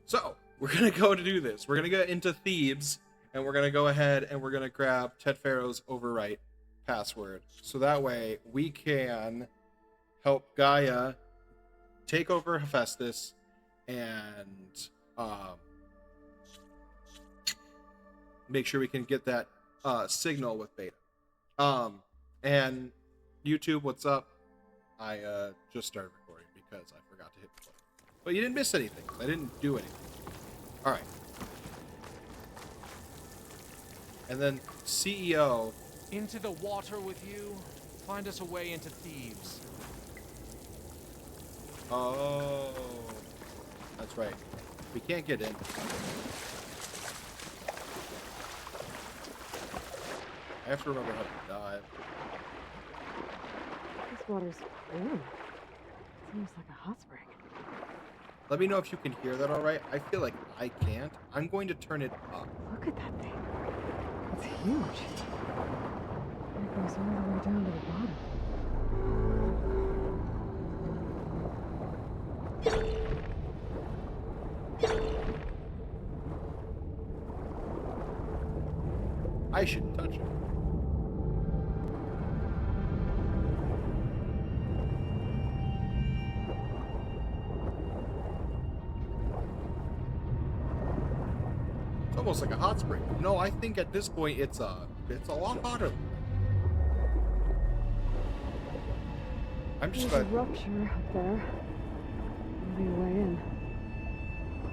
So, we're going to go to do this. We're going to get into Thebes, and we're going to go ahead and we're going to grab Ted Pharaoh's overwrite password. So that way, we can help Gaia take over Hephaestus and make sure we can get that signal with Beta. And YouTube, what's up? I just started recording because I forgot to hit play. But you didn't miss anything. I didn't do anything. All right. And then CEO. Into the water with you. Find us a way into Thebes. Oh, that's right. We can't get in. I have to remember how to dive. This water's warm. Seems like a hot spring. Let me know if you can hear that all right. I feel like I can't. I'm going to turn it up. Look at that thing. It's huge. It goes all the way down to the bottom. I shouldn't touch it. It's almost like a hot spring. No, I think at this point it's a lot hotter. I'm just There's glad. a rupture up there. Maybe a way in.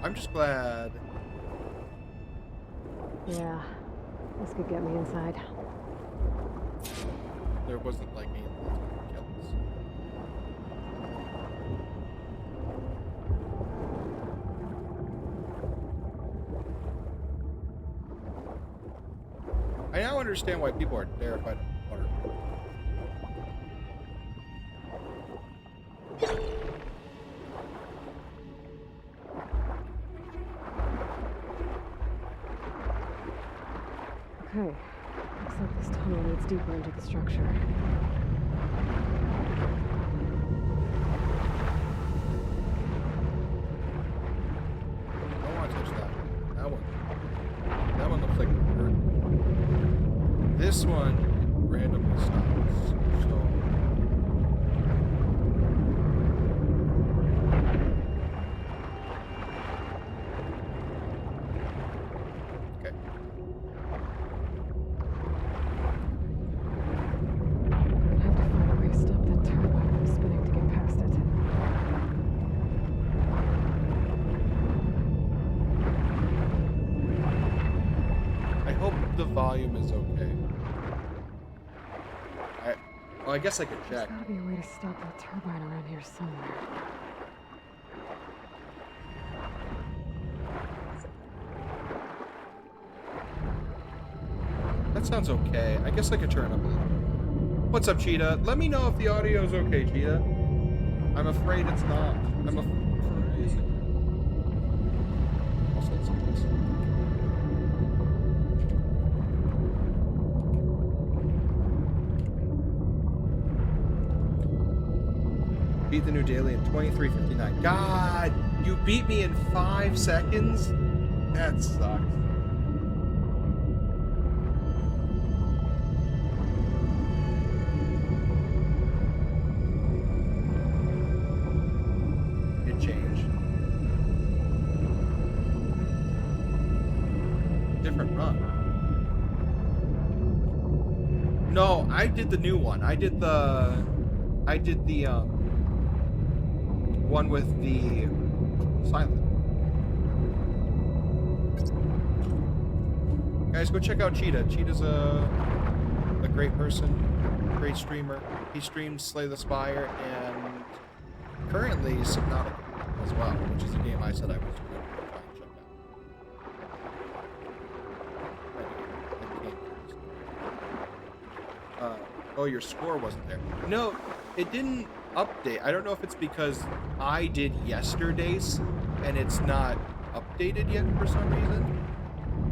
I'm just glad. Yeah, this could get me inside. There wasn't like anything that's gonna kill us. I now understand why people are terrified of water. Okay, looks like this tunnel leads deeper into the structure. I don't want to touch that. That one looks like it hurt. This one randomly stops. So okay. I'm gonna have to find a way to stop that turbine from spinning to get past it. I hope the volume is okay. Well, I guess I could check. There's gotta be a way to stop that turbine around here somewhere. That sounds okay. I guess I could turn it up a little bit. What's up, Cheetah? Let me know if the audio is okay, Cheetah. I'm afraid it's not. I'm afraid. Also, let's do this. Beat the new daily in 23:59. God, you beat me in 5 seconds? That sucks. It changed. Different run. No, I did the new one. I did the one with the silent. Guys, go check out Cheetah. Cheetah's a great person, great streamer. He streams Slay the Spire and currently Subnautica as well, which is a game I said I was going to try and check out. Oh, your score wasn't there. No, it didn't update. I don't know if it's because I did yesterday's and it's not updated yet for some reason,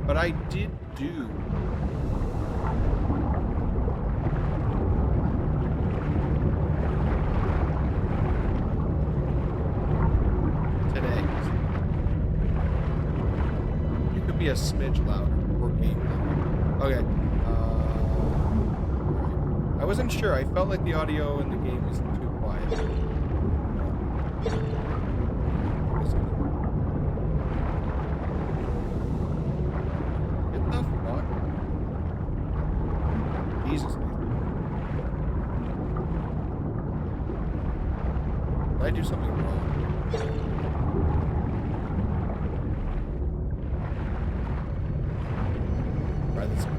but I did do today. be a smidge louder. Or being louder. Okay. I wasn't sure. I felt like the audio in the game was too quiet. Get the fuck? Jesus. Did I do something wrong? Try this one.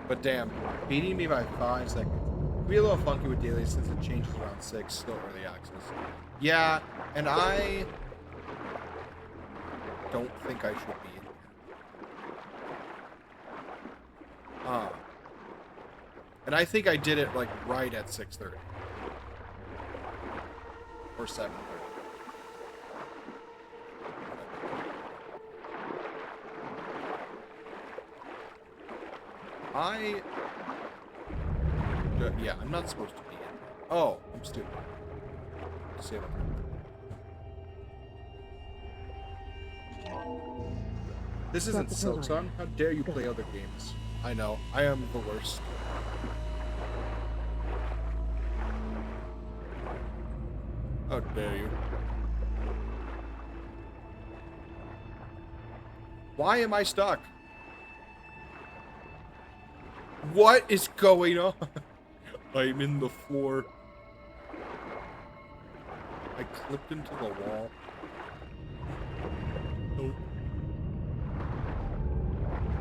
But damn, beating me by 5 seconds. It'll be a little funky with daily since it changes around 6, still early access. Yeah, and I don't think I should be in here. And I think I did it like right at 6:30. Or 7:30. Yeah, I'm not supposed to be in here. Oh, I'm stupid. Save it. This isn't Silksong. How dare you play other games? I know. I am the worst. How dare you? Why am I stuck? What is going on? I'm in the floor. I clipped into the wall. Oh.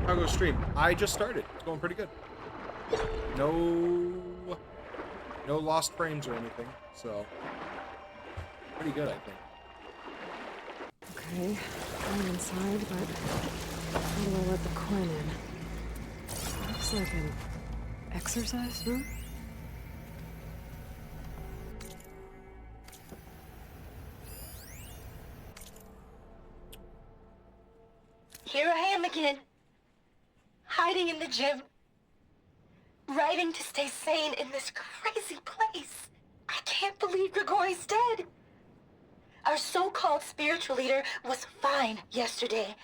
How goes stream? I just started. It's going pretty good. No lost frames or anything, so pretty good, I think. Okay, I'm inside, but how do I let the coin in? Looks like an exercise room? Here I am again, hiding in the gym, writing to stay sane in this crazy place. I can't believe Grigori's dead. Our so-called spiritual leader was fine yesterday,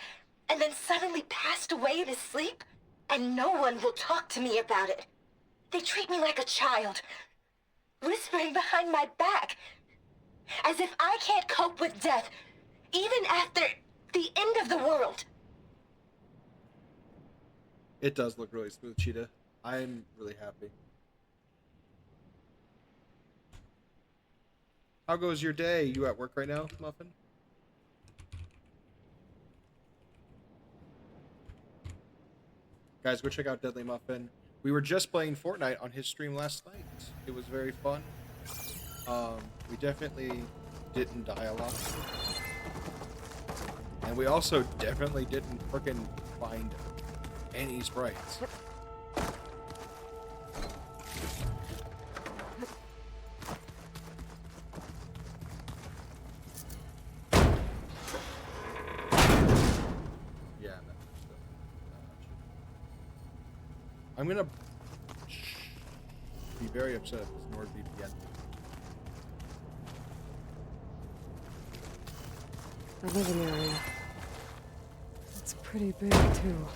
and then suddenly passed away in his sleep, and no one will talk to me about it. They treat me like a child, whispering behind my back, as if I can't cope with death, even after the end of the world. It does look really smooth, Cheetah. I'm really happy. How goes your day? You at work right now, Muffin? Guys, go check out Deadly Muffin. We were just playing Fortnite on his stream last night. It was very fun. We definitely didn't die a lot. And we also definitely didn't frickin' find any sprites. Yeah, no, still not much. I'm gonna be very upset if this NordVPN. The living area. It's pretty big, too.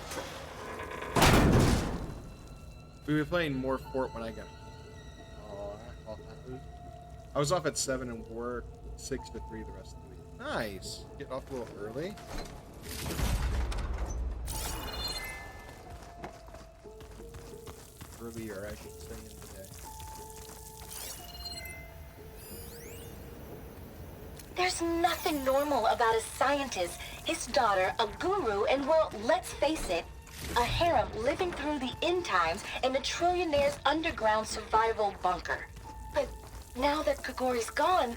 We were playing more Fort when I got. I was off at 7 and worked 6 to 3 the rest of the week. Nice. Getting off a little early. Earlier, I should say, in the day. There's nothing normal about a scientist, his daughter, a guru, and well, let's face it, a harem living through the end times in a trillionaire's underground survival bunker. But now that Grigori's gone,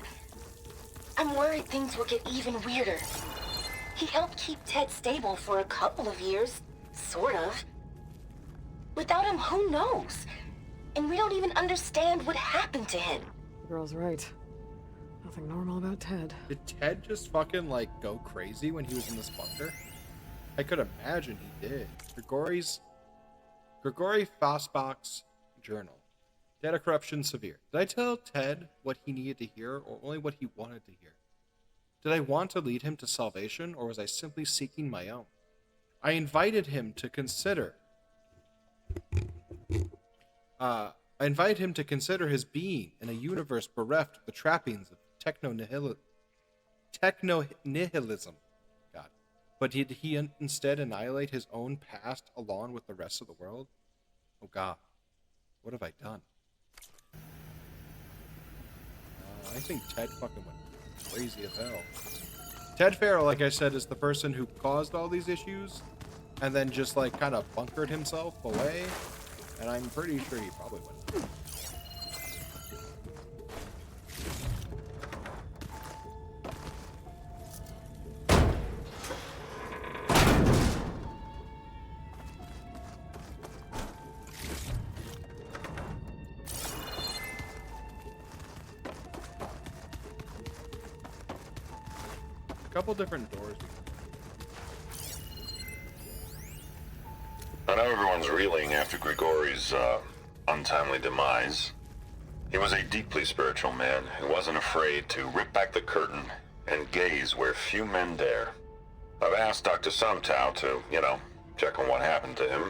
I'm worried things will get even weirder. He helped keep Ted stable for a couple of years, sort of. Without him, who knows? And we don't even understand what happened to him. The girl's right. Nothing normal about Ted. Did Ted just fucking, like, go crazy when he was in this bunker? I could imagine he did. Grigori Fosbach's journal. Data corruption severe. Did I tell Ted what he needed to hear, or only what he wanted to hear? Did I want to lead him to salvation, or was I simply seeking my own? I invited him to consider. I invite him to consider his being in a universe bereft of the trappings of techno-nihilism. God. But did he instead annihilate his own past along with the rest of the world? Oh God, what have I done? I think Ted fucking went crazy as hell. Ted Farrell, like I said, is the person who caused all these issues and then just like kind of bunkered himself away. And I'm pretty sure he probably wouldn't. A couple different doors. I know everyone's reeling after Grigori's untimely demise. He was a deeply spiritual man who wasn't afraid to rip back the curtain and gaze where few men dare. I've asked Dr. Sumtow to, check on what happened to him.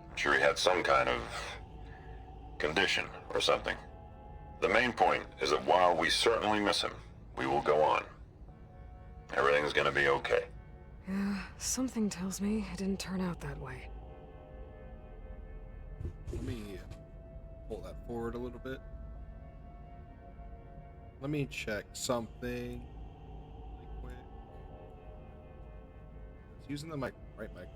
I'm sure he had some kind of condition or something. The main point is that while we certainly miss him, we will go on. Everything's gonna be okay. Yeah, something tells me it didn't turn out that way. Let me pull that forward a little bit. Let me check something really quick. It's using the right mic.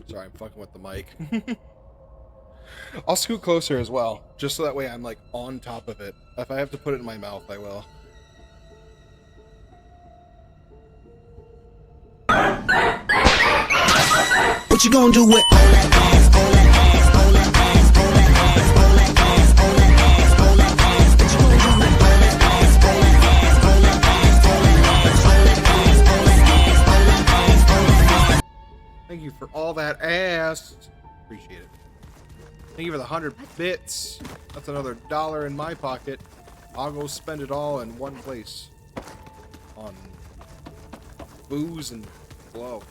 Sorry, I'm fucking with the mic. I'll scoot closer as well, just so that way I'm like on top of it. If I have to put it in my mouth, I will. What you gonna do with all that ass, all that ass, all that ass, all that ass, all that ass, all that ass, all that ass? What you gonna do with all that ass, all that ass, all that ass, all that ass, all that ass, all that ass, all that ass, all that ass? Thank you for all that ass. Appreciate it. Thank you for the 100 bits. That's another $1 in my pocket. I'll go spend it all in one place. On booze and blow.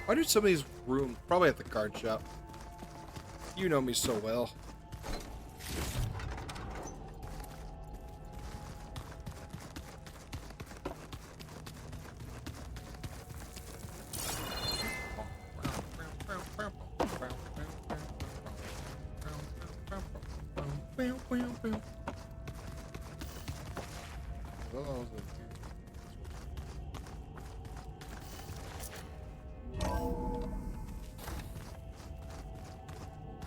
Why do some of these rooms, probably at the card shop. You know me so well.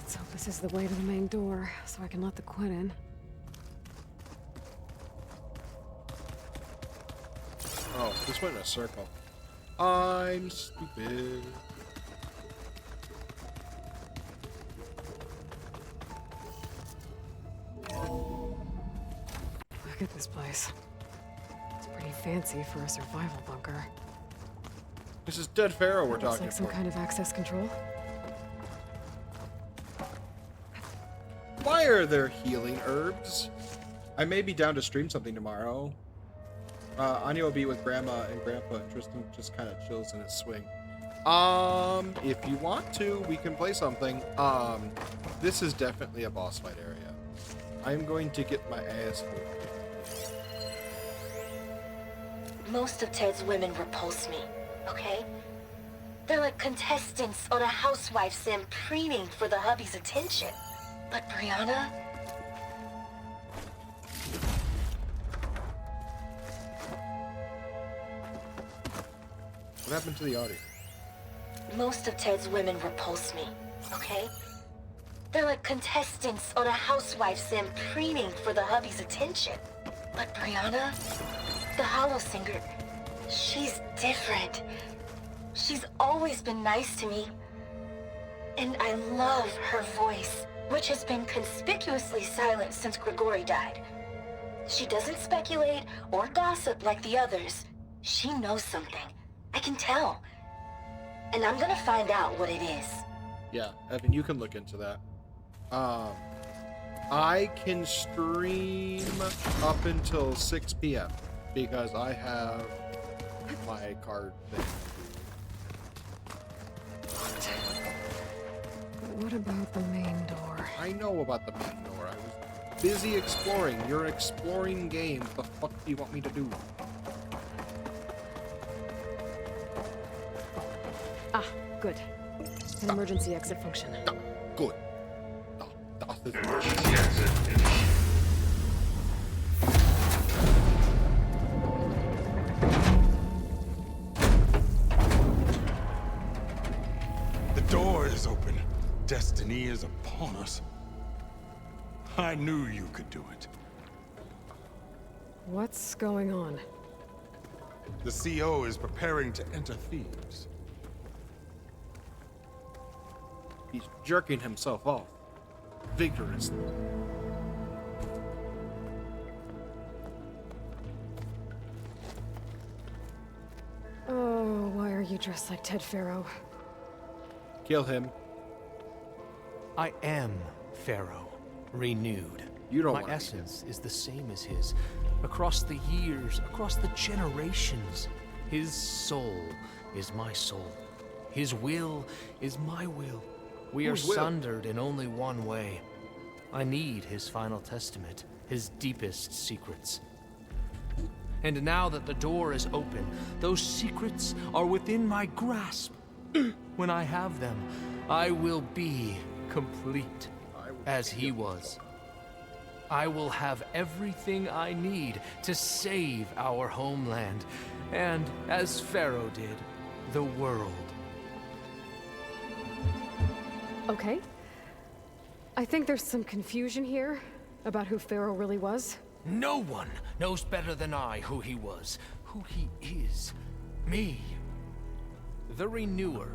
Let's hope this is the way to the main door, so I can let the Quinn in. Oh, this went in a circle. I'm stupid. Look at this place. It's pretty fancy for a survival bunker. This is Dead Pharaoh we're Looks talking like some about. kind of access control. Why are there healing herbs? I may be down to stream something tomorrow. Anya will be with Grandma and Grandpa. Tristan just kind of chills in his swing. If you want to, we can play something. This is definitely a boss fight area. I'm going to get my ass whooped. Most of Ted's women repulse me, okay? They're like contestants on a housewife sim preening for the hubby's attention. But Brianna? What happened to the audio? Most of Ted's women repulse me, okay? They're like contestants on a housewife sim preening for the hubby's attention. But Brianna, the hollow singer, she's different. She's always been nice to me. And I love her voice, which has been conspicuously silent since Grigori died. She doesn't speculate or gossip like the others. She knows something. I can tell. And I'm gonna find out what it is. Yeah, Evan, you can look into that. I can stream up until 6 p.m. because I have my card thing. What about the main door? I know about the main door. I was busy exploring. You're an exploring game. What the fuck do you want me to do? Ah, good. An emergency exit function. Good. Das ist The door is open. Destiny is upon us. I knew you could do it. What's going on? The CO is preparing to enter Thebes. He's jerking himself off vigorously. Oh, why are you dressed like Ted Faro? Kill him. I am Pharaoh, renewed. You don't My wanna be essence is the same as his. Across the years, across the generations, his soul is my soul. His will is my will. We are Whose will? sundered in only one way. I need his final testament, his deepest secrets. And now that the door is open, those secrets are within my grasp. When I have them, I will be complete, as he was. I will have everything I need to save our homeland, and, as Pharaoh did, the world. Okay. I think there's some confusion here about who Pharaoh really was. No one knows better than I who he was, who he is. Me. The Renewer,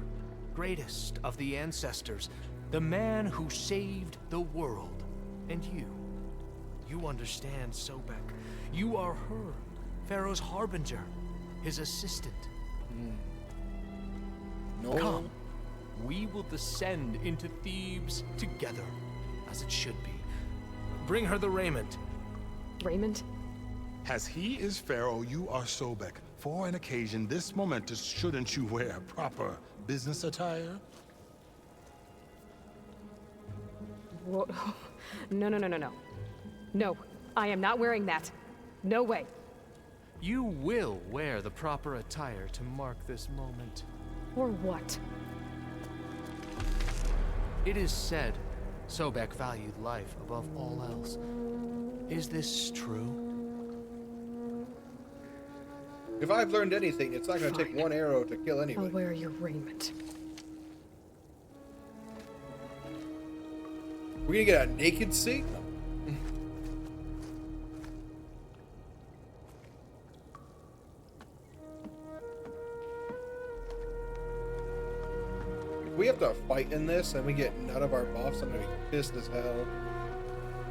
greatest of the ancestors, the man who saved the world. And you. You understand, Sobek. You are her, Pharaoh's harbinger, his assistant. No. Come. We will descend into Thebes together, as it should be. Bring her the raiment. Raymond? As he is Pharaoh, you are Sobek. For an occasion this momentous, shouldn't you wear proper business attire? Whoa. No, no, no, no, no. No, I am not wearing that. No way. You will wear the proper attire to mark this moment. Or what? It is said Sobek valued life above all else. Is this true? If I've learned anything, it's not going to take Fine. one arrow to kill I'll anybody. wear your raiment. We're gonna get a naked Satan. If we have to fight in this and we get none of our buffs, I'm gonna be pissed as hell.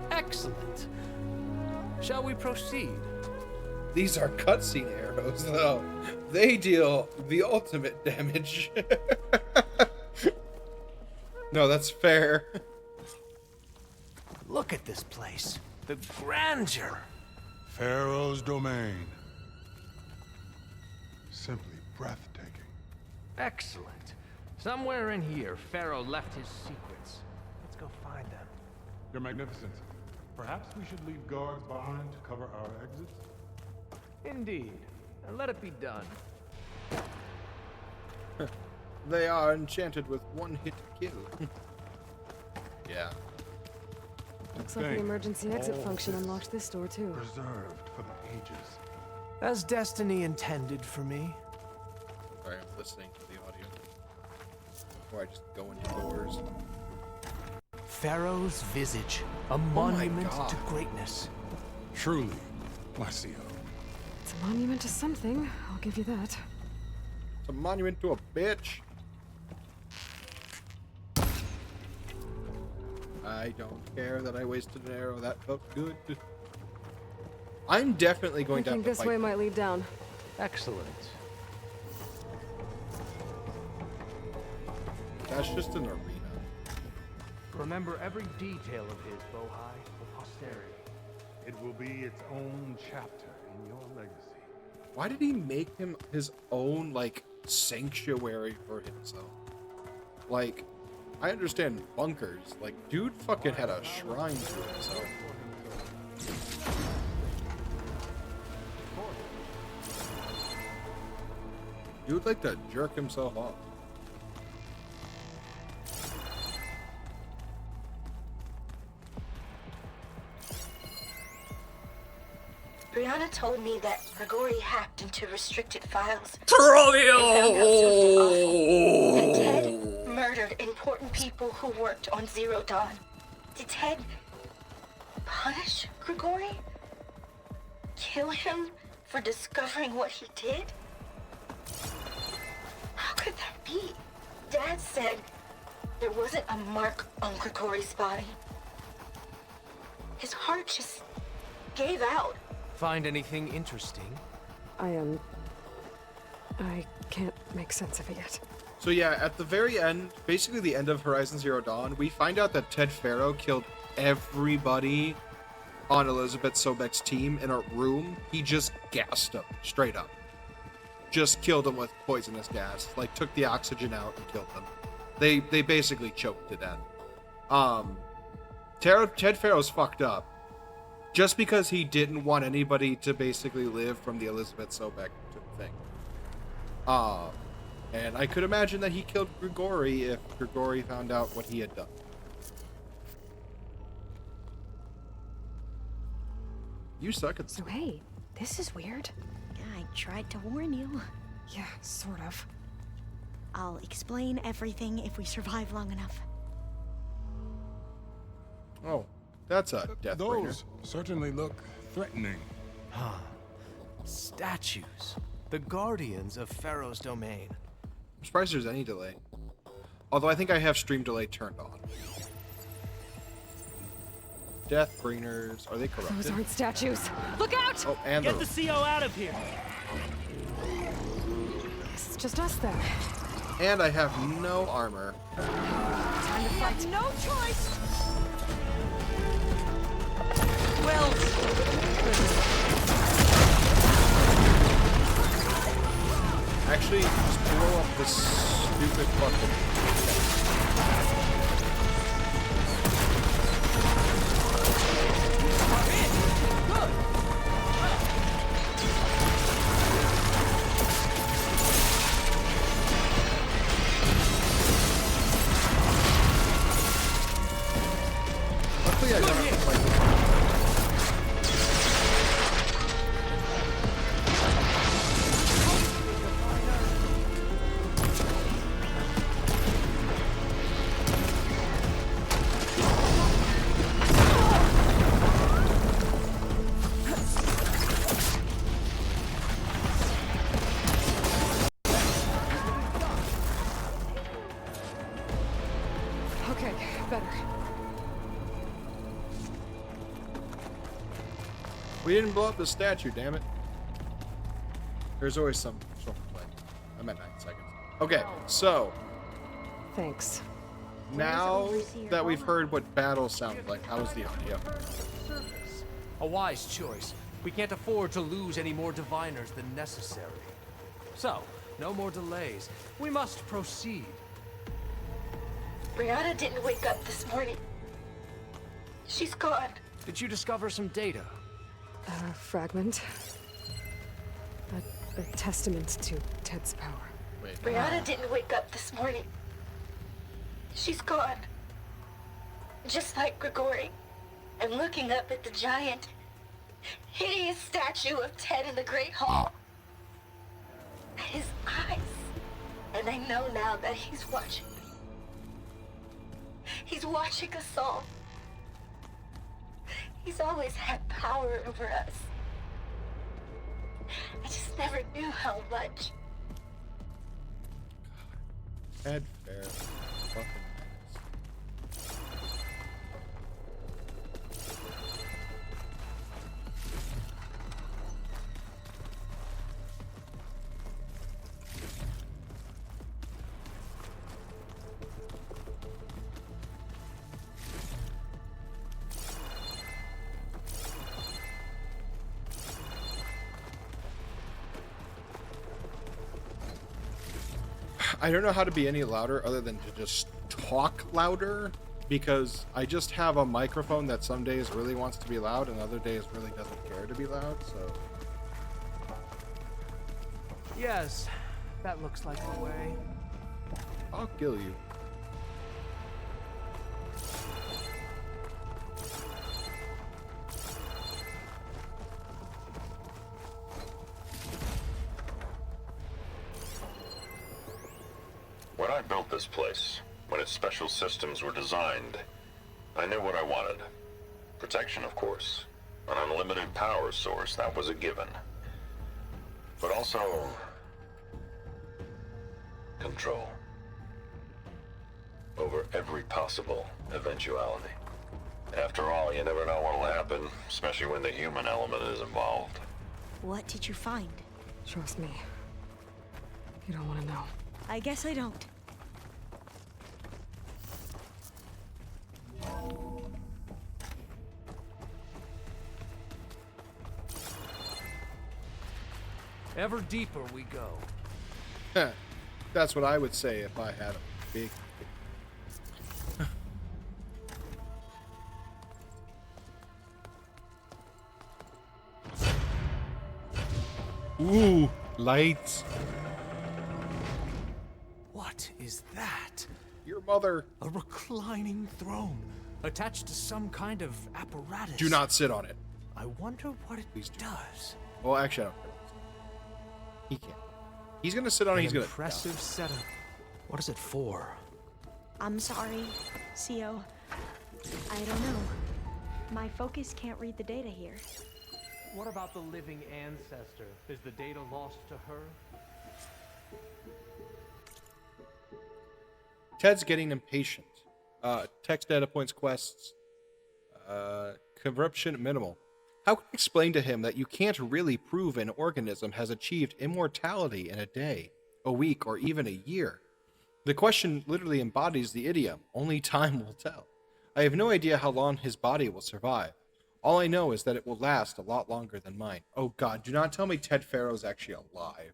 Excellent. Shall we proceed? These are cutscene arrows, though. They deal the ultimate damage. No, that's fair. Look at this place. The grandeur. Pharaoh's domain. Simply breathtaking. Excellent. Somewhere in here, Pharaoh left his secrets. Let's go find them. Your Magnificence, perhaps we should leave guards behind to cover our exits? Indeed. And let it be done. They are enchanted with one-hit kill. Yeah. Looks like the emergency exit function unlocked this door too. Preserved for the ages. As destiny intended for me. Sorry, I'm listening to the audio. Before I just go into doors. Pharaoh's visage, a monument God. to greatness. Truly, my CO. It's a monument to something, I'll give you that. It's a monument to a bitch. I don't care that I wasted an arrow. That felt good. I'm definitely I going to have think to this fight. way might lead down. Excellent. That's just an arena. Remember every detail of his, Bohai, for posterity. It will be its own chapter in your legacy. Why did he make him his own, like, sanctuary for himself? Like, I understand bunkers. Like, dude fucking had a shrine to himself. Dude like to jerk himself off. Brianna told me that Grigori hacked into restricted files. And Ted murdered important people who worked on Zero Dawn. Did Ted punish Grigori? Kill him for discovering what he did? How could that be? Dad said there wasn't a mark on Grigori's body. His heart just gave out. Find anything interesting? I can't make sense of it yet. So yeah, at the very end, basically the end of Horizon Zero Dawn, we find out that Ted Faro killed everybody on Elizabeth Sobek's team in a room. He just gassed them, straight up. Just killed them with poisonous gas. Like, took the oxygen out and killed them. They basically choked to death. Ted Faro's fucked up. Just because he didn't want anybody to basically live from the Elizabeth Sobek thing. And I could imagine that he killed Grigori if Grigori found out what he had done. You suck at So hey, this is weird. I tried to warn you. Yeah, sort of. I'll explain everything if we survive long enough. Oh, that's a death bringer. Those certainly look threatening. Statues. The guardians of Pharaoh's domain. I'm surprised there's any delay. Although I think I have stream delay turned on. Death bringers, are they corrupted? Those aren't statues. Look out! Oh, and Get the CO out of here! It's just us then. And I have no armor. Time to fight. No choice! Actually, just blow up this stupid fucking... Luckily, I don't have to fight this. Okay, better. We didn't blow up the statue, damn it. There's always some play. I'm at 9 seconds. Okay, so Thanks. now that we've heard what battle sounds like, how's the audio? A wise choice. We can't afford to lose any more diviners than necessary. So, no more delays. We must proceed. Brianna didn't wake up this morning. She's gone. Did you discover some data? A fragment. A testament to Ted's power. Wait. Brianna didn't wake up this morning. She's gone. Just like Grigori. I'm looking up at the giant, hideous statue of Ted in the Great Hall. At his eyes. And I know now that he's watching me. He's watching us all. He's always had power over us. I just never knew how much. Ted Fair. Fucking nice. I don't know how to be any louder other than to just talk louder, because I just have a microphone that some days really wants to be loud and other days really doesn't care to be loud, so... Yes, that looks like the way. I'll kill you. When I built this place, when its special systems were designed, I knew what I wanted. Protection, of course. An unlimited power source, that was a given. But also... control. Over every possible eventuality. After all, you never know what'll happen, especially when the human element is involved. What did you find? Trust me. You don't want to know. I guess I don't. Ever deeper we go. Heh. That's what I would say if I had a big... Ooh, lights. What is that? Your mother. A reclining throne, attached to some kind of apparatus. Do not sit on it. I wonder what it Please do. does. Well, actually, I don't care. He can't. He's gonna sit on it, he's gonna... Impressive setup. What is it for? I'm sorry, CO. I don't know. My focus can't read the data here. What about the living ancestor? Is the data lost to her? Ted's getting impatient. Text data points quests. Corruption minimal. How can I explain to him that you can't really prove an organism has achieved immortality in a day, a week, or even a year? The question literally embodies the idiom, only time will tell. I have no idea how long his body will survive. All I know is that it will last a lot longer than mine. Oh god, do not tell me Ted Farrow's actually alive.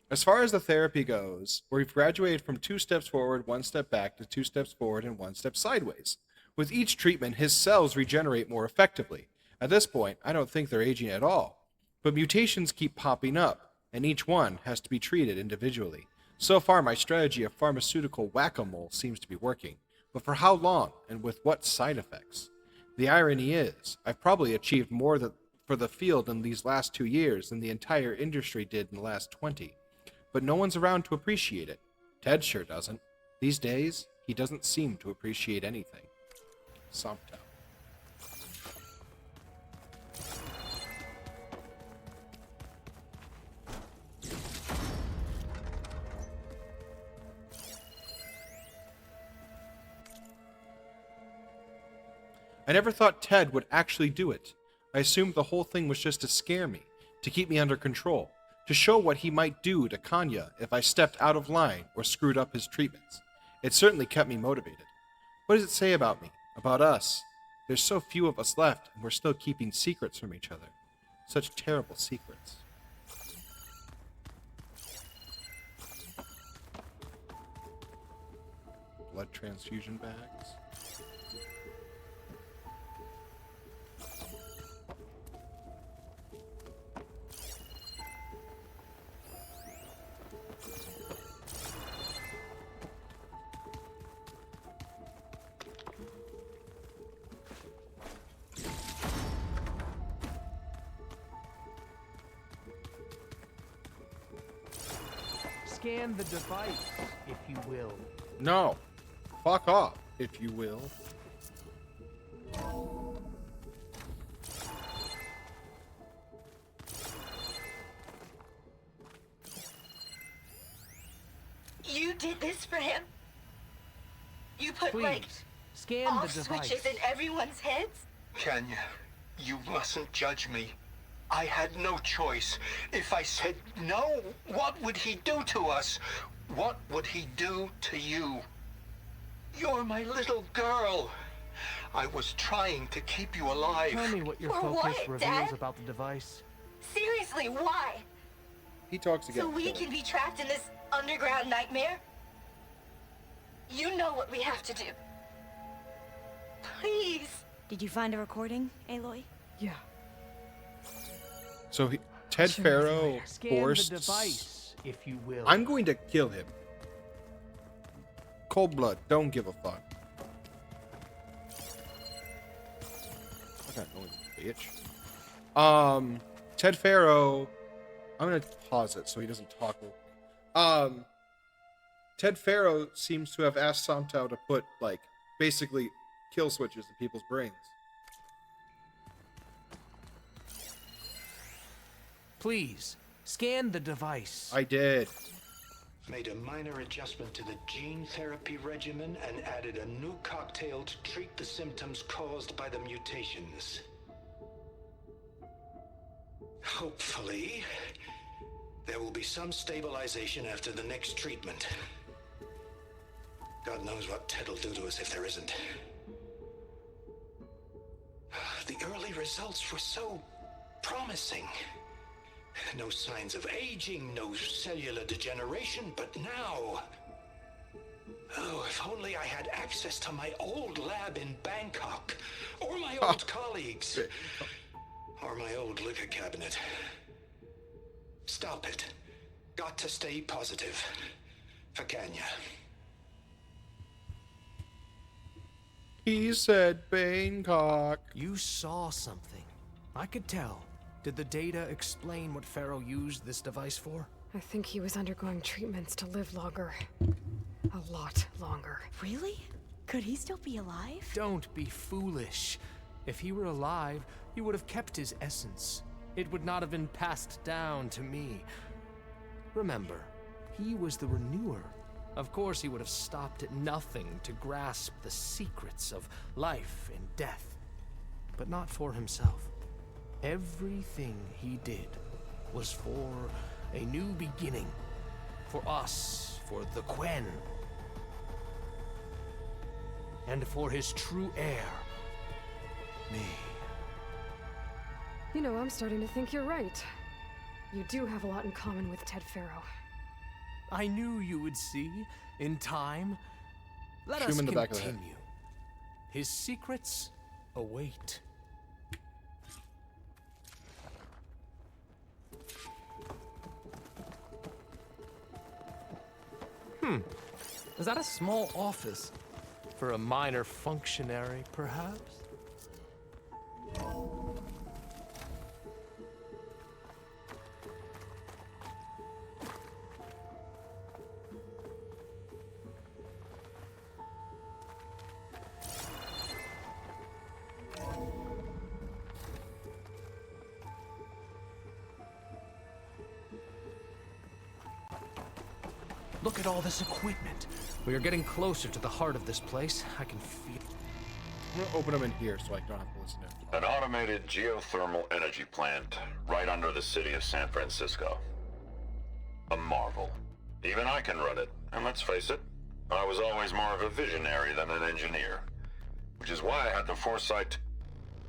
As far as the therapy goes, we've graduated from 2 steps forward, 1 step back, to 2 steps forward and 1 step sideways. With each treatment, his cells regenerate more effectively. At this point, I don't think they're aging at all. But mutations keep popping up, and each one has to be treated individually. So far, my strategy of pharmaceutical whack-a-mole seems to be working. But for how long, and with what side effects? The irony is, I've probably achieved more for the field in these last 2 years than the entire industry did in the last 20. But no one's around to appreciate it. Ted sure doesn't. These days, he doesn't seem to appreciate anything. Somto. I never thought Ted would actually do it. I assumed the whole thing was just to scare me, to keep me under control, to show what he might do to Kanya if I stepped out of line or screwed up his treatments. It certainly kept me motivated. What does it say about me, about us? There's so few of us left, and we're still keeping secrets from each other. Such terrible secrets. Blood transfusion bags. Scan the device, if you will. No. Fuck off, if you will. You did this for him? You put, Please, like, scan off the device. switches in everyone's heads? Kenya, you mustn't judge me. I had no choice. If I said no, what would he do to us? What would he do to you? You're my little girl. I was trying to keep you alive. Tell me what your For focus what, reveals Dad? about the device. Seriously, why? He talks again. So we can be trapped in this underground nightmare. You know what we have to do. Please. Did you find a recording, Aloy? Yeah. So Ted Sure. Farrow Scan forced. the device, if you will. I'm going to kill him. Cold blood. Don't give a fuck. Okay, bitch. Ted Farrow. I'm gonna pause it so he doesn't talk. Ted Farrow seems to have asked Santo to put, like, basically kill switches in people's brains. Please, scan the device. I did. Made a minor adjustment to the gene therapy regimen and added a new cocktail to treat the symptoms caused by the mutations. Hopefully, there will be some stabilization after the next treatment. God knows what Ted will do to us if there isn't. The early results were so promising. No signs of aging, no cellular degeneration, but now... Oh, if only I had access to my old lab in Bangkok, or my old colleagues, or my old liquor cabinet. Stop it. Got to stay positive. For Kenya. He said Bangkok. You saw something. I could tell. Did the data explain what Farrow used this device for? I think he was undergoing treatments to live longer. A lot longer. Really? Could he still be alive? Don't be foolish. If he were alive, he would have kept his essence. It would not have been passed down to me. Remember, he was the renewer. Of course, he would have stopped at nothing to grasp the secrets of life and death. But not for himself. Everything he did was for a new beginning. For us, for the Quen. And for his true heir, me. You know, I'm starting to think you're right. You do have a lot in common with Ted Farrow. I knew you would see, in time. Let Shoot him us in the back of the head. continue. His secrets await. Is that a small office? For a minor functionary, perhaps? Look at all this equipment. We are getting closer to the heart of this place. I can feel... I'm gonna open them in here so I don't have to listen to it. An automated geothermal energy plant right under the city of San Francisco. A marvel. Even I can run it, and let's face it, I was always more of a visionary than an engineer. Which is why I had the foresight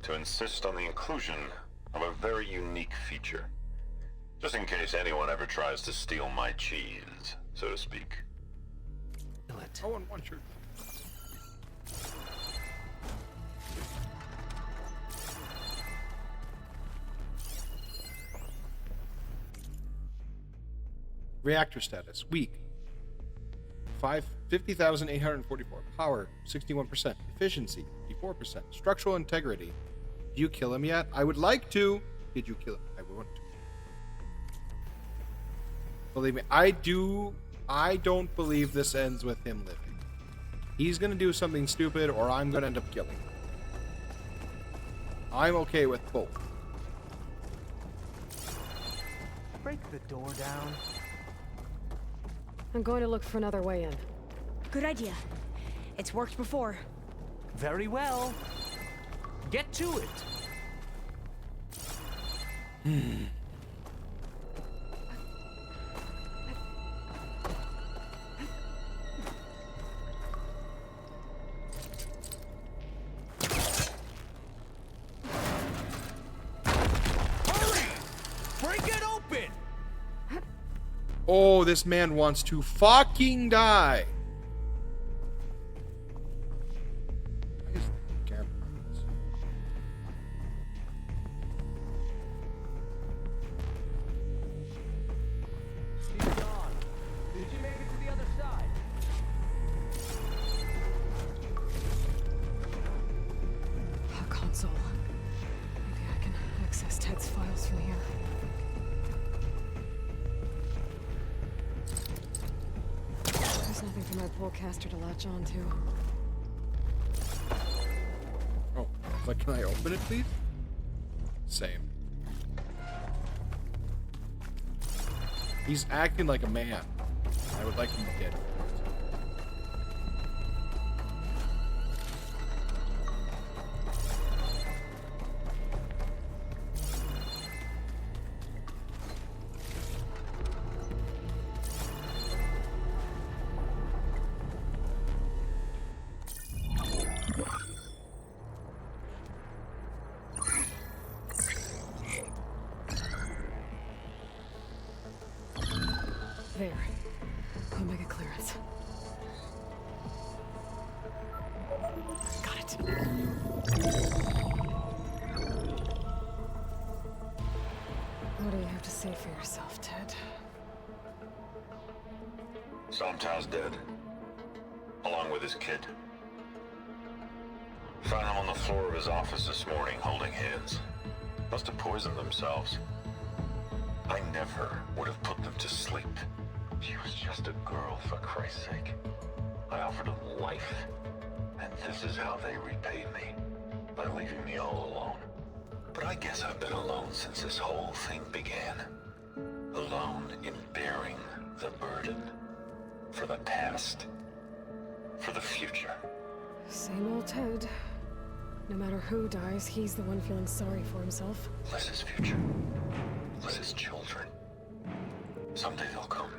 to insist on the inclusion of a very unique feature. Just in case anyone ever tries to steal my cheese, so to speak. it. I want one shirt. Reactor status, weak. 50,844. Power, 61%. Efficiency, 54%. Structural integrity. Did you kill him yet? I would like to. Did you kill him? I want to. Believe me, I don't believe this ends with him living. He's gonna do something stupid, or I'm gonna end up killing him. I'm okay with both. Break the door down. I'm going to look for another way in. Good idea. It's worked before. Very well. Get to it. Oh, this man wants to fucking die. Why is the camera on this? He's gone. Did you make it to the other side? A console. Maybe I can access Ted's files from here. There's nothing for my polecaster to latch onto. Oh, but can I open it, please? Same. He's acting like a man. I would like him to get it. There. Omega clearance. Got it. What do you have to say for yourself, Ted? Somtow's dead. Along with his kid. Found him on the floor of his office this morning, holding hands. Must have poisoned themselves. I never would have put them to sleep. She was just a girl, for Christ's sake. I offered them life, and this is how they repaid me, by leaving me all alone. But I guess I've been alone since this whole thing began. Alone in bearing the burden. For the past. For the future. Same old Ted. No matter who dies, he's the one feeling sorry for himself. Liz's future. Liz's children. Someday they'll come,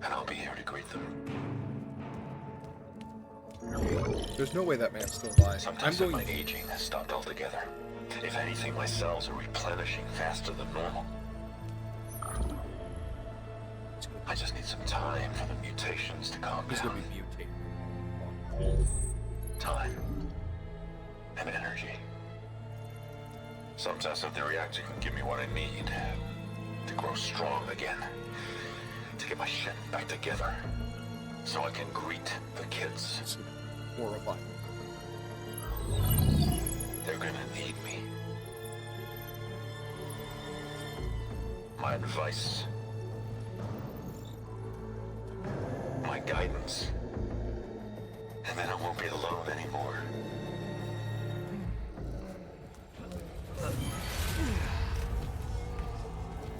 and I'll be here to greet them. There's no way that man's still alive. Sometimes my aging has stopped altogether. If anything, my cells are replenishing faster than normal. I just need some time for the mutations to calm He's down. gonna be mutated. Time. And energy. Sometimes said the reactor can give me what I need. To grow strong again. To get my shit back together. So I can greet the kids. It's horrifying. They're gonna need me. My advice. My guidance. And then I won't be alone anymore.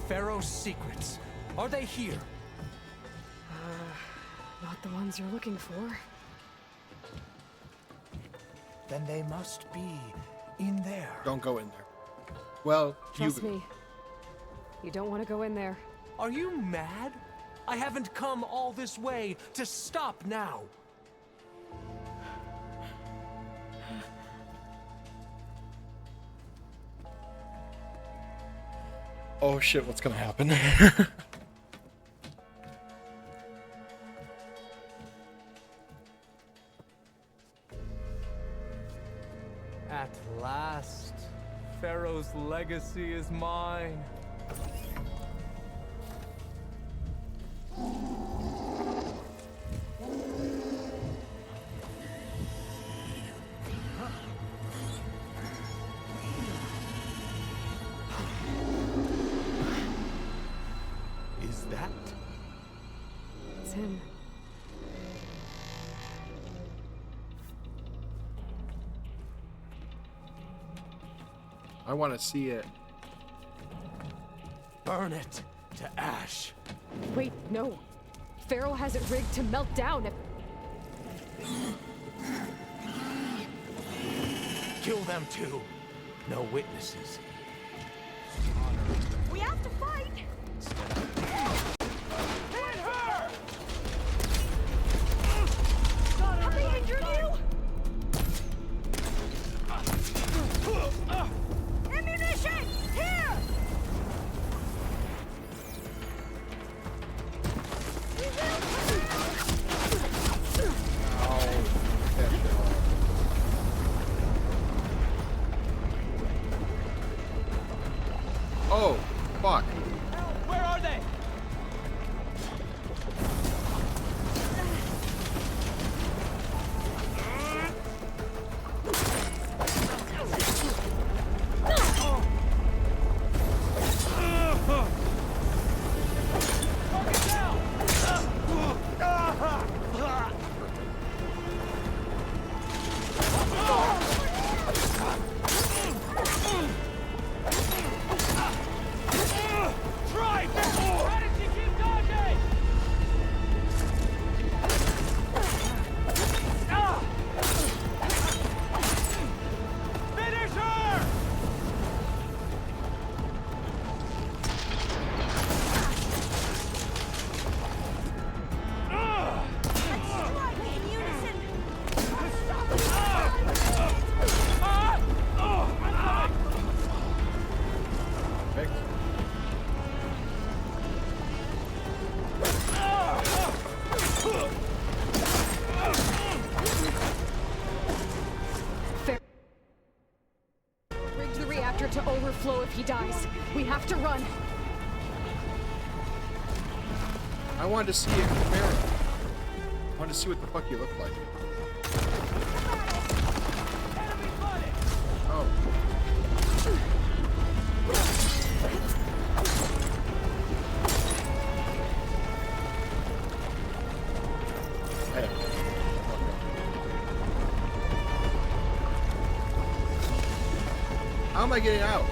Pharaoh's secrets. Are they here? Not the ones you're looking for. Then they must be in there. Don't go in there. Well, Trust me. You don't want to go in there. Are you mad? I haven't come all this way to stop now. Oh shit, what's gonna happen? At last, Pharaoh's legacy is mine. Is that? It's him. I want to see it. Burn it to ash. Wait, no. Pharaoh has it rigged to melt down if... Kill them too. No witnesses. We have to fight! Have they injured you? Ammunition! Here! Fuck. Where are they? To overflow if he dies. We have to run. I wanted to see it in the mirror. I wanted to see what the fuck you look like. Oh. Hey. How am I getting out?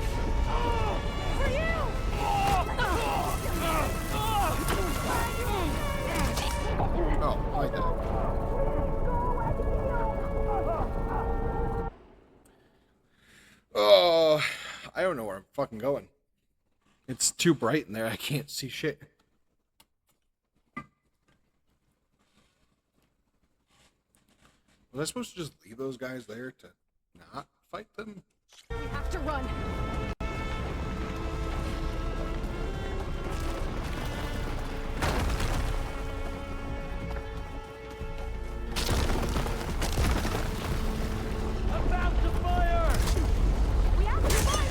Oh, I like that. Oh, I don't know where I'm fucking going. It's too bright in there. I can't see shit. Was I supposed to just leave those guys there to not fight them? We have to run. About to fire! We have to fight!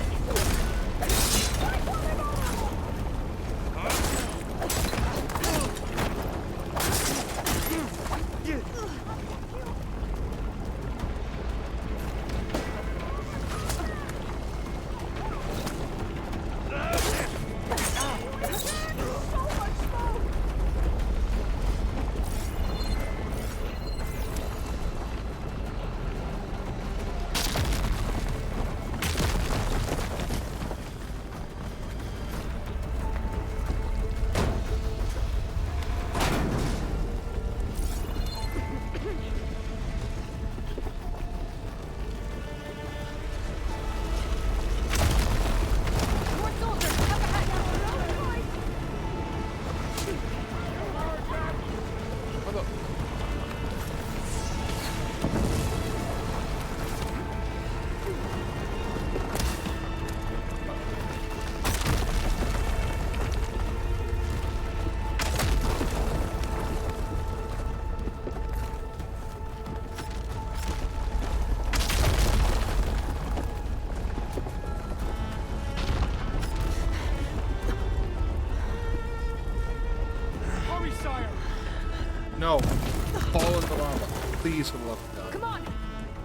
No. Fall in the lava. Please, for the love of God. Come on.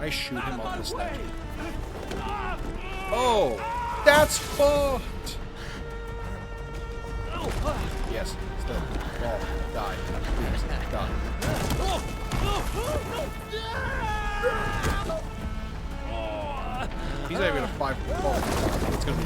I shoot him off the statue. Oh! That's fucked! Yes, it's dead. Fall. Die. Please, die. He's not even a 5-foot fall. It's gonna be...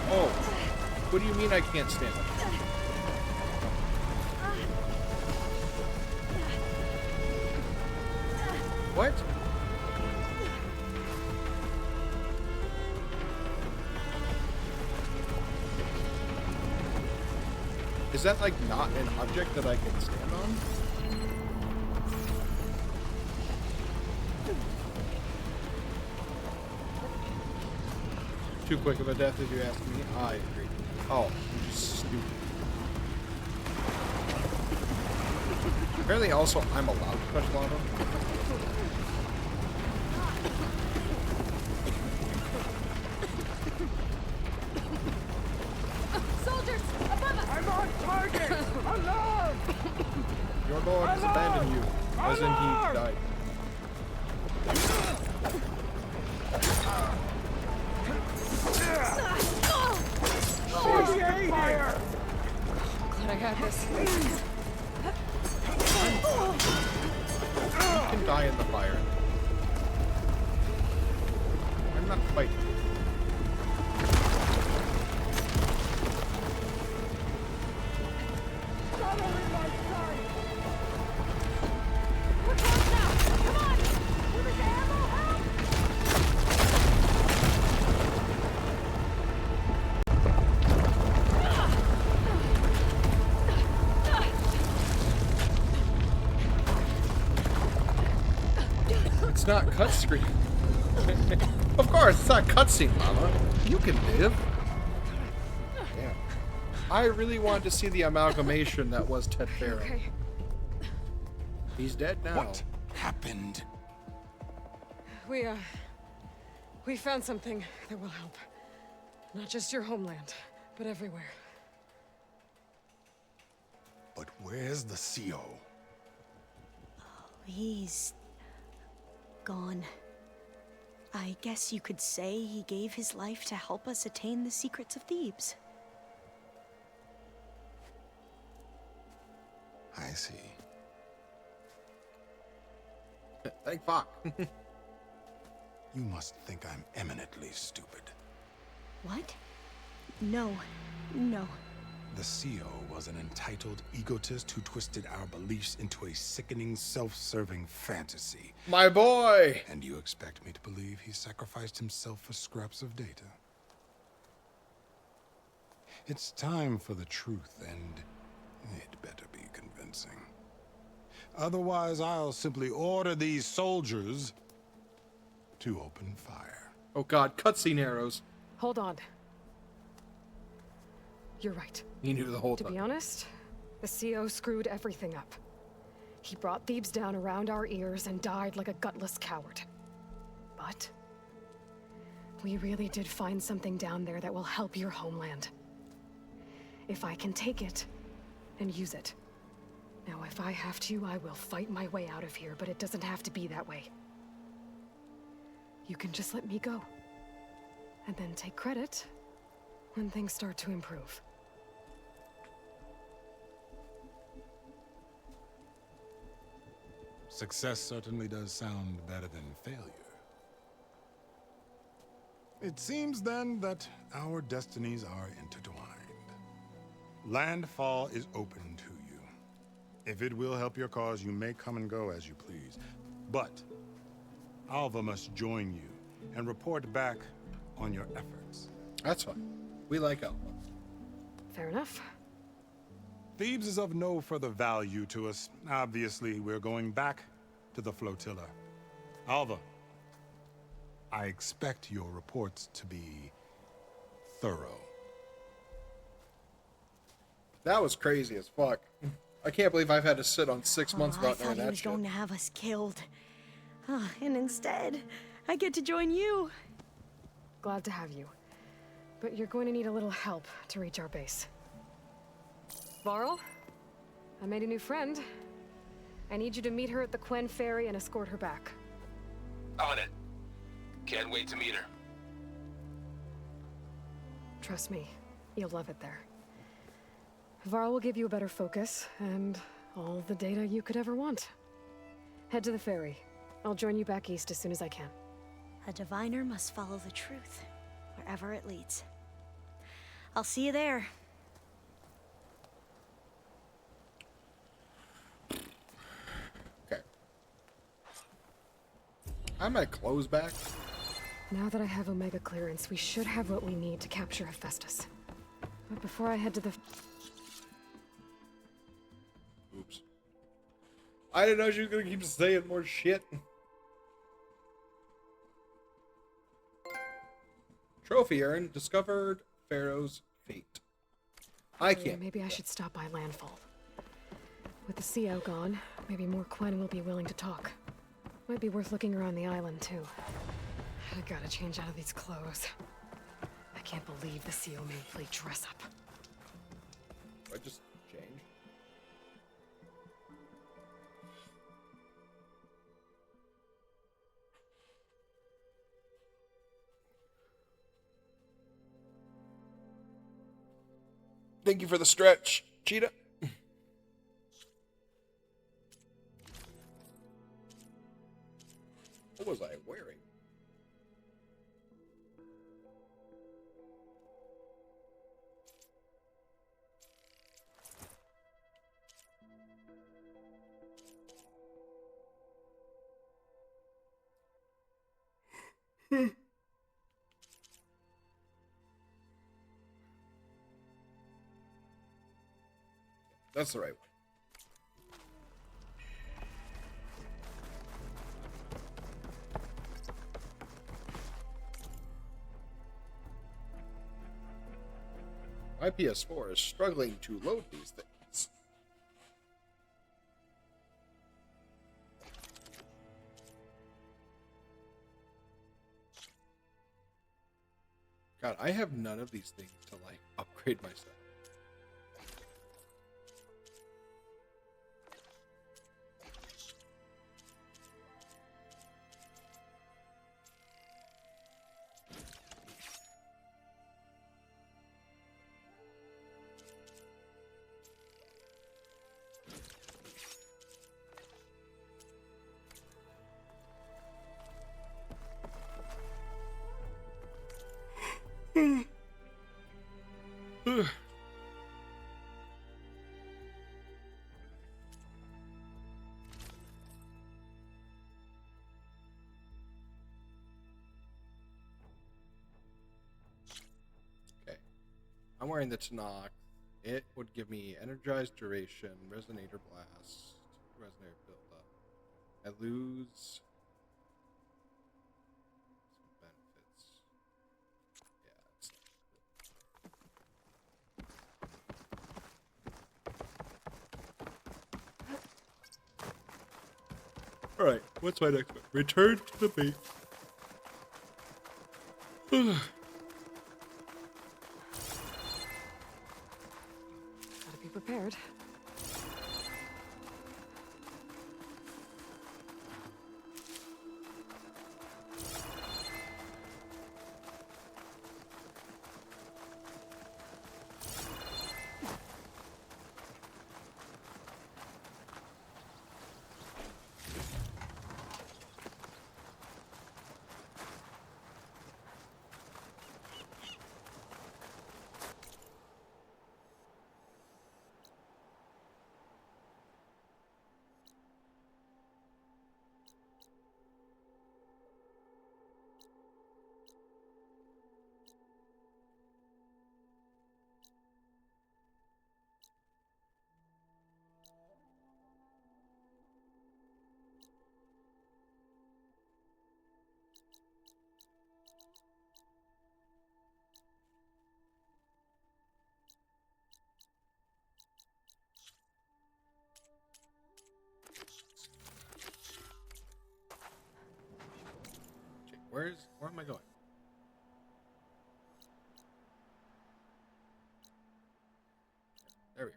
Oh. What do you mean I can't stand up? What? Is that like not an object that I can stand on? Too quick of a death, if you ask me. I agree. Oh, you're just stupid. Apparently, also, I'm allowed to touch lava. Soldiers, above us! I'm on target! Alarm! Your lord has abandoned you, as in he died. Fire! Glad I got this. You can die in the fire. I'm not fighting. It's not cutscreen. Of course, it's not cutscene, Mama. You can live. Damn. I really wanted to see the amalgamation that was Ted Farrow. Okay. He's dead now. What happened? We found something that will help. Not just your homeland, but everywhere. But where's the CO? He's gone. I guess you could say he gave his life to help us attain the secrets of Thebes. I see. Thank fuck. You must think I'm eminently stupid. What? No. No. The CO was an entitled egotist who twisted our beliefs into a sickening, self-serving fantasy. My boy! And you expect me to believe he sacrificed himself for scraps of data? It's time for the truth, and it better be convincing. Otherwise, I'll simply order these soldiers to open fire. Oh god, cutscene arrows. Hold on. You're right. He knew the whole To time. be honest, the CO screwed everything up. He brought Thebes down around our ears and died like a gutless coward. But we really did find something down there that will help your homeland. If I can take it and use it. Now, if I have to, I will fight my way out of here, but it doesn't have to be that way. You can just let me go. And then take credit when things start to improve. Success certainly does sound better than failure. It seems then that our destinies are intertwined. Landfall is open to you. If it will help your cause, you may come and go as you please. But Alva must join you and report back on your efforts. That's fine. We like Alpha. Fair enough. Thebes is of no further value to us. Obviously, we're going back to the flotilla. Alva, I expect your reports to be thorough. That was crazy as fuck. I can't believe I've had to sit on 6 months I without thought knowing he that was shit. going to have us killed. And instead, I get to join you. Glad to have you. But you're going to need a little help to reach our base. Varl, I made a new friend. I need you to meet her at the Quen Ferry and escort her back. On it. Can't wait to meet her. Trust me, you'll love it there. Varl will give you a better focus, and all the data you could ever want. Head to the ferry. I'll join you back east as soon as I can. A diviner must follow the truth, wherever it leads. I'll see you there. Okay. I'm my clothes back. Now that I have Omega clearance, we should have what we need to capture Hephaestus. But before I head to the... Oops. I didn't know she was gonna keep saying more shit. Trophy earned. Discovered Pharaoh's fate. I can't. Maybe I should stop by Landfall. With the CO gone, maybe more Quen will be willing to talk. Might be worth looking around the island, too. I gotta change out of these clothes. I can't believe the CO made me play dress up. I just change. Thank you for the stretch, Cheetah. What was I wearing? That's the right one. My PS4 is struggling to load these things. God, I have none of these things to, like, upgrade myself. Okay. I'm wearing the Tanakh. It would give me energized duration, resonator blast, resonator buildup. I lose some benefits. Yeah, it's not cool. Alright, what's my next one? Return to the base. Gotta be prepared. Where am I going? There we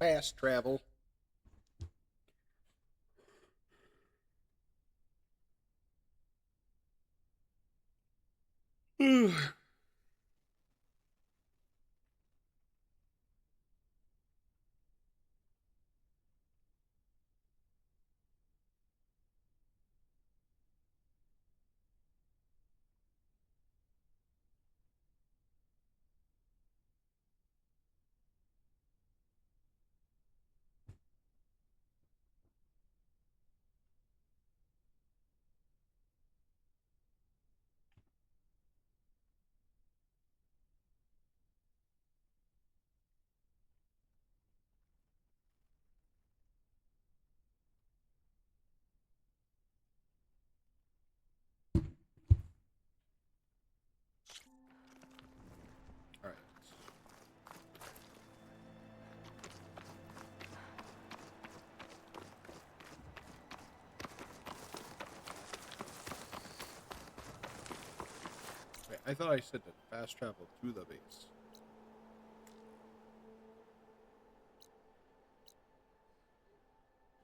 are. Fast travel. I thought I said to fast travel to the base.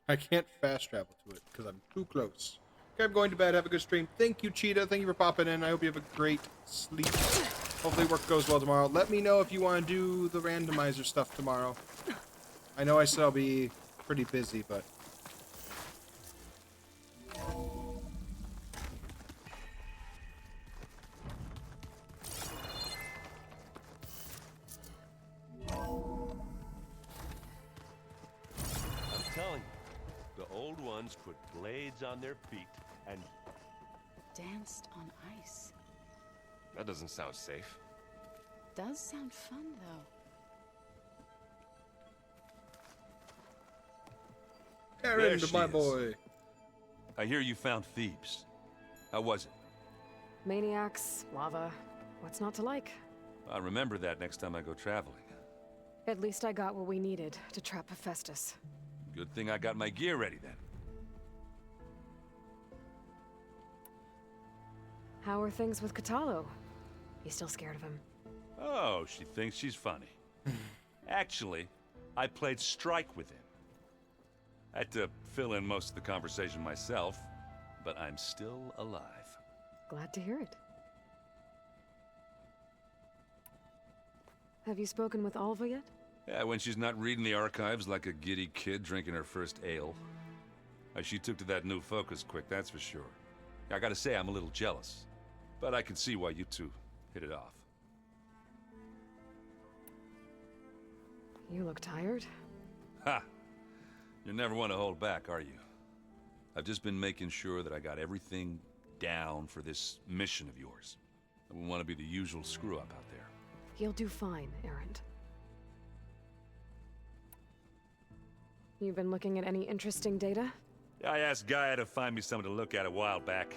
I can't fast travel to it because I'm too close. Okay, I'm going to bed. Have a good stream. Thank you, Cheetah. Thank you for popping in. I hope you have a great sleep. Hopefully work goes well tomorrow. Let me know if you want to do the randomizer stuff tomorrow. I know I said I'll be pretty busy, but... I'm telling you, the old ones put blades on their feet and... Danced on ice. That doesn't sound safe. Does sound fun, though. Aaron, There she my is. boy. I hear you found Thebes. How was it? Maniacs, lava. What's not to like? I'll remember that next time I go traveling. At least I got what we needed to trap Hephaestus. Good thing I got my gear ready then. How are things with Katalo? You still scared of him? Oh, she thinks she's funny. Actually, I played strike with him. I had to fill in most of the conversation myself, but I'm still alive. Glad to hear it. Have you spoken with Alva yet? Yeah, when she's not reading the archives like a giddy kid drinking her first ale. She took to that new focus quick, that's for sure. I gotta say, I'm a little jealous. But I can see why you two hit it off. You look tired. Ha! You never want to hold back, are you? I've just been making sure that I got everything down for this mission of yours. I wouldn't want to be the usual screw-up out there. You'll do fine, Erend. You've been looking at any interesting data? I asked Gaia to find me something to look at a while back,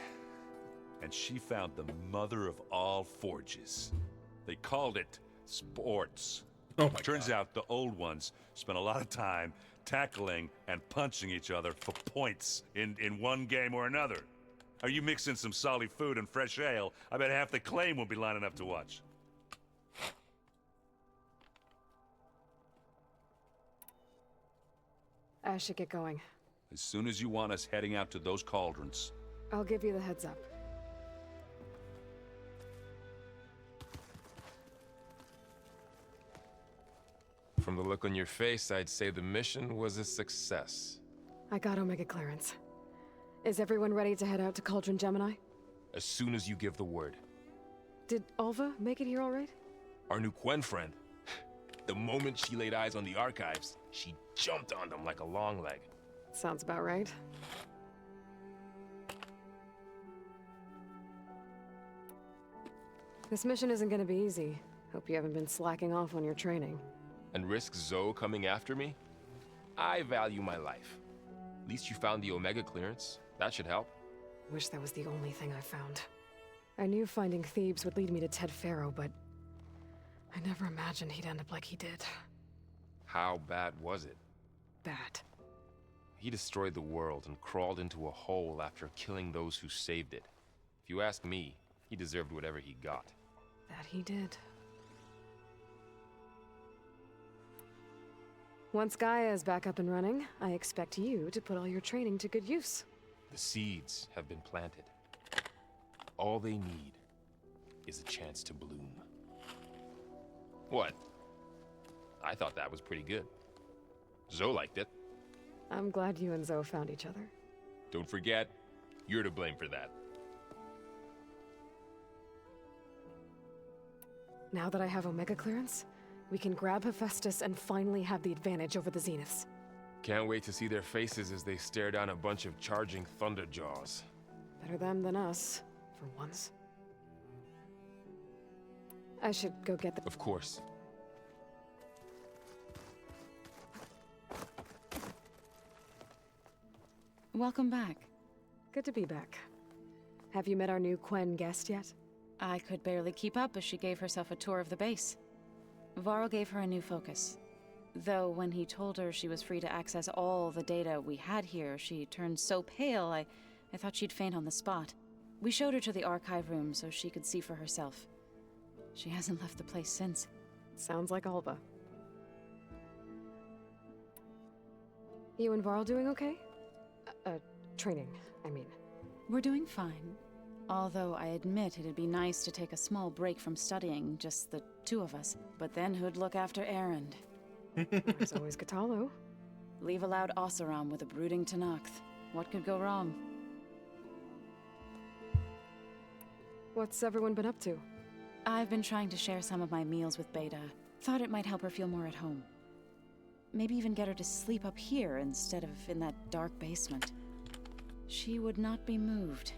and she found the mother of all forges. They called it sports. Oh my Turns God. out the old ones spent a lot of time tackling and punching each other for points in one game or another. Are you mixing some solid food and fresh ale? I bet half the claim will be lining up to watch. I should get going. As soon as you want us heading out to those cauldrons. I'll give you the heads up. From the look on your face, I'd say the mission was a success. I got Omega clearance. Is everyone ready to head out to Cauldron Gemini? As soon as you give the word. Did Alva make it here all right? Our new Quen friend. The moment she laid eyes on the archives, she jumped on them like a long leg. Sounds about right. This mission isn't gonna be easy. Hope you haven't been slacking off on your training. And risk Zoe coming after me? I value my life. At least you found the Omega clearance. That should help. Wish that was the only thing I found. I knew finding Thebes would lead me to Ted Faro, but I never imagined he'd end up like he did. How bad was it? Bad. He destroyed the world and crawled into a hole after killing those who saved it. If you ask me, he deserved whatever he got. That he did. Once Gaia is back up and running, I expect you to put all your training to good use. The seeds have been planted. All they need is a chance to bloom. What? I thought that was pretty good. Zoe liked it. I'm glad you and Zoe found each other. Don't forget, you're to blame for that. Now that I have Omega clearance, we can grab Hephaestus and finally have the advantage over the Zeniths. Can't wait to see their faces as they stare down a bunch of charging Thunderjaws. Better them than us, for once. I should go get the... Of course. Welcome back. Good to be back. Have you met our new Quen guest yet? I could barely keep up as she gave herself a tour of the base. Varl gave her a new focus. Though when he told her she was free to access all the data we had here, she turned so pale, I thought she'd faint on the spot. We showed her to the archive room so she could see for herself. She hasn't left the place since. Sounds like Alva. You and Varl doing okay? Training, I mean. We're doing fine. Although I admit it'd be nice to take a small break from studying, just the two of us. But then who'd look after Erend? There's always Katalo. Leave a loud Oseram with a brooding Tenakth. What could go wrong? What's everyone been up to? I've been trying to share some of my meals with Beta. Thought it might help her feel more at home. Maybe even get her to sleep up here instead of in that dark basement. She would not be moved.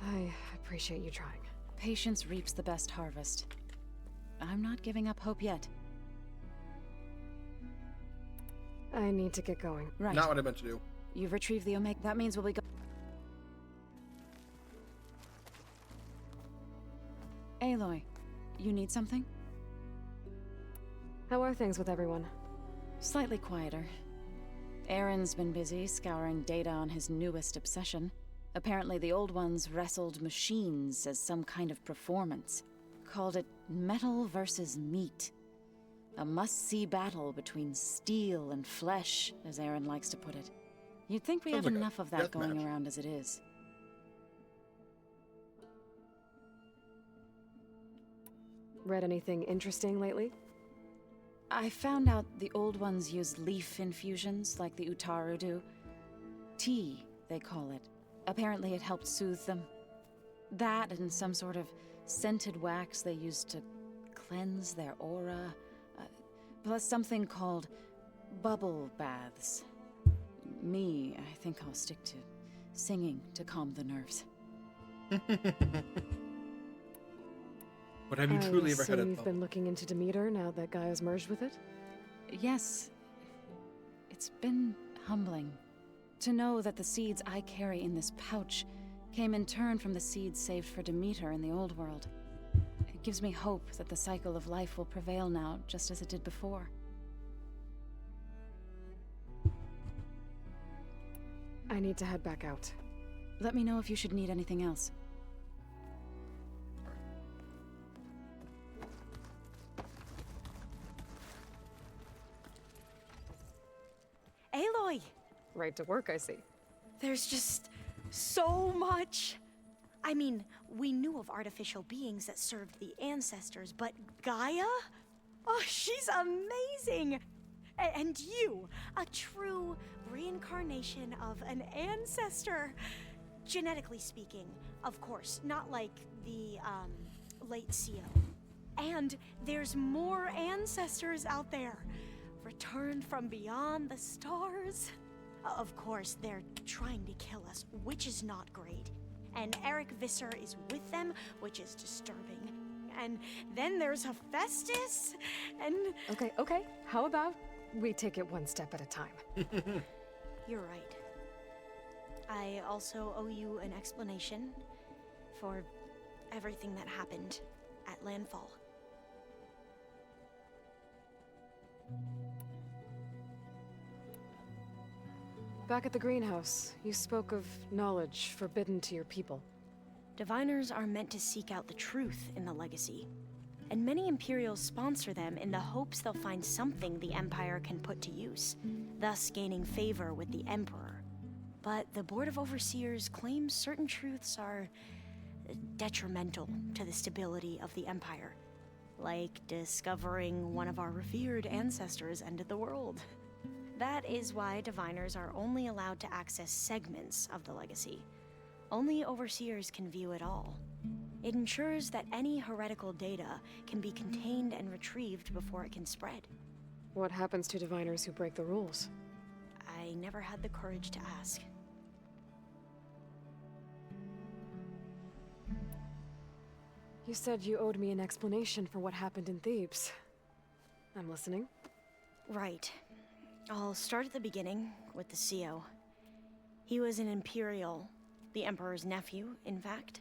I appreciate you trying. Patience reaps the best harvest. I'm not giving up hope yet. I need to get going. Right. Not what I meant to do. You've retrieved the Omega. That means we'll be go- Aloy, you need something? How are things with everyone? Slightly quieter. Aaron's been busy scouring data on his newest obsession. Apparently the old ones wrestled machines as some kind of performance. Called it metal versus meat. A must-see battle between steel and flesh, as Aaron likes to put it. You'd think we Sounds have like a enough of that death going match. around as it is. Read anything interesting lately? I found out the old ones use leaf infusions like the Utaru do. Tea, they call it. Apparently it helped soothe them. That and some sort of scented wax they used to cleanse their aura. Plus something called bubble baths. Me, I think I'll stick to singing to calm the nerves. But have you truly ever had a... You've been looking into Demeter now that Gaia's merged with it? Yes. It's been humbling. To know that the seeds I carry in this pouch came in turn from the seeds saved for Demeter in the old world. It gives me hope that the cycle of life will prevail now, just as it did before. I need to head back out. Let me know if you should need anything else. Aloy! Right to work, I see. There's just so much. I mean, we knew of artificial beings that served the ancestors, but Gaia? Oh, she's amazing! And you, a true reincarnation of an ancestor. Genetically speaking, of course, not like the, late CO. And there's more ancestors out there, returned from beyond the stars. Of course, they're trying to kill us, which is not great. And Eric Visser is with them, which is disturbing. And then there's Hephaestus, and... Okay. How about we take it one step at a time? You're right. I also owe you an explanation for everything that happened at Landfall. Back at the greenhouse, you spoke of knowledge forbidden to your people. Diviners are meant to seek out the truth in the legacy, and many Imperials sponsor them in the hopes they'll find something the Empire can put to use, thus gaining favor with the Emperor. But the Board of Overseers claims certain truths are detrimental to the stability of the Empire, like discovering one of our revered ancestors ended the world. That is why Diviners are only allowed to access segments of the legacy. Only Overseers can view it all. It ensures that any heretical data can be contained and retrieved before it can spread. What happens to Diviners who break the rules? I never had the courage to ask. You said you owed me an explanation for what happened in Thebes. I'm listening. Right. I'll start at the beginning with the CO. He was an Imperial, the Emperor's nephew, in fact.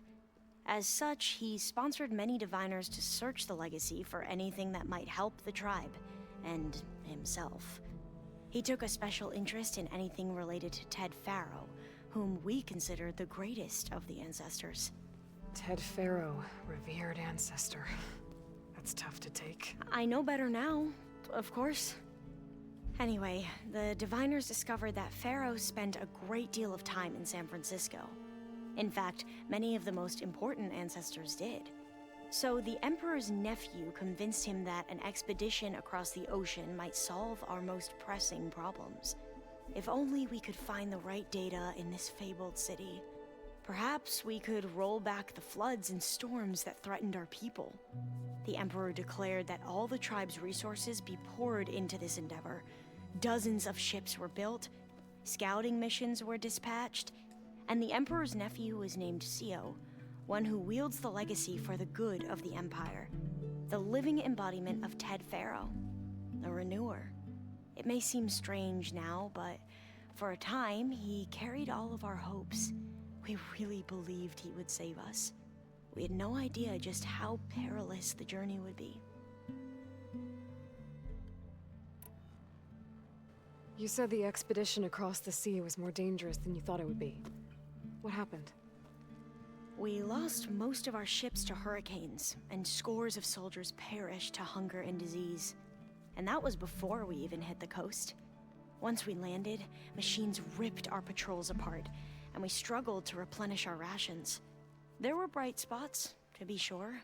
As such, he sponsored many Diviners to search the legacy for anything that might help the tribe, and himself. He took a special interest in anything related to Ted Farrow, whom we consider the greatest of the ancestors. Ted Faro, revered ancestor. That's tough to take. I know better now, of course. Anyway, the diviners discovered that Faro spent a great deal of time in San Francisco. In fact, many of the most important ancestors did. So the Emperor's nephew convinced him that an expedition across the ocean might solve our most pressing problems. If only we could find the right data in this fabled city. Perhaps we could roll back the floods and storms that threatened our people. The Emperor declared that all the tribe's resources be poured into this endeavor. Dozens of ships were built, scouting missions were dispatched, and the Emperor's nephew was named Sio, one who wields the legacy for the good of the Empire, the living embodiment of Ted Faro, the Renewer. It may seem strange now, but for a time, he carried all of our hopes. We really believed he would save us. We had no idea just how perilous the journey would be. You said the expedition across the sea was more dangerous than you thought it would be. What happened? We lost most of our ships to hurricanes, and scores of soldiers perished to hunger and disease. And that was before we even hit the coast. Once we landed, machines ripped our patrols apart, and we struggled to replenish our rations. There were bright spots, to be sure.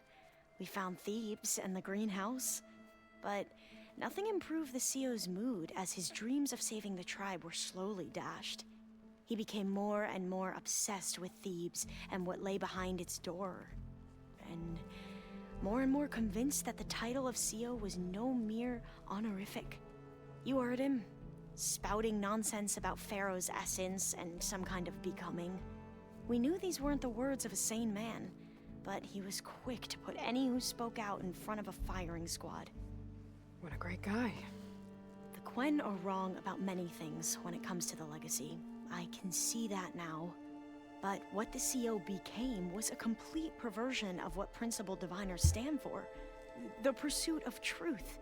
We found Thebes and the greenhouse, but nothing improved the CEO's mood as his dreams of saving the tribe were slowly dashed. He became more and more obsessed with Thebes and what lay behind its door, and more convinced that the title of CEO was no mere honorific. You heard him, spouting nonsense about Pharaoh's essence and some kind of becoming. We knew these weren't the words of a sane man, but he was quick to put any who spoke out in front of a firing squad. What a great guy. The Quen are wrong about many things when it comes to the legacy. I can see that now. But what the CO became was a complete perversion of what principled diviners stand for. The pursuit of truth.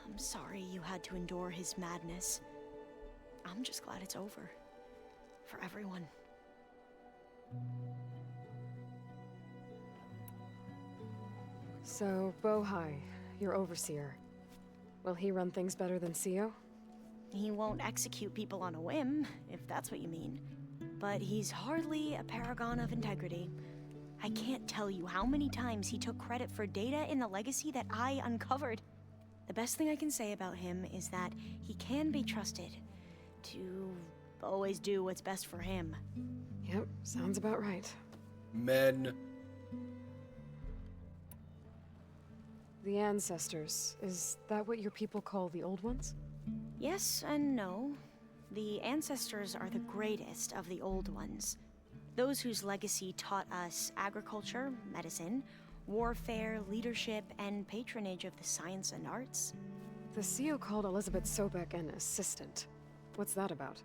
I'm sorry you had to endure his madness. I'm just glad it's over. For everyone. So, Bohai, your overseer. Will he run things better than CEO? He won't execute people on a whim, if that's what you mean. But he's hardly a paragon of integrity. I can't tell you how many times he took credit for data in the legacy that I uncovered. The best thing I can say about him is that he can be trusted to always do what's best for him. Yep, sounds about right. Men. The ancestors, is that what your people call the old ones? Yes and no. The ancestors are the greatest of the old ones. Those whose legacy taught us agriculture, medicine, warfare, leadership, and patronage of the science and arts. The CEO called Elizabeth Sobek an assistant. What's that about?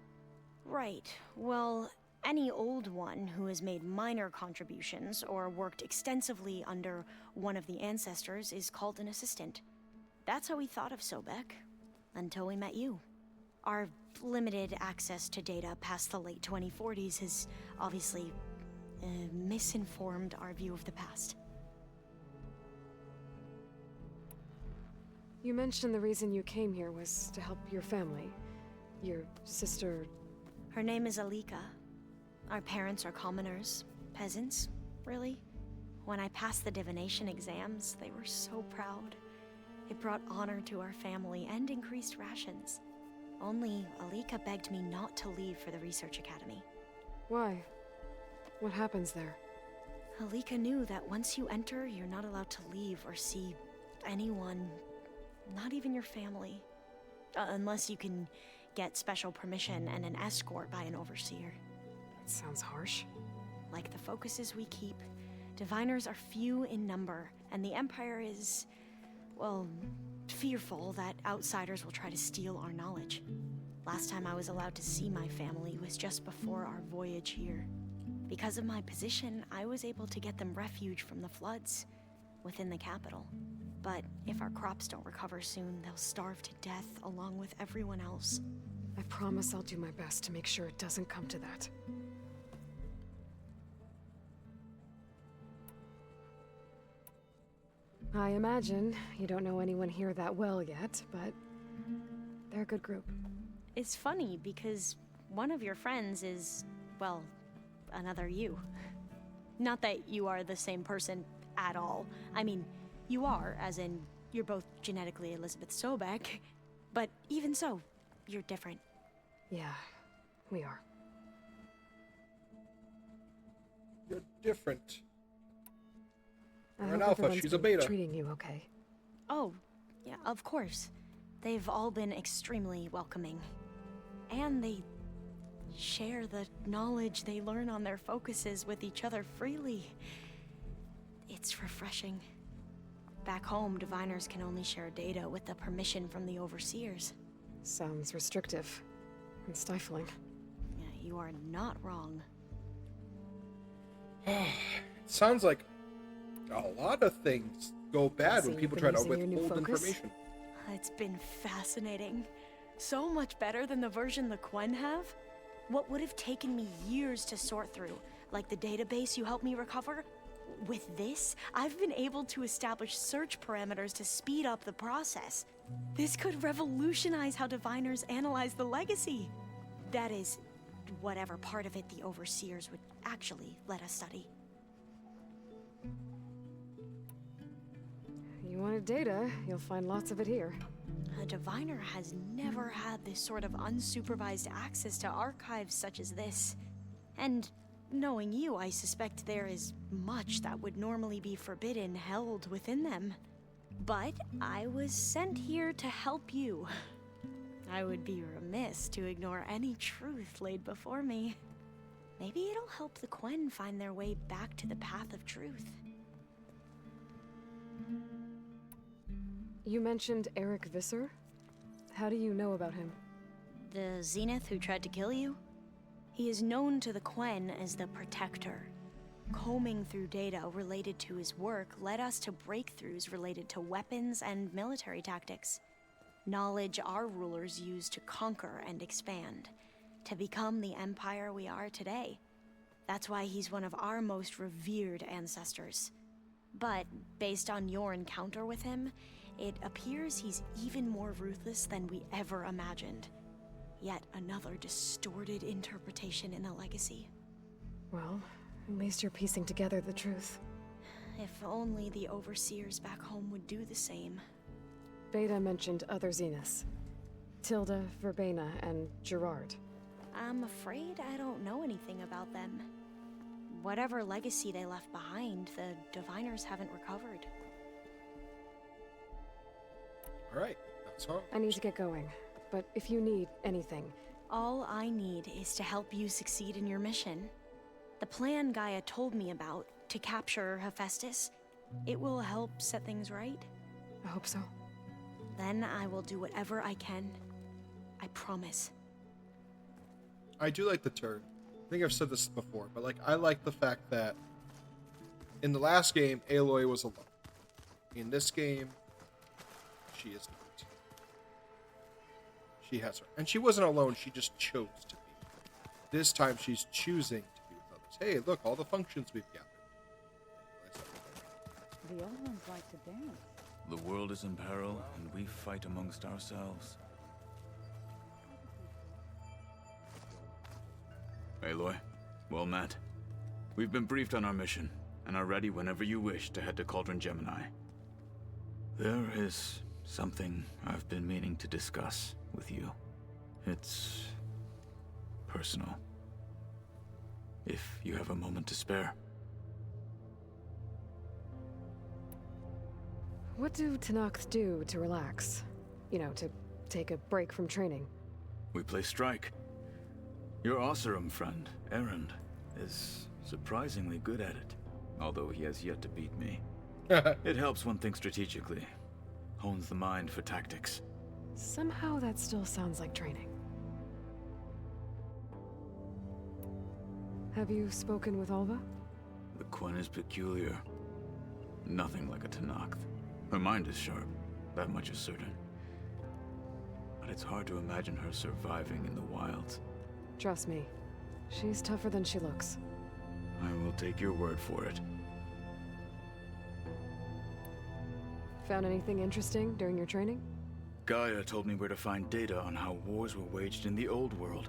Right. Well, any old one who has made minor contributions or worked extensively under one of the ancestors is called an assistant. That's how we thought of Sobek, until we met you. Our limited access to data past the late 2040s has obviously misinformed our view of the past. You mentioned the reason you came here was to help your family. Your sister... Her name is Alika. Our parents are commoners, peasants, really. When I passed the divination exams, they were so proud. It brought honor to our family and increased rations. Only Alika begged me not to leave for the research academy. Why? What happens there? Alika knew that once you enter, you're not allowed to leave or see anyone, not even your family. Unless you can get special permission and an escort by an overseer. It sounds harsh. Like the focuses we keep, diviners are few in number, and the Empire is, well, fearful that outsiders will try to steal our knowledge. Last time I was allowed to see my family was just before our voyage here. Because of my position, I was able to get them refuge from the floods within the capital. But if our crops don't recover soon, they'll starve to death along with everyone else. I promise I'll do my best to make sure it doesn't come to that. I imagine you don't know anyone here that well yet, but they're a good group. It's funny because one of your friends is, well, another you. Not that you are the same person at all. I mean, you are, as in, you're both genetically Elizabeth Sobek, but even so, you're different. Yeah, we are. You're different. I You're an hope alpha, everyone's she's a been beta. treating you okay. Oh, yeah, of course. They've all been extremely welcoming. And they share the knowledge they learn on their focuses with each other freely. It's refreshing. Back home, diviners can only share data with the permission from the overseers. Sounds restrictive and stifling. Yeah, you are not wrong. It sounds like a lot of things go bad So when you've people been try to using your new withhold focus? information. It's been fascinating. So much better than the version the Quen have. What would have taken me years to sort through, like the database you helped me recover, with this, I've been able to establish search parameters to speed up the process. This could revolutionize how diviners analyze the legacy. That is, whatever part of it the overseers would actually let us study. You wanted data, you'll find lots of it here. A diviner has never had this sort of unsupervised access to archives such as this. And knowing you, I suspect there is much that would normally be forbidden held within them. But I was sent here to help you. I would be remiss to ignore any truth laid before me. Maybe it'll help the Quen find their way back to the path of truth. You mentioned Eric Visser? How do you know about him? The Zenith who tried to kill you? He is known to the Quen as the Protector. Combing through data related to his work led us to breakthroughs related to weapons and military tactics. Knowledge our rulers used to conquer and expand, to become the empire we are today. That's why he's one of our most revered ancestors. But based on your encounter with him, it appears he's even more ruthless than we ever imagined. Yet another distorted interpretation in the legacy. Well, at least you're piecing together the truth. If only the overseers back home would do the same. Beta mentioned other Zeniths. Tilda, Verbena, and Gerard. I'm afraid I don't know anything about them. Whatever legacy they left behind, the diviners haven't recovered. All right, that's all. I need to get going, but if you need anything... All I need is to help you succeed in your mission. The plan Gaia told me about, to capture Hephaestus, it will help set things right. I hope so. Then I will do whatever I can. I promise. I do like the turn. I think I've said this before, but like I like the fact that in the last game, Aloy was alone. In this game, she is not. She has her. And she wasn't alone, she just chose to be. This time she's choosing to be with others. Hey, look, all the functions we've gathered. The other ones like to dance. The world is in peril, and we fight amongst ourselves. Aloy, well met. We've been briefed on our mission, and are ready whenever you wish to head to Cauldron Gemini. There is something I've been meaning to discuss with you. It's personal. If you have a moment to spare. What do Tenakth do to relax? You know, to take a break from training? We play strike. Your Oseram friend, Erend, is surprisingly good at it, although he has yet to beat me. It helps one think strategically, hones the mind for tactics. Somehow that still sounds like training. Have you spoken with Alva? The Quen is peculiar. Nothing like a Tenakth. Her mind is sharp, that much is certain. but it's hard to imagine her surviving in the wilds. Trust me, she's tougher than she looks. I will take your word for it. Found anything interesting during your training? Gaia told me where to find data on how wars were waged in the old world.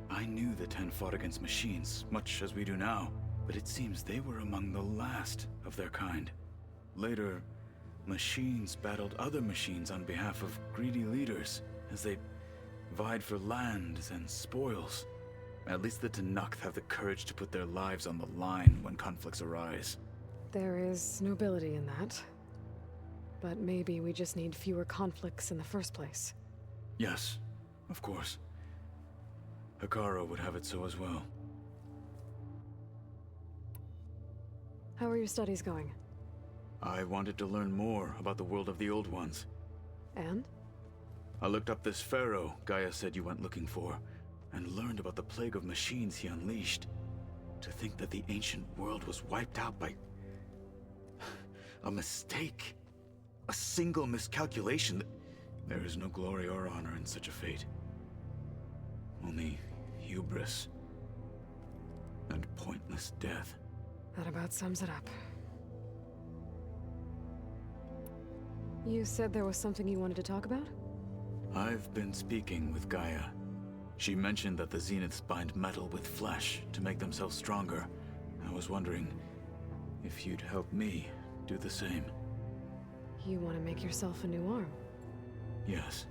I knew the Ten fought against machines, much as we do now, but it seems they were among the last of their kind. Later, machines battled other machines on behalf of greedy leaders, as they vied for lands and spoils. At least the Tenakth have the courage to put their lives on the line when conflicts arise. There is nobility in that. But maybe we just need fewer conflicts in the first place. Yes, of course. Hikaru would have it so as well. How are your studies going? I wanted to learn more about the world of the Old Ones. And? I looked up this pharaoh Gaia said you went looking for, and learned about the plague of machines he unleashed. To think that the ancient world was wiped out by a mistake. A single miscalculation. There is no glory or honor in such a fate. Only hubris and pointless death. That about sums it up. You said there was something you wanted to talk about? I've been speaking with Gaia. She mentioned that the Zeniths bind metal with flesh to make themselves stronger. I was wondering if you'd help me do the same. You want to make yourself a new arm? Yes.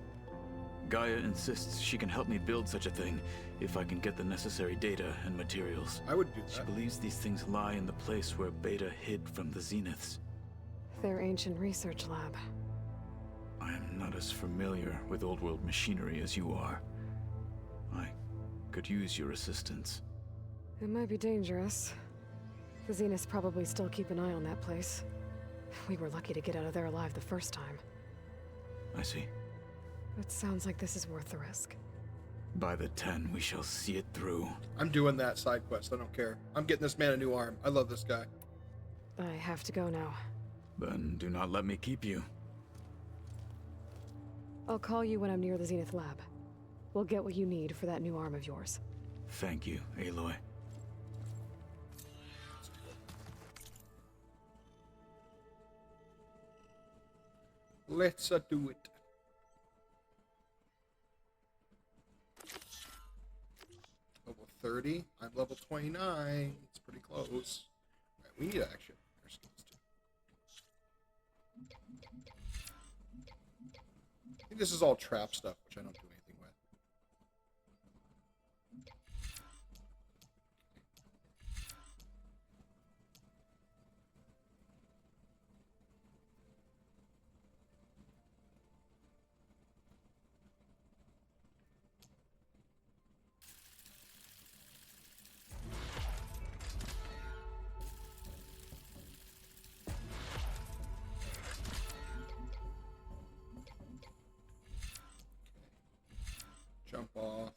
Gaia insists she can help me build such a thing if I can get the necessary data and materials. I would do that. She believes these things lie in the place where Beta hid from the Zeniths. Their ancient research lab. I am not as familiar with old world machinery as you are. I could use your assistance. It might be dangerous. The Zeniths probably still keep an eye on that place. We were lucky to get out of there alive the first time. I see. It sounds like this is worth the risk. By the 10, we shall see it through. I'm doing that side quest. I don't care. I'm getting this man a new arm. I love this guy. I have to go now. Then do not let me keep you. I'll call you when I'm near the Zenith lab. We'll get what you need for that new arm of yours. Thank you, Aloy. Let's do it. Level 30. I'm level 29. It's pretty close. Alright, we need action. Our skills too. I think this is all trap stuff, which I don't do anything with. Jump off.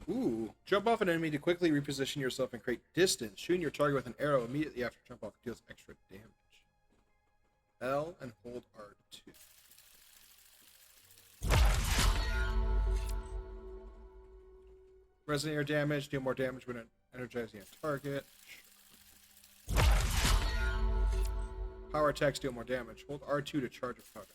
Ooh. Jump off an enemy to quickly reposition yourself and create distance. Shooting your target with an arrow immediately after jump off deals extra damage. L and hold R2. Resonate air damage. Deal more damage when energizing a target. Power attacks deal more damage. Hold R2 to charge a target.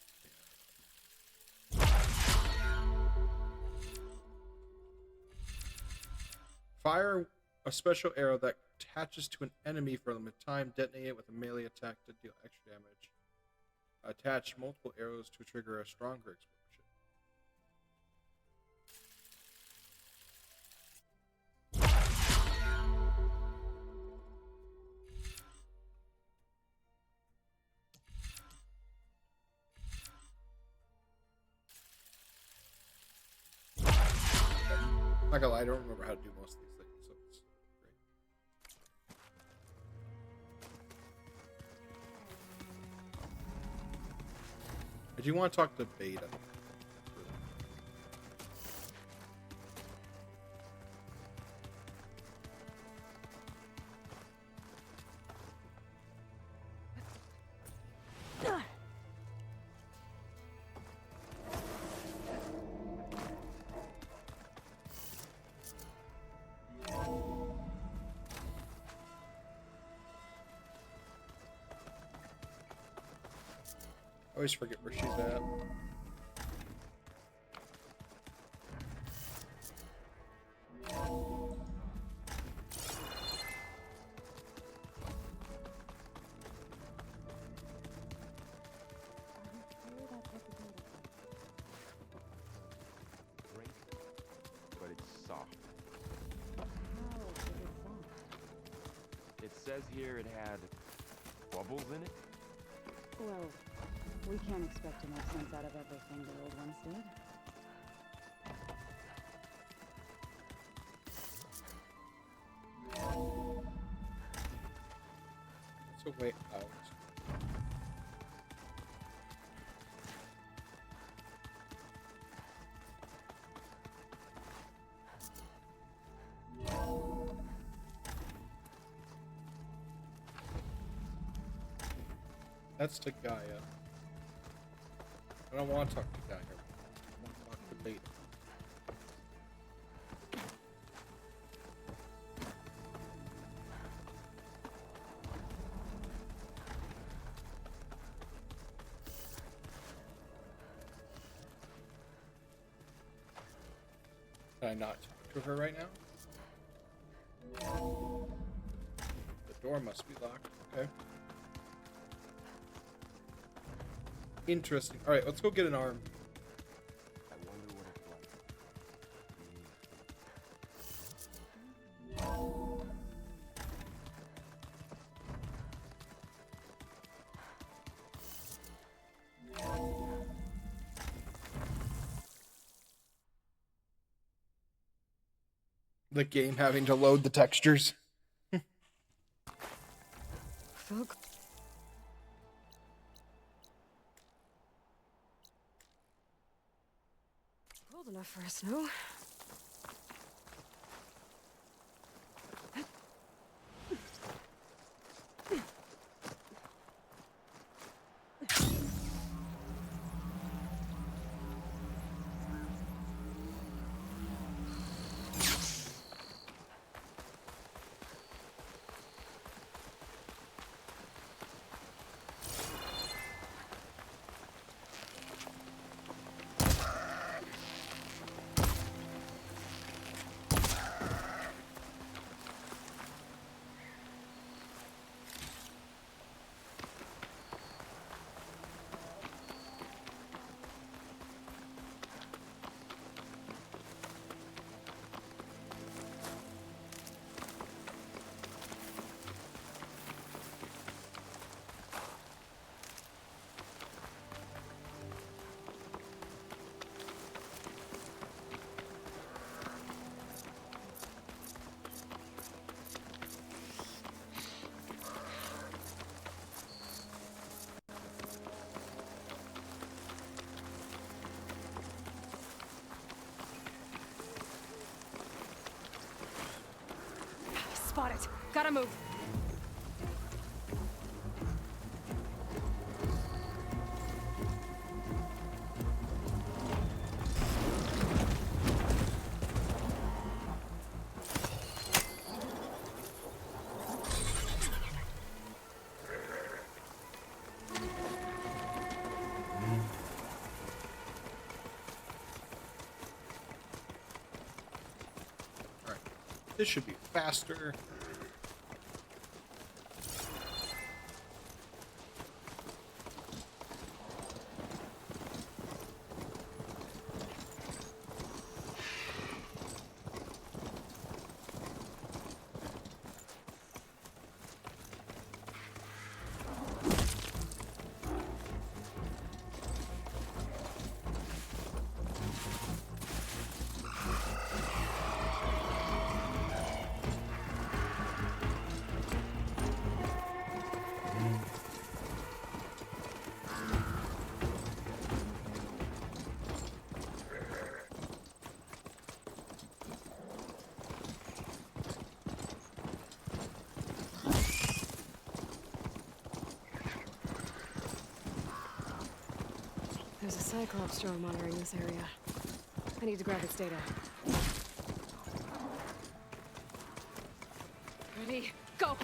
Fire a special arrow that attaches to an enemy for a limited time. Detonate it with a melee attack to deal extra damage. Attach multiple arrows to trigger a stronger explosion. Not gonna lie, I don't remember how to do most of these things, so it's great. I do want to talk to Beta. always forget where she's at. Drink, but it's soft. How is it soft? It says here it had bubbles in it. Well, we can't expect to make sense out of everything the old ones did. It's a way out. That's to Gaia. I don't want to talk to Gaia. I want to talk to Beta. Can I not talk to her right now? The door must be locked. Okay. Interesting. Alright, let's go get an arm. I wonder what it's like. The game having to load the textures. Folk. Cold enough for a snow. Spot it. Gotta move. Alright. This should be faster. There's a Cyclops drone monitoring this area. I need to grab its data. Ready? Go!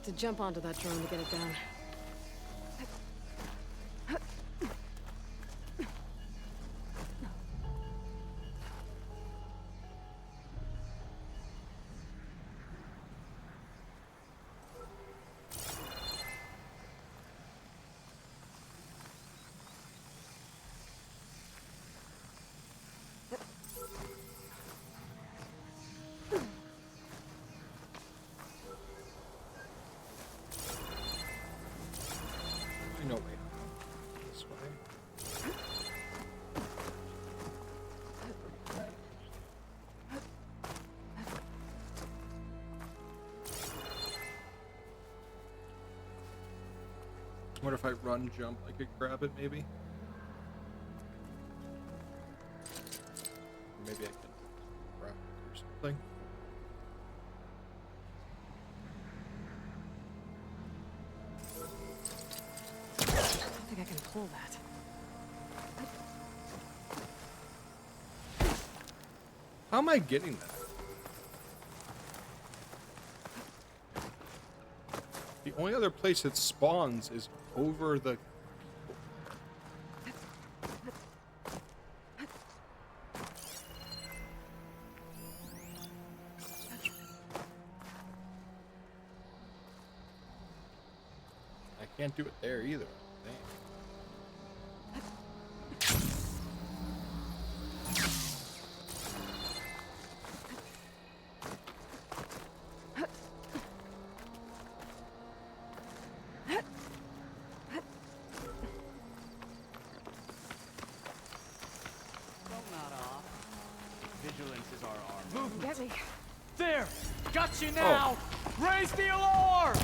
to jump onto that drone to get it down. No, wait. This way. I wonder if I run, jump, I could grab it, maybe? Or maybe I can grab it or something. I don't think I can pull that. How am I getting that? The only other place it spawns is over the... I can't do it there either. Dang. Vigilance is our arm. Move! Get me! There! Got you now! Raise the alarm!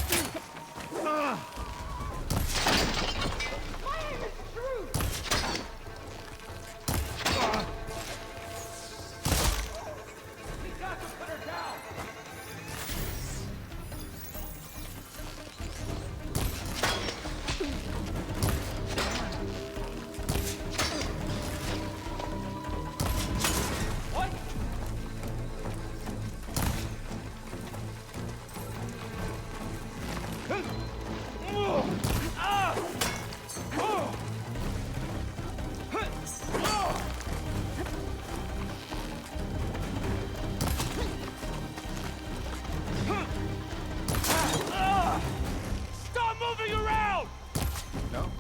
Stop moving around! No?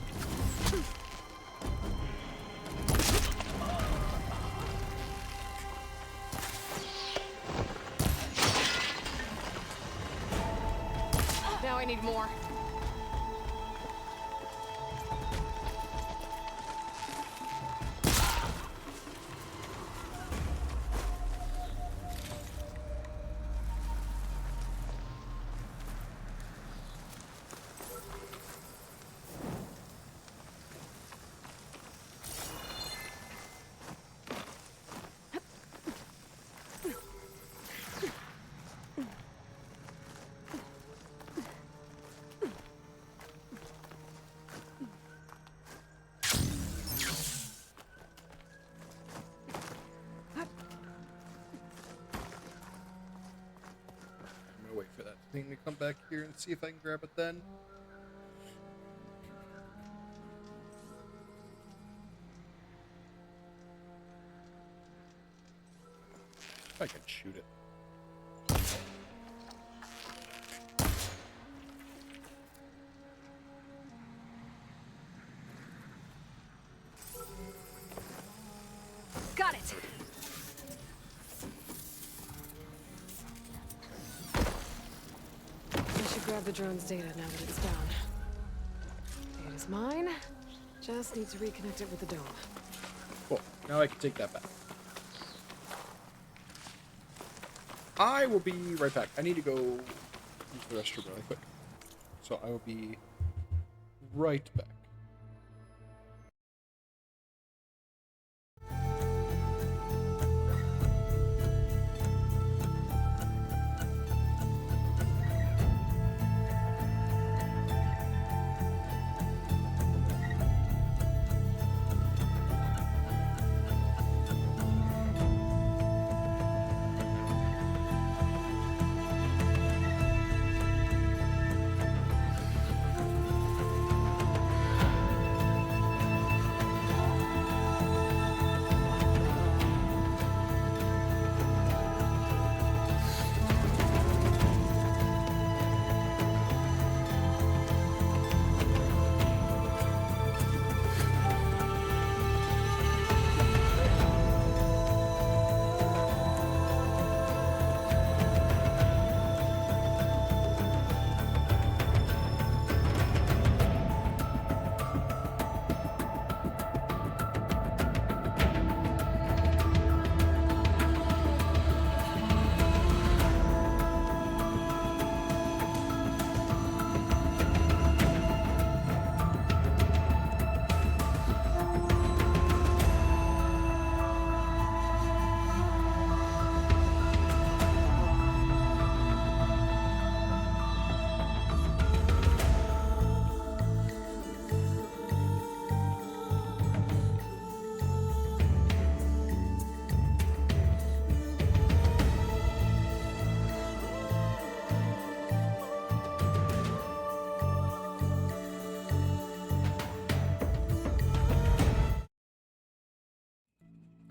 Now I need more. I'm gonna wait for that thing to come back here and see if I can grab it then. If I can shoot it. Got it! I should grab the drone's data now that it's down. Data's mine. Just need to reconnect it with the dome. Cool. Now I can take that back. I will be right back. I need to go use the restroom really quick. So I will be right back.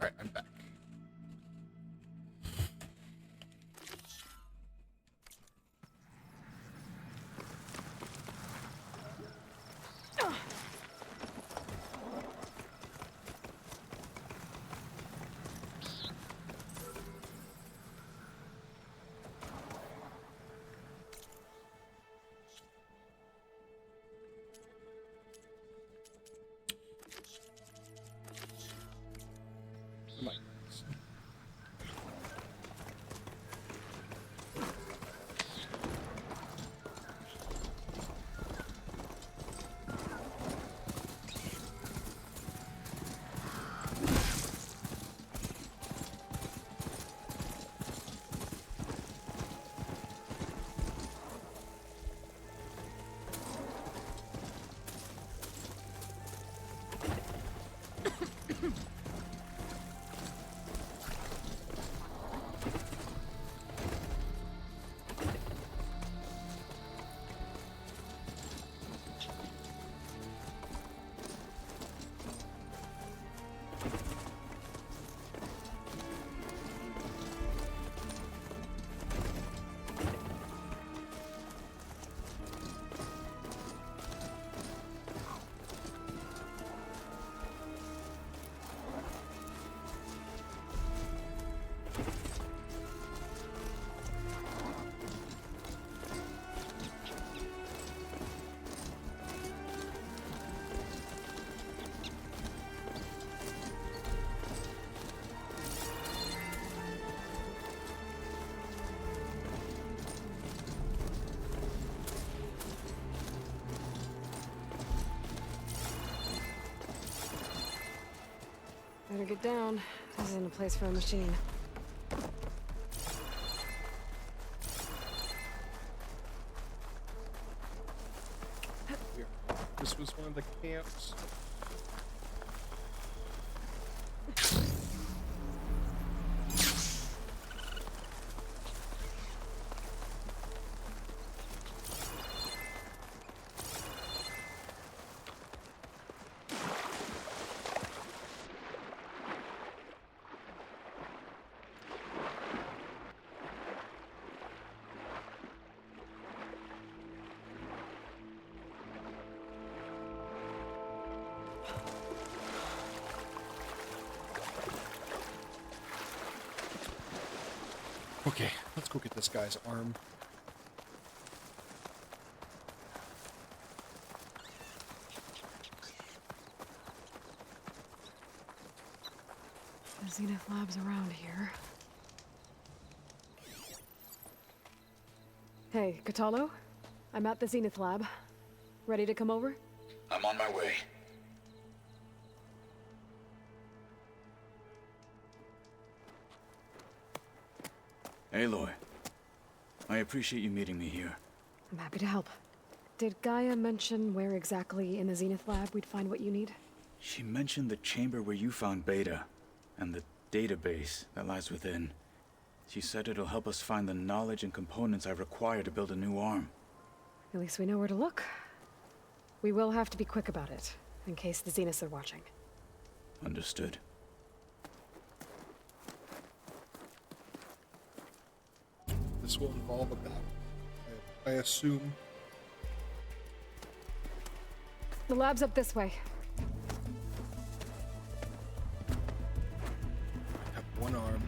Alright, I'm back. Better get down. This isn't a place for a machine. Here. This was one of the camps. Okay, let's go get this guy's arm. The Zenith Lab's around here. Hey, Katalo? I'm at the Zenith Lab. Ready to come over? I'm on my way. Aloy, I appreciate you meeting me here. I'm happy to help. Did Gaia mention where exactly in the Zenith Lab we'd find what you need? She mentioned the chamber where you found Beta, and the database that lies within. She said it'll help us find the knowledge and components I require to build a new arm. At least we know where to look. We will have to be quick about it, in case the Zeniths are watching. Understood. This will involve a battle, I assume. The lab's up this way. I have one arm.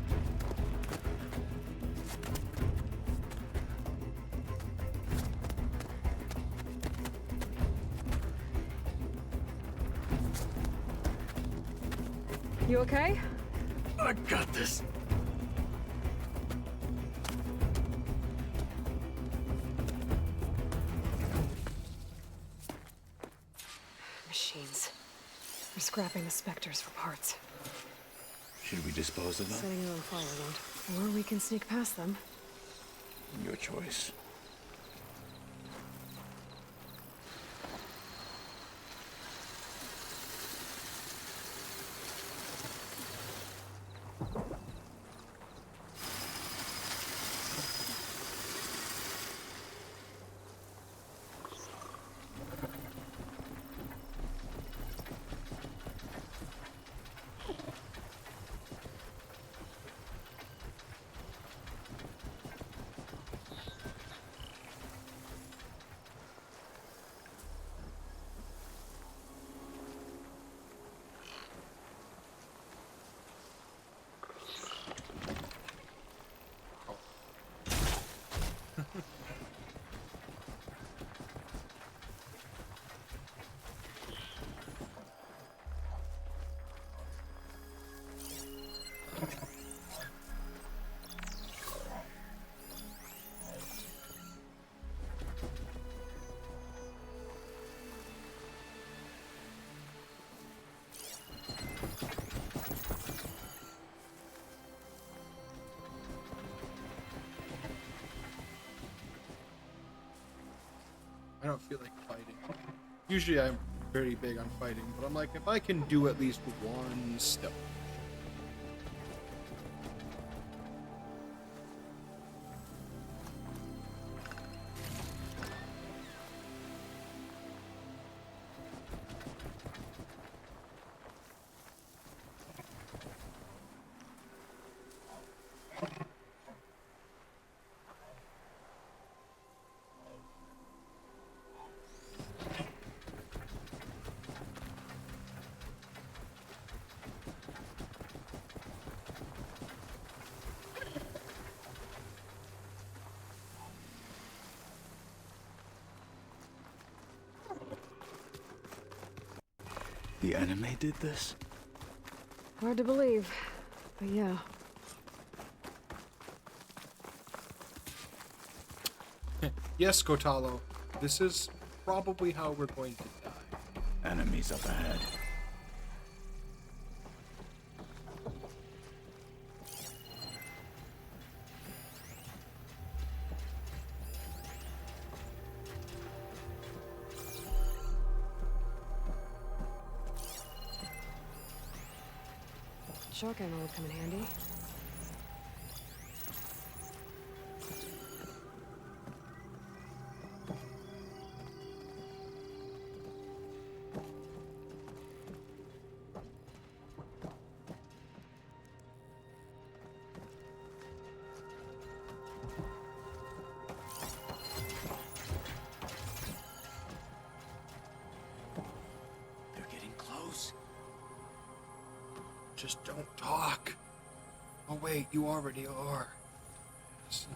You okay? I got this. Machines. We're scrapping the specters for parts. Should we dispose of them? Setting it on fire won't. Or we can sneak past them. Your choice. don't feel like fighting. Usually I'm pretty big on fighting, but I'm like, if I can do at least one stealth. The anime did this? Hard to believe, but yeah. Yes, Kotalo, this is probably how we're going to die. Enemies up ahead. Shock ammo would come in handy. They're getting close. Just don't talk. Oh wait, you already are. Yes.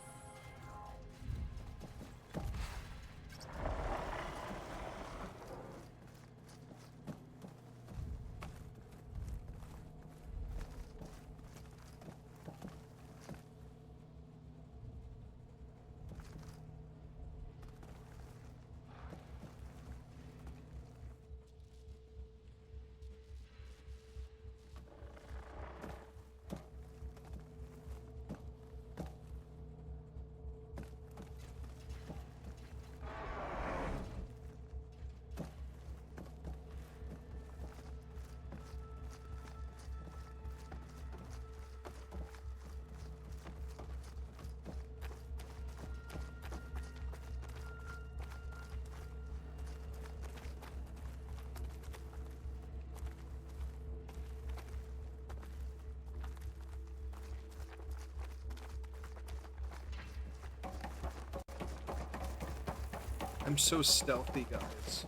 I'm so stealthy, guys.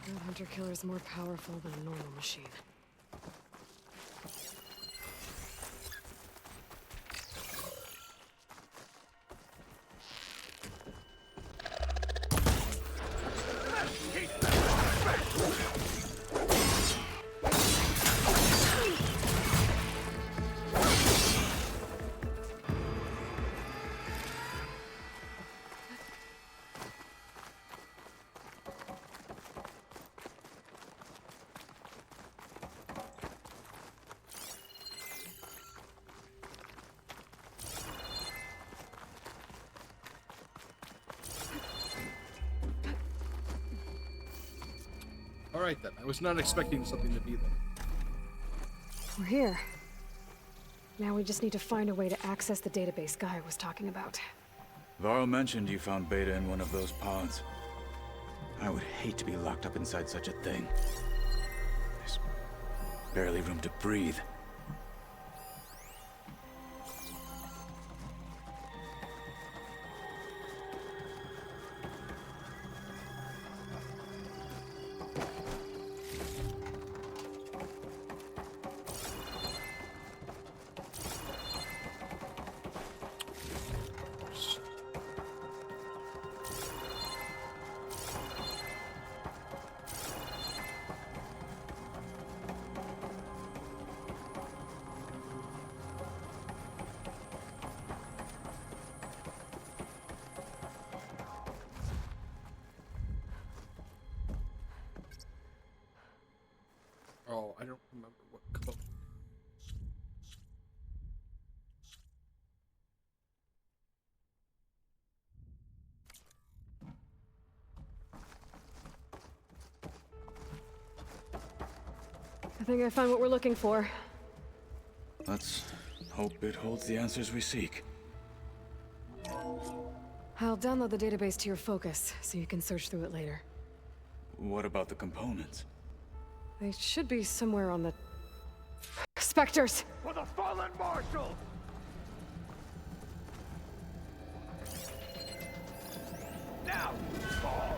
That hunter killer is more powerful than a normal machine. Alright then, I was not expecting something to be there. We're here. Now we just need to find a way to access the database Gaia was talking about. Varl mentioned you found Beta in one of those pods. I would hate to be locked up inside such a thing. There's barely room to breathe. Oh, I don't remember what code. I think I found what we're looking for. Let's hope it holds the answers we seek. I'll download the database to your Focus, so you can search through it later. What about the components? They should be somewhere on the... Spectres! For the fallen marshals! Now, fall!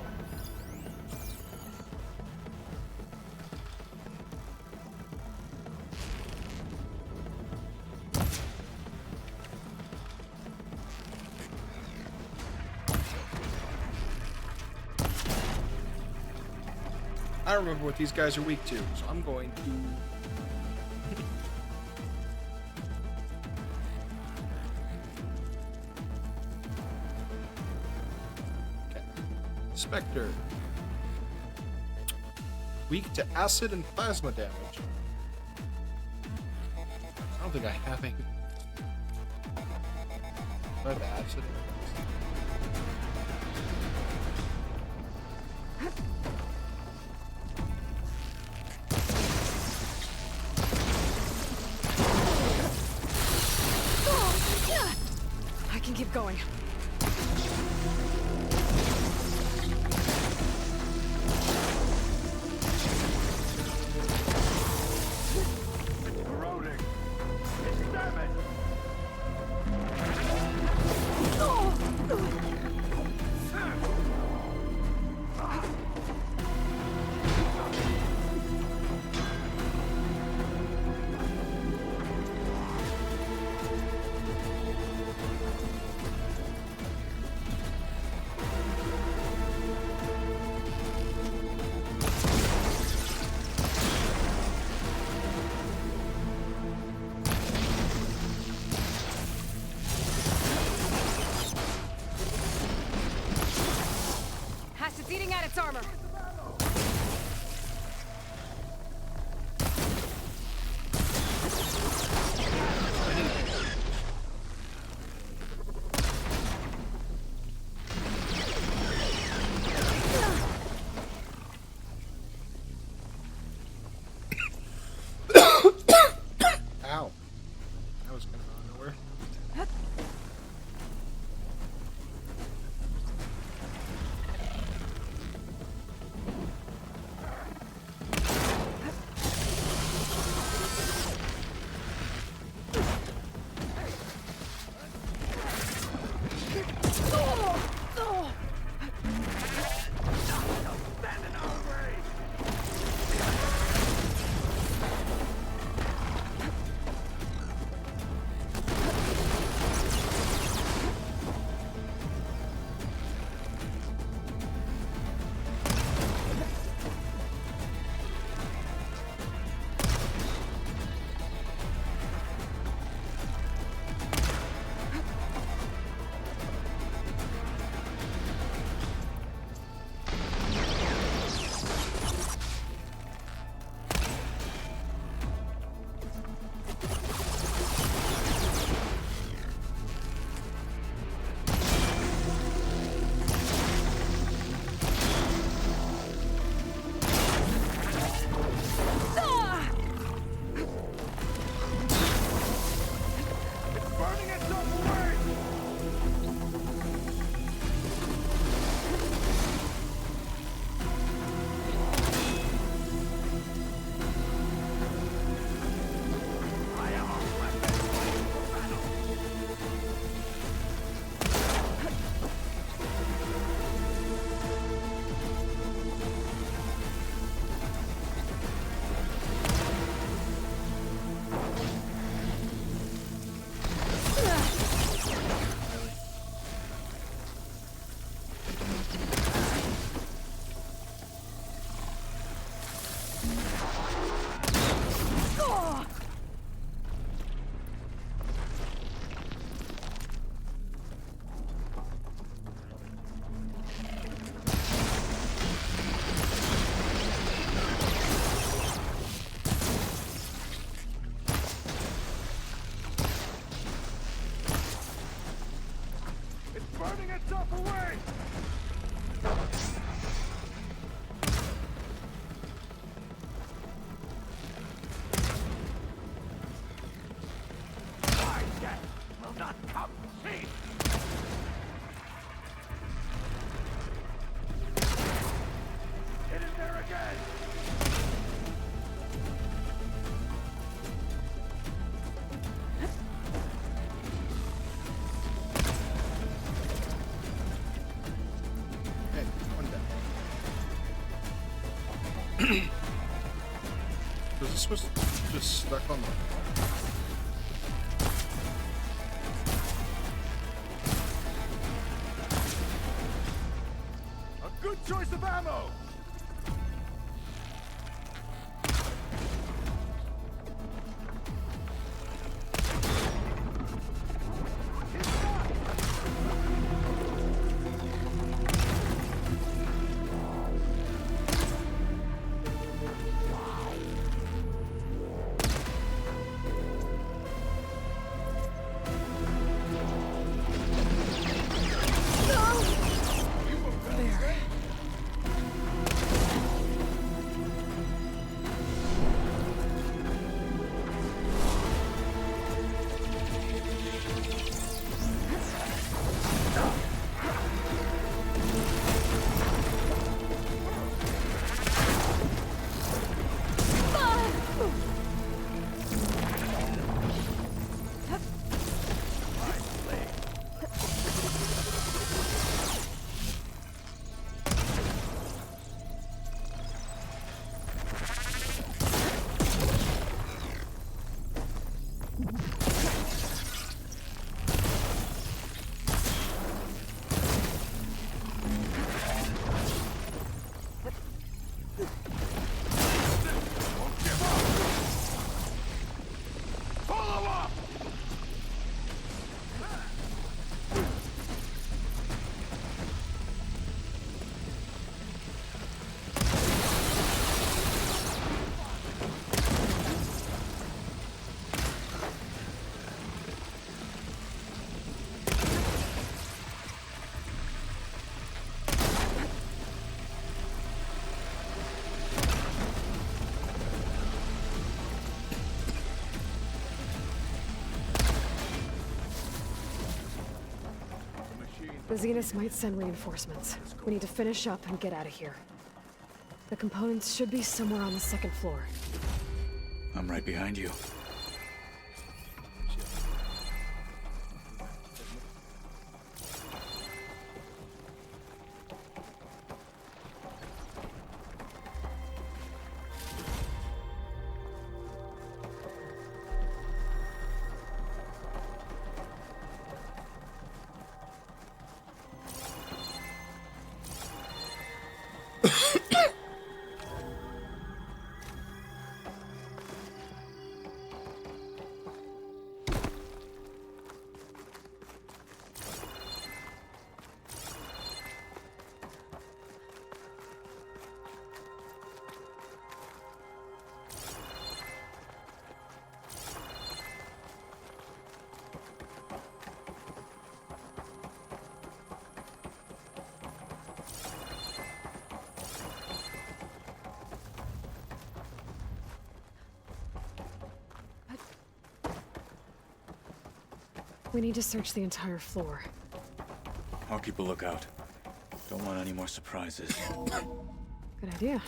I don't remember what these guys are weak to, so I'm going to... Okay. Spectre. Weak to acid and plasma damage. I don't think I have any. Do I have acid? I can keep going. It's corroding! It's damaged! away! My death will not come cheap! Get in there again! Okay, one down. Was this supposed to just stuck on the... A good choice of ammo! The Zeniths might send reinforcements. We need to finish up and get out of here. The components should be somewhere on the second floor. I'm right behind you. We need to search the entire floor. I'll keep a lookout. Don't want any more surprises. Good idea.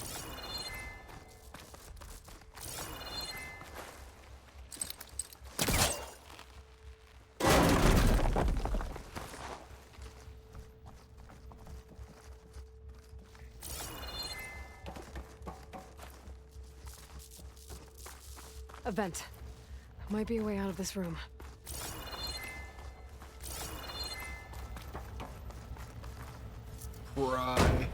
A vent. Might be a way out of this room. Pry.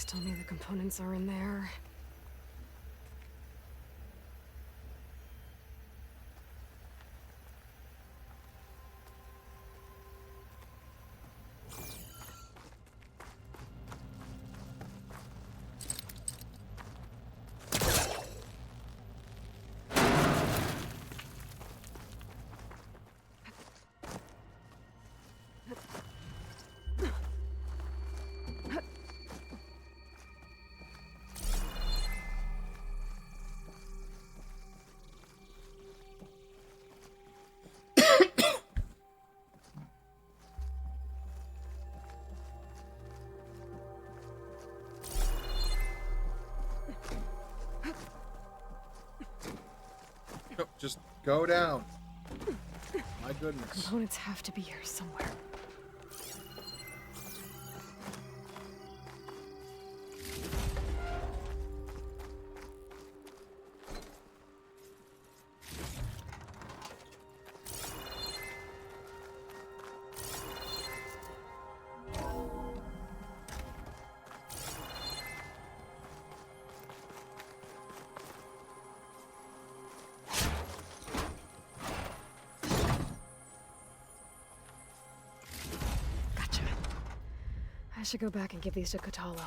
Please tell me the components are in there. Just go down. My goodness. Components have to be here somewhere. I should go back and give these to Kotalo.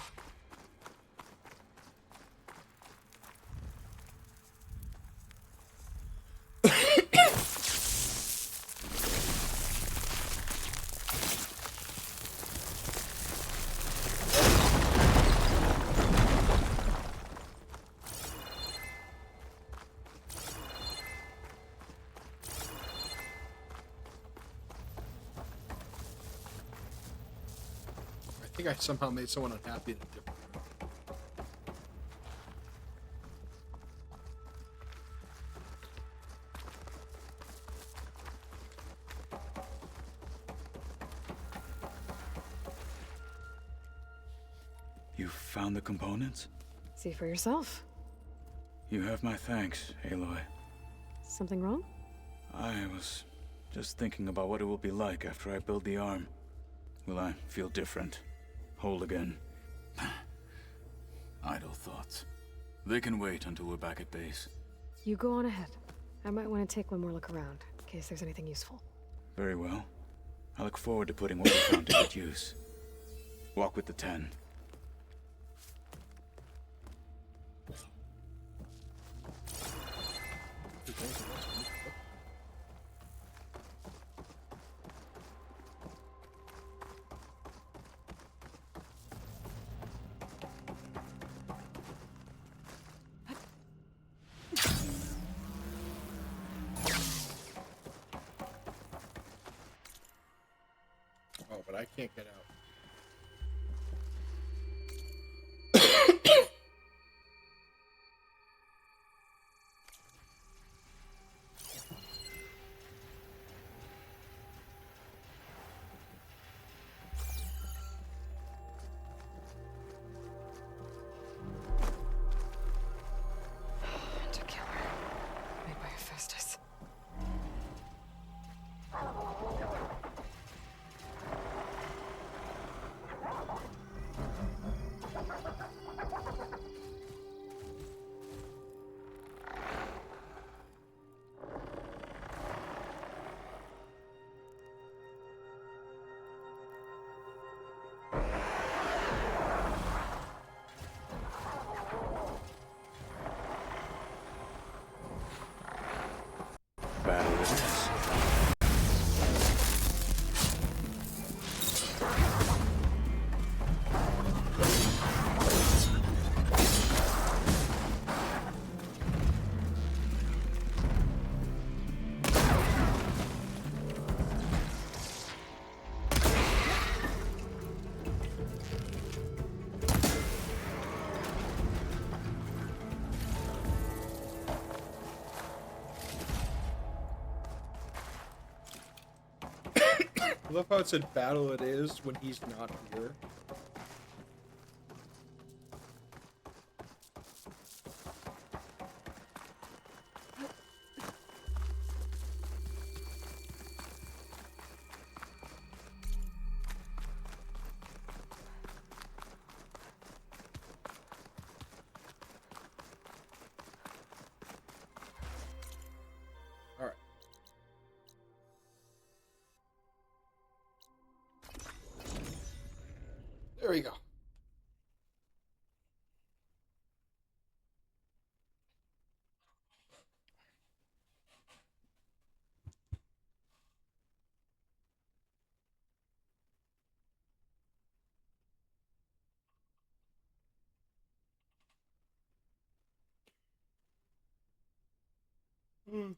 I think I somehow made someone unhappy in a different way. You found the components? See for yourself. You have my thanks, Aloy. Something wrong? I was just thinking about what it will be like after I build the arm. Will I feel different? Whole again? Idle thoughts. They can wait until we're back at base. You go on ahead. I might want to take one more look around, in case there's anything useful. Very well. I look forward to putting what we found to good use. Walk with the 10. Oh, but I can't get out. To kill her. Made by Hephaestus. Battle it is. I love how it said battle it is when he's not here. There we go. Mm.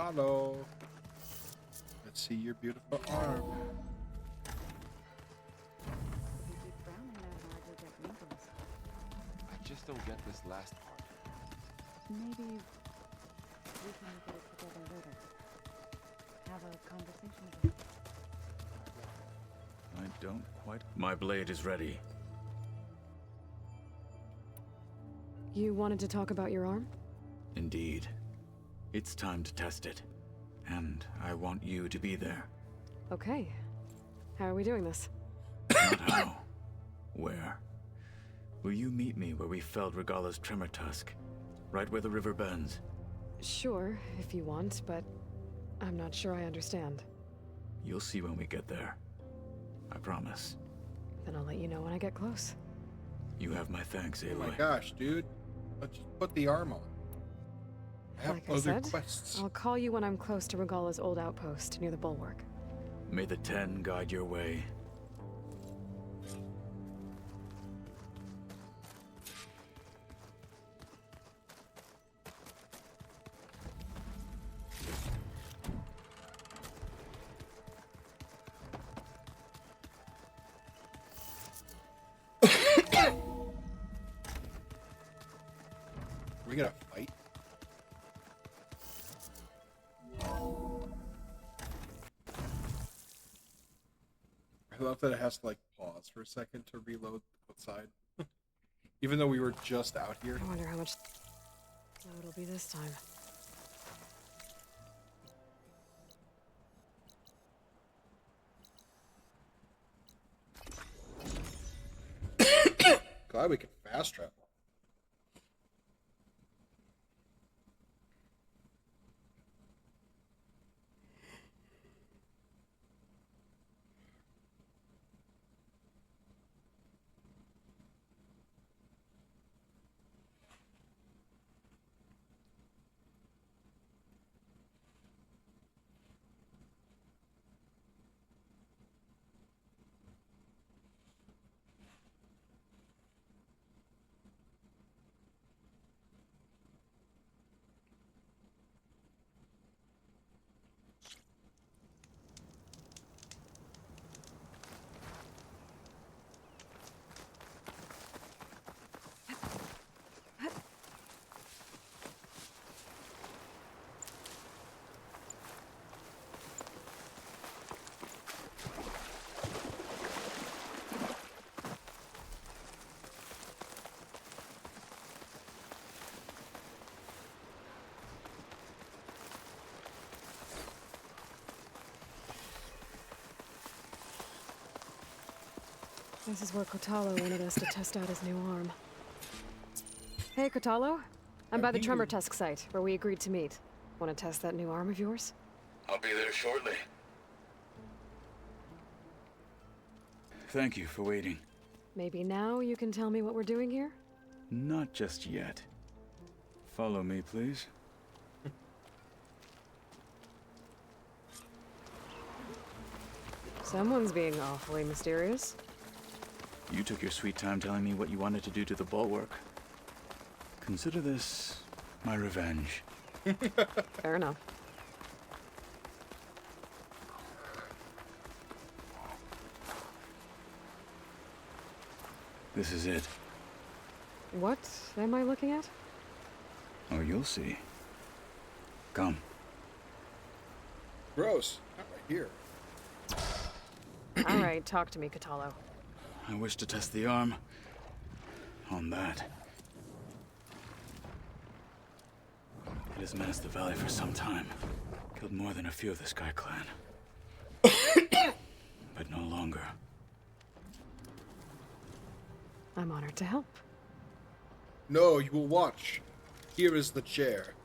Hello. Let's see your beautiful arm. I just don't get this last part. Maybe we can get it together later. Have a conversation again. I don't quite... My blade is ready. You wanted to talk about your arm? Indeed. It's time to test it. And I want you to be there. Okay. How are we doing this? Not how. Where? Will you meet me where we felled Regala's tremor tusk? Right where the river bends? Sure, if you want, but I'm not sure I understand. You'll see when we get there. I promise. Then I'll let you know when I get close. You have my thanks, Aloy. Oh my gosh, dude. Let's just put the arm on. I have Like I other said, quests. I'll call you when I'm close to Regala's old outpost near the bulwark. May the 10 guide your way. We gonna fight? I love that it has to like pause for a second to reload outside. Even though we were just out here. I wonder how much it'll be this time. Glad we can fast travel. This is where Kotalo wanted us to test out his new arm. Hey, Kotalo. I'm by the Tremor Tusk site, where we agreed to meet. Want to test that new arm of yours? I'll be there shortly. Thank you for waiting. Maybe now you can tell me what we're doing here? Not just yet. Follow me, please. Someone's being awfully mysterious. You took your sweet time telling me what you wanted to do to the bulwark. Consider this my revenge. Fair enough. This is it. What am I looking at? Oh, you'll see. Come. Gross. Not right here. All right, talk to me, Katalo. I wish to test the arm on that. It has menaced the valley for some time. Killed more than a few of the Sky Clan. But no longer. I'm honored to help. No, you will watch. Here is the chair.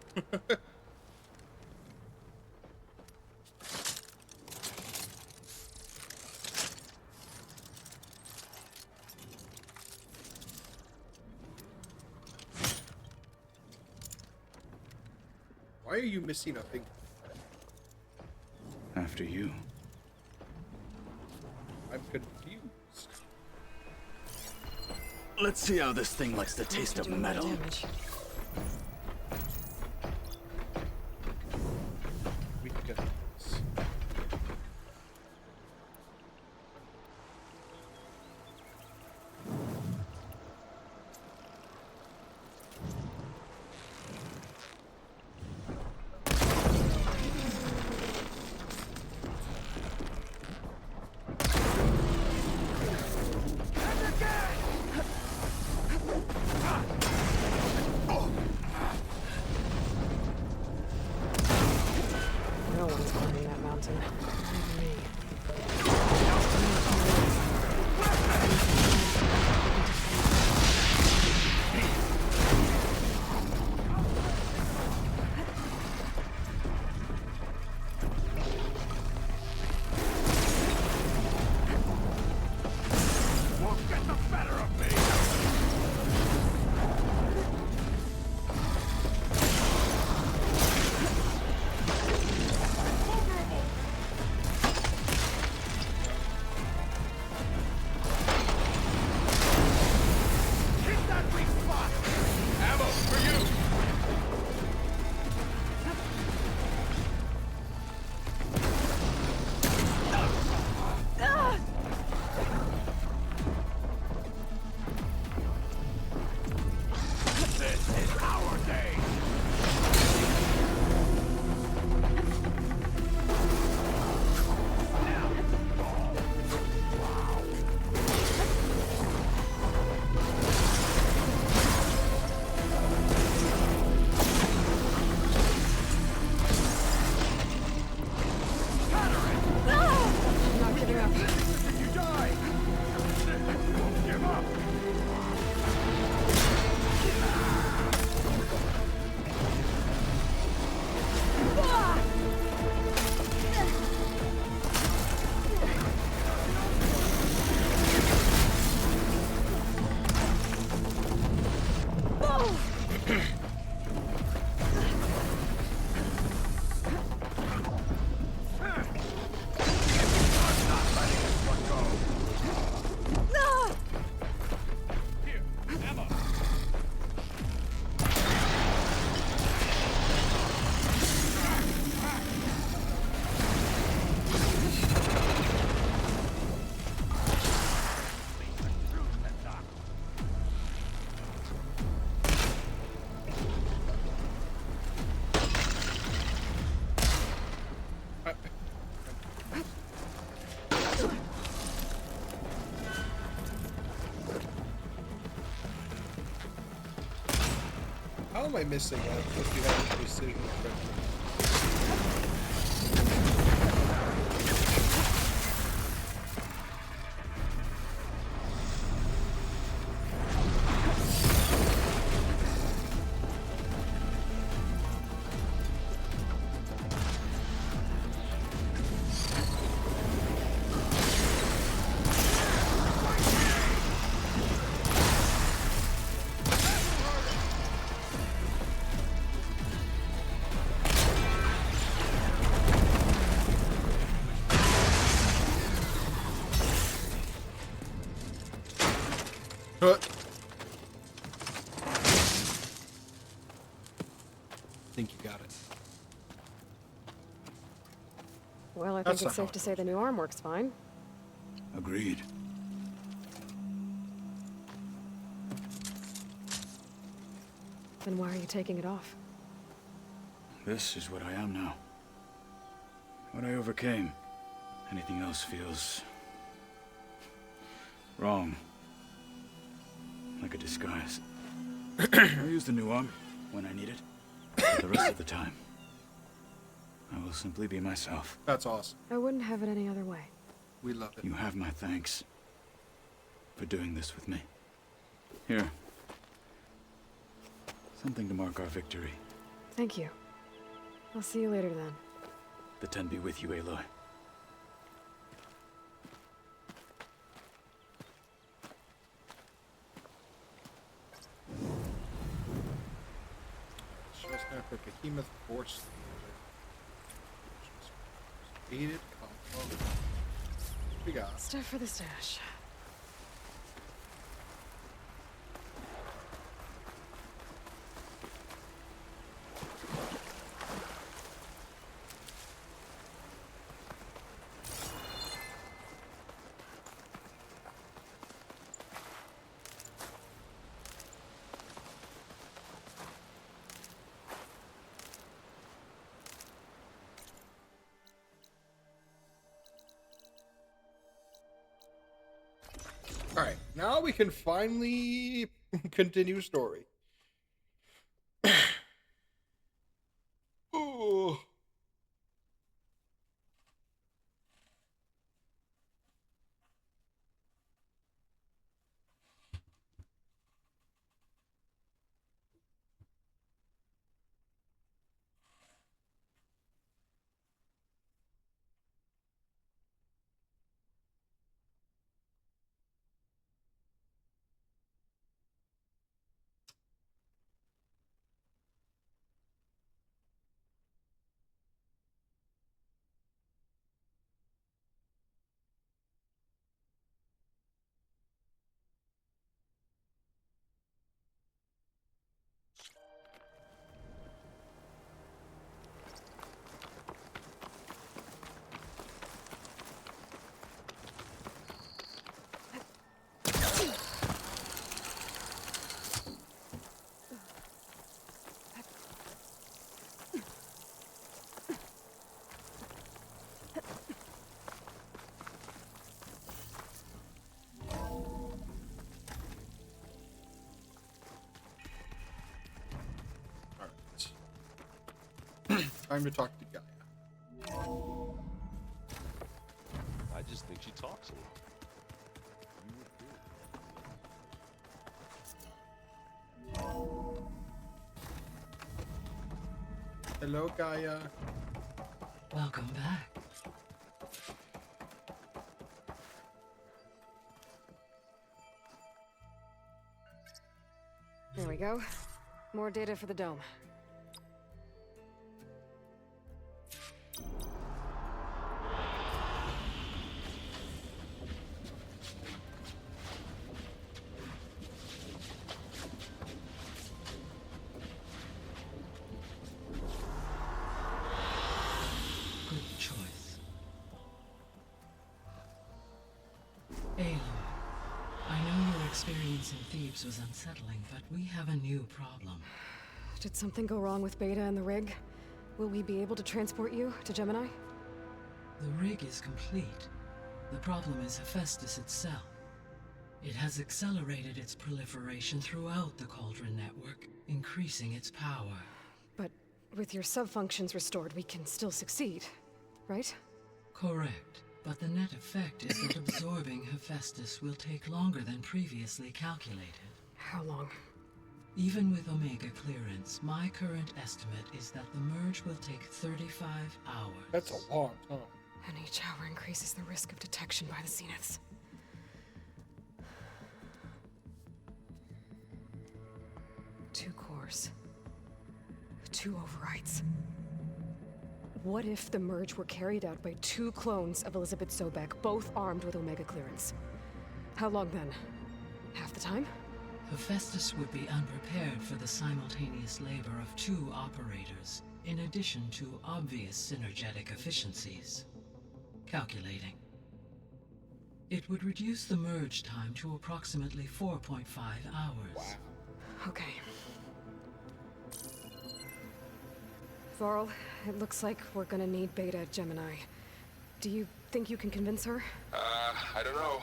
Why are you missing a finger? After you. I'm confused. Let's see how this thing likes the taste of metal. We can get this. No one's climbing that mountain. Even me. Won't get the better of me! Hit that weak spot! Ammo for you! This is our day! I'm not giving up. You die! Won't give up! Here, ammo! How am I missing that if you have precision equipment? Think you got it. Well, I That's think it's not how safe to say the new arm works fine. Agreed. Then why are you taking it off? This is what I am now. What I overcame. Anything else feels... wrong. Like a disguise. I'll use the new arm when I need it. But the rest of the time, I will simply be myself. That's awesome. I wouldn't have it any other way. We love it. You have my thanks for doing this with me. Here. Something to mark our victory. Thank you. I'll see you later then. The Ten be with you, Aloy. Shell Snapper, Behemoth, Force. Aided combo. We got. Stuff for the stash. Alright, now we can finally continue story. Ooh. Time to talk to Gaia. I just think she talks a lot. Hello, Gaia. Welcome back. There we go. More data for the dome. Good choice. Aloy, I know your experience in Thebes was unsettling, but we have a new problem. Did something go wrong with Beta and the rig? Will we be able to transport you to Gemini? The rig is complete. The problem is Hephaestus itself. It has accelerated its proliferation throughout the Cauldron network, increasing its power. But with your sub-functions restored, we can still succeed, right? Correct. But the net effect is that absorbing Hephaestus will take longer than previously calculated. How long? Even with Omega clearance, my current estimate is that the merge will take 35 hours. That's a long time. And each hour increases the risk of detection by the Zeniths. Two cores. Two overrides. What if the merge were carried out by two clones of Elizabeth Sobek, both armed with Omega clearance? How long then? Half the time? Hephaestus would be unprepared for the simultaneous labor of 2 operators, in addition to obvious synergetic efficiencies. Calculating. It would reduce the merge time to approximately 4.5 hours. Okay. Varl, it looks like we're gonna need Beta at Gemini. Do you think you can convince her? I don't know,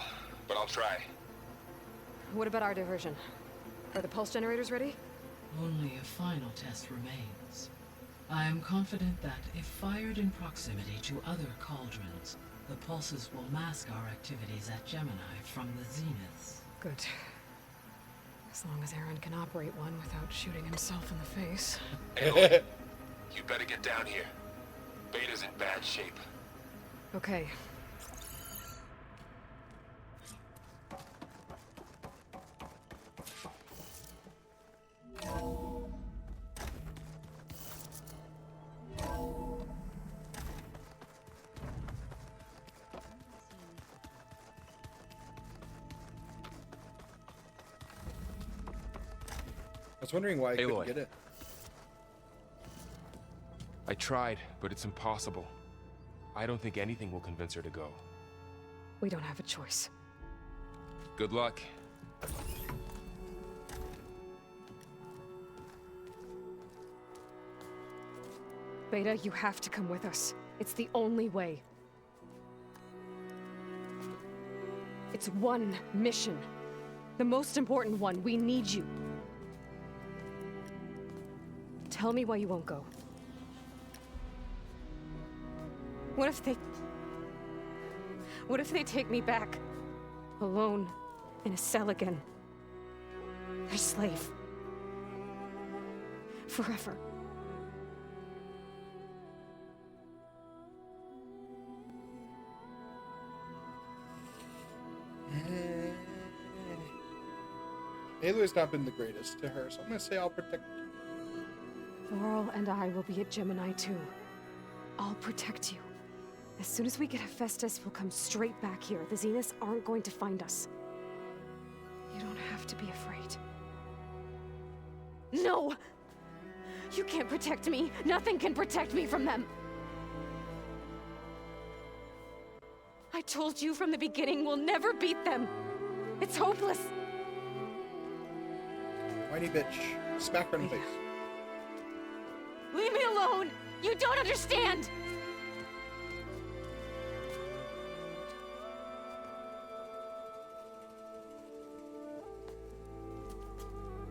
but I'll try. What about our diversion? Are the pulse generators ready? Only a final test remains. I am confident that if fired in proximity to other cauldrons, the pulses will mask our activities at Gemini from the zeniths. Good. As long as Aaron can operate one without shooting himself in the face. Aloy, you better get down here. Beta's in bad shape. Okay. I was wondering why I couldn't Aloy. get it. I tried, but it's impossible. I don't think anything will convince her to go. We don't have a choice. Good luck. Beta, you have to come with us. It's the only way. It's one mission. The most important one. We need you. Tell me why you won't go. What if they take me back? Alone, in a cell again. Their slave. Forever. Aloy's not been the greatest to her, so I'm gonna say I'll protect you. Varl and I will be at Gemini too. I'll protect you. As soon as we get Hephaestus, we'll come straight back here. The Zeniths aren't going to find us. You don't have to be afraid. No! You can't protect me. Nothing can protect me from them. I told you from the beginning we'll never beat them. It's hopeless. Whiny bitch. Smack her in the face. Leave me alone! You don't understand!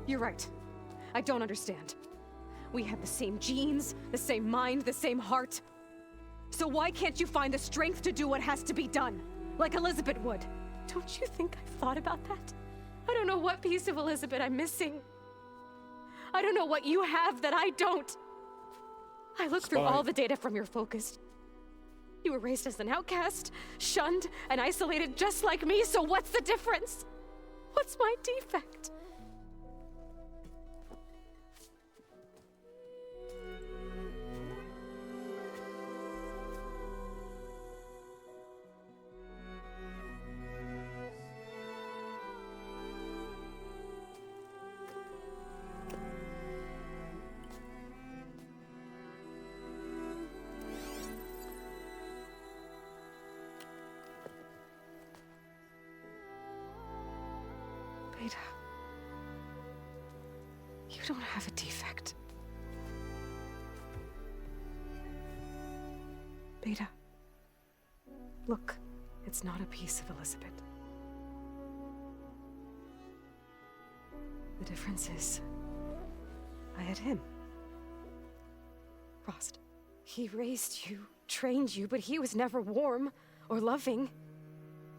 You're right. I don't understand. We have the same genes, the same mind, the same heart. So why can't you find the strength to do what has to be done? Like Elizabeth would. Don't you think I've thought about that? I don't know what piece of Elizabeth I'm missing. I don't know what you have that I don't. I looked through all the data from your focus. You were raised as an outcast, shunned, and isolated just like me, so what's the difference? What's my defect? Beta, you don't have a defect. Beta, look, it's not a piece of Elizabeth. The difference is, I had him. Frost. He raised you, trained you, but he was never warm or loving.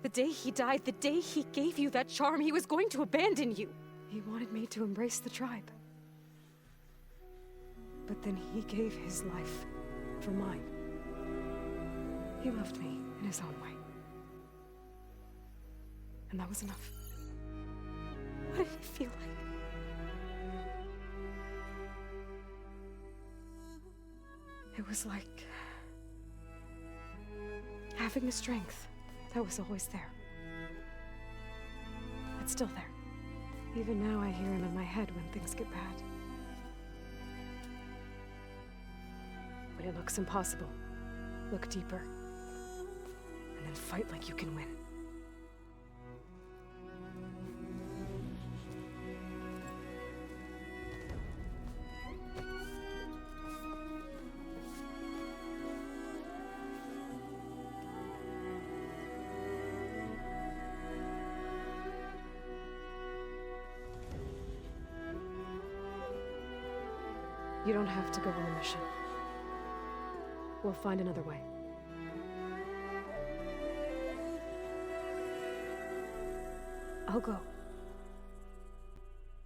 The day he died, the day he gave you that charm, he was going to abandon you. He wanted me to embrace the tribe. But then he gave his life for mine. He loved me in his own way. And that was enough. What did it feel like? It was like having the strength that was always there. It's still there. Even now I hear him in my head when things get bad. When it looks impossible, look deeper. And then fight like you can win. You don't have to go on the mission. We'll find another way. I'll go.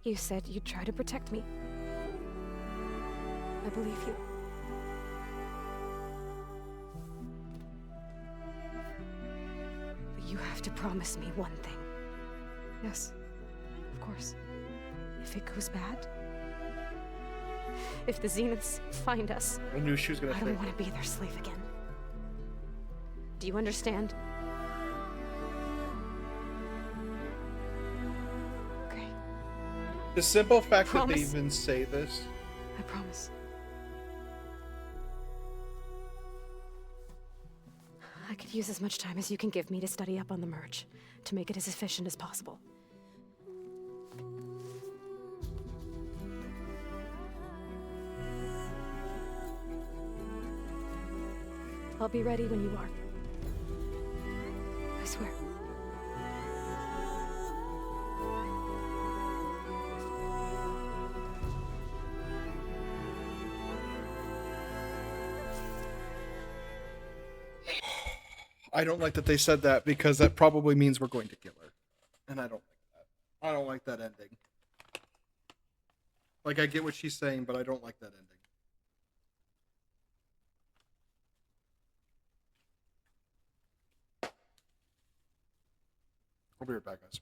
You said you'd try to protect me. I believe you. But you have to promise me one thing. Yes, of course. If it goes bad, if the Zeniths find us, I knew she was gonna I don't want to be their slave again. Do you understand? Okay. The simple fact that they Promise. even say this. I promise. I could use as much time as you can give me to study up on the merge, to make it as efficient as possible. I'll be ready when you are. I swear. I don't like that they said that because that probably means we're going to kill her. And I don't like that. I don't like that ending. Like, I get what she's saying, but I don't like that ending. I'll be right back, guys.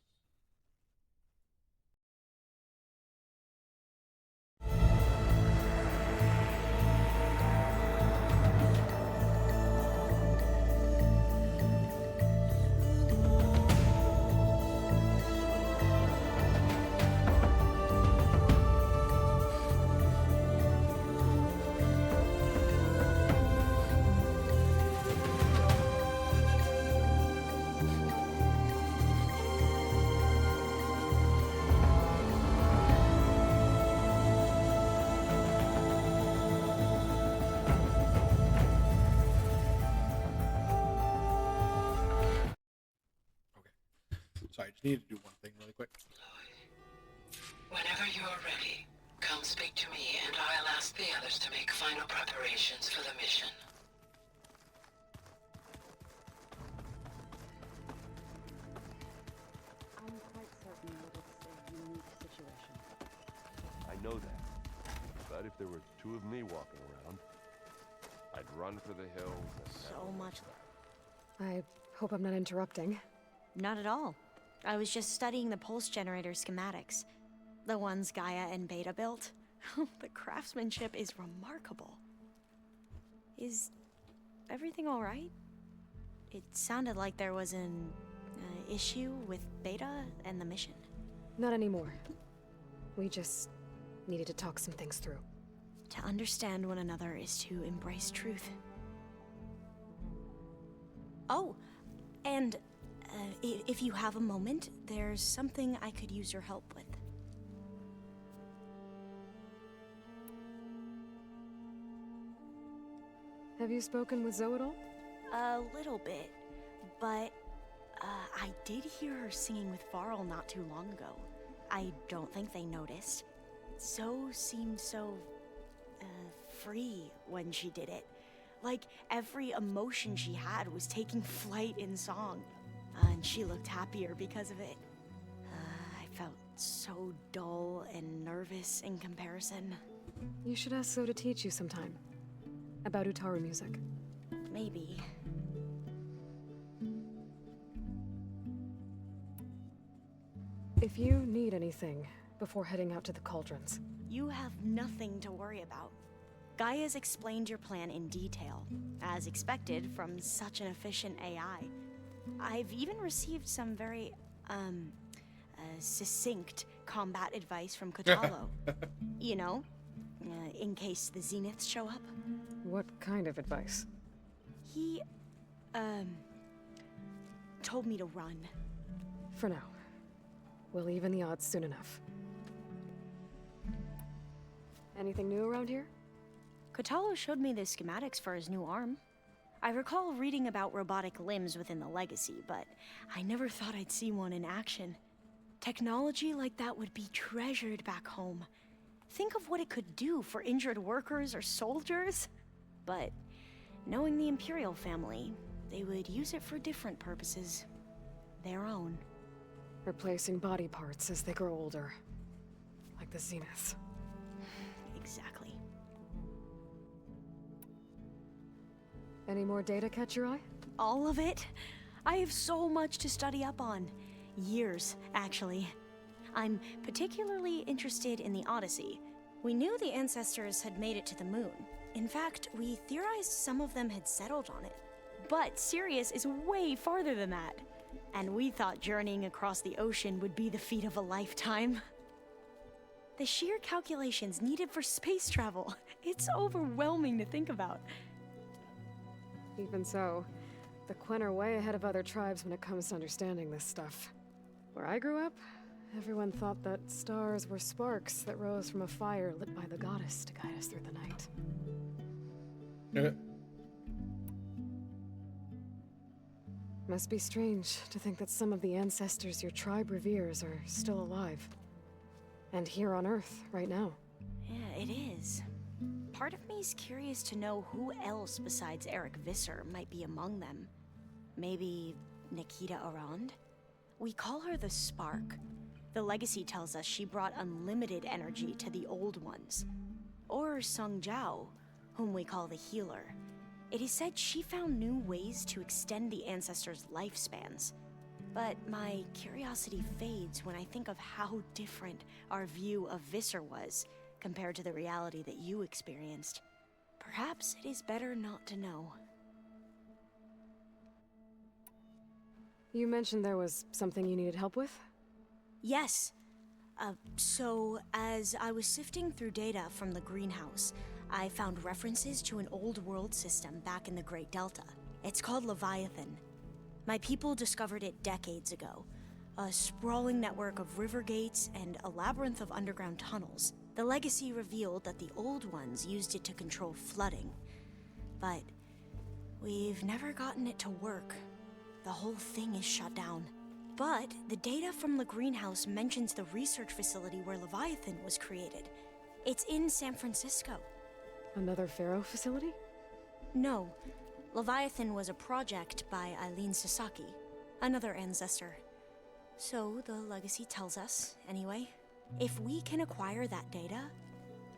Sorry, I just needed to do one thing really quick. Whenever you're ready, come speak to me and I'll ask the others to make final preparations for the mission. I'm quite certain that it's a unique situation. I know that. But if there were two of me walking around, I'd run for the hills and So much. I hope I'm not interrupting. Not at all. I was just studying the pulse generator schematics. The ones Gaia and Beta built. The craftsmanship is remarkable. Is everything all right? It sounded like there was an issue with Beta and the mission. Not anymore. We just needed to talk some things through. To understand one another is to embrace truth. Oh, and if you have a moment, there's something I could use your help with. Have you spoken with Zoe at all? A little bit, but I did hear her singing with Varl not too long ago. I don't think they noticed. Zoe seemed so free when she did it. Like every emotion she had was taking flight in song. And she looked happier because of it. I felt so dull and nervous in comparison. You should ask Zoe to teach you sometime. About Utaru music. Maybe. If you need anything before heading out to the cauldrons. You have nothing to worry about. Gaia's explained your plan in detail, as expected from such an efficient AI. I've even received some very, succinct combat advice from Kotalo. You know, in case the Zeniths show up. What kind of advice? He, told me to run. For now. We'll even the odds soon enough. Anything new around here? Kotalo showed me the schematics for his new arm. I recall reading about robotic limbs within the Legacy, but I never thought I'd see one in action. Technology like that would be treasured back home. Think of what it could do for injured workers or soldiers. But knowing the Imperial family, they would use it for different purposes. Their own. Replacing body parts as they grow older. Like the Zeniths. Exactly. Any more data catch your eye? All of it? I have so much to study up on. Years, actually. I'm particularly interested in the Odyssey. We knew the ancestors had made it to the moon. In fact, we theorized some of them had settled on it. But Sirius is way farther than that. And we thought journeying across the ocean would be the feat of a lifetime. The sheer calculations needed for space travel. It's overwhelming to think about. Even so, the Quen are way ahead of other tribes when it comes to understanding this stuff. Where I grew up, everyone thought that stars were sparks that rose from a fire lit by the goddess to guide us through the night. Must be strange to think that some of the ancestors your tribe reveres are still alive. And here on Earth, right now. Yeah, it is. Part of me is curious to know who else besides Eric Visser might be among them. Maybe Nikita Arand? We call her the Spark. The Legacy tells us she brought unlimited energy to the Old Ones. Or Sung Jiao, whom we call the Healer. It is said she found new ways to extend the ancestors' lifespans. But my curiosity fades when I think of how different our view of Visser was compared to the reality that you experienced. Perhaps it is better not to know. You mentioned there was something you needed help with? Yes. So, as I was sifting through data from the greenhouse, I found references to an old world system back in the Great Delta. It's called Leviathan. My people discovered it decades ago. A sprawling network of river gates and a labyrinth of underground tunnels. The Legacy revealed that the Old Ones used it to control flooding. But we've never gotten it to work. The whole thing is shut down. But the data from the greenhouse mentions the research facility where Leviathan was created. It's in San Francisco. Another Pharaoh facility? No. Leviathan was a project by Eileen Sasaki, another ancestor. So the Legacy tells us, anyway. If we can acquire that data,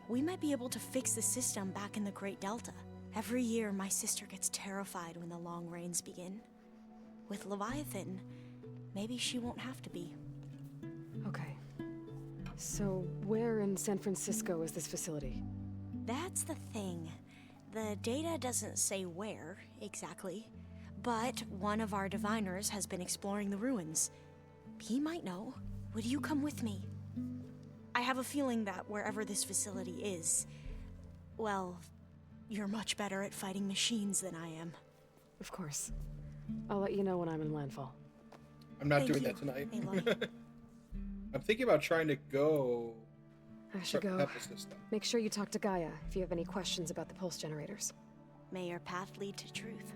we might be able to fix the system back in the Great Delta. Every year, my sister gets terrified when the long rains begin. With Leviathan, maybe she won't have to be. Okay. So, where in San Francisco is this facility? That's the thing. The data doesn't say where, exactly. But one of our diviners has been exploring the ruins. He might know. Would you come with me? I have a feeling that wherever this facility is, well, you're much better at fighting machines than I am. Of course. I'll let you know when I'm in landfall. I'm not doing that tonight. I'm thinking about trying to go. I should go. Make sure you talk to Gaia if you have any questions about the pulse generators. May your path lead to truth.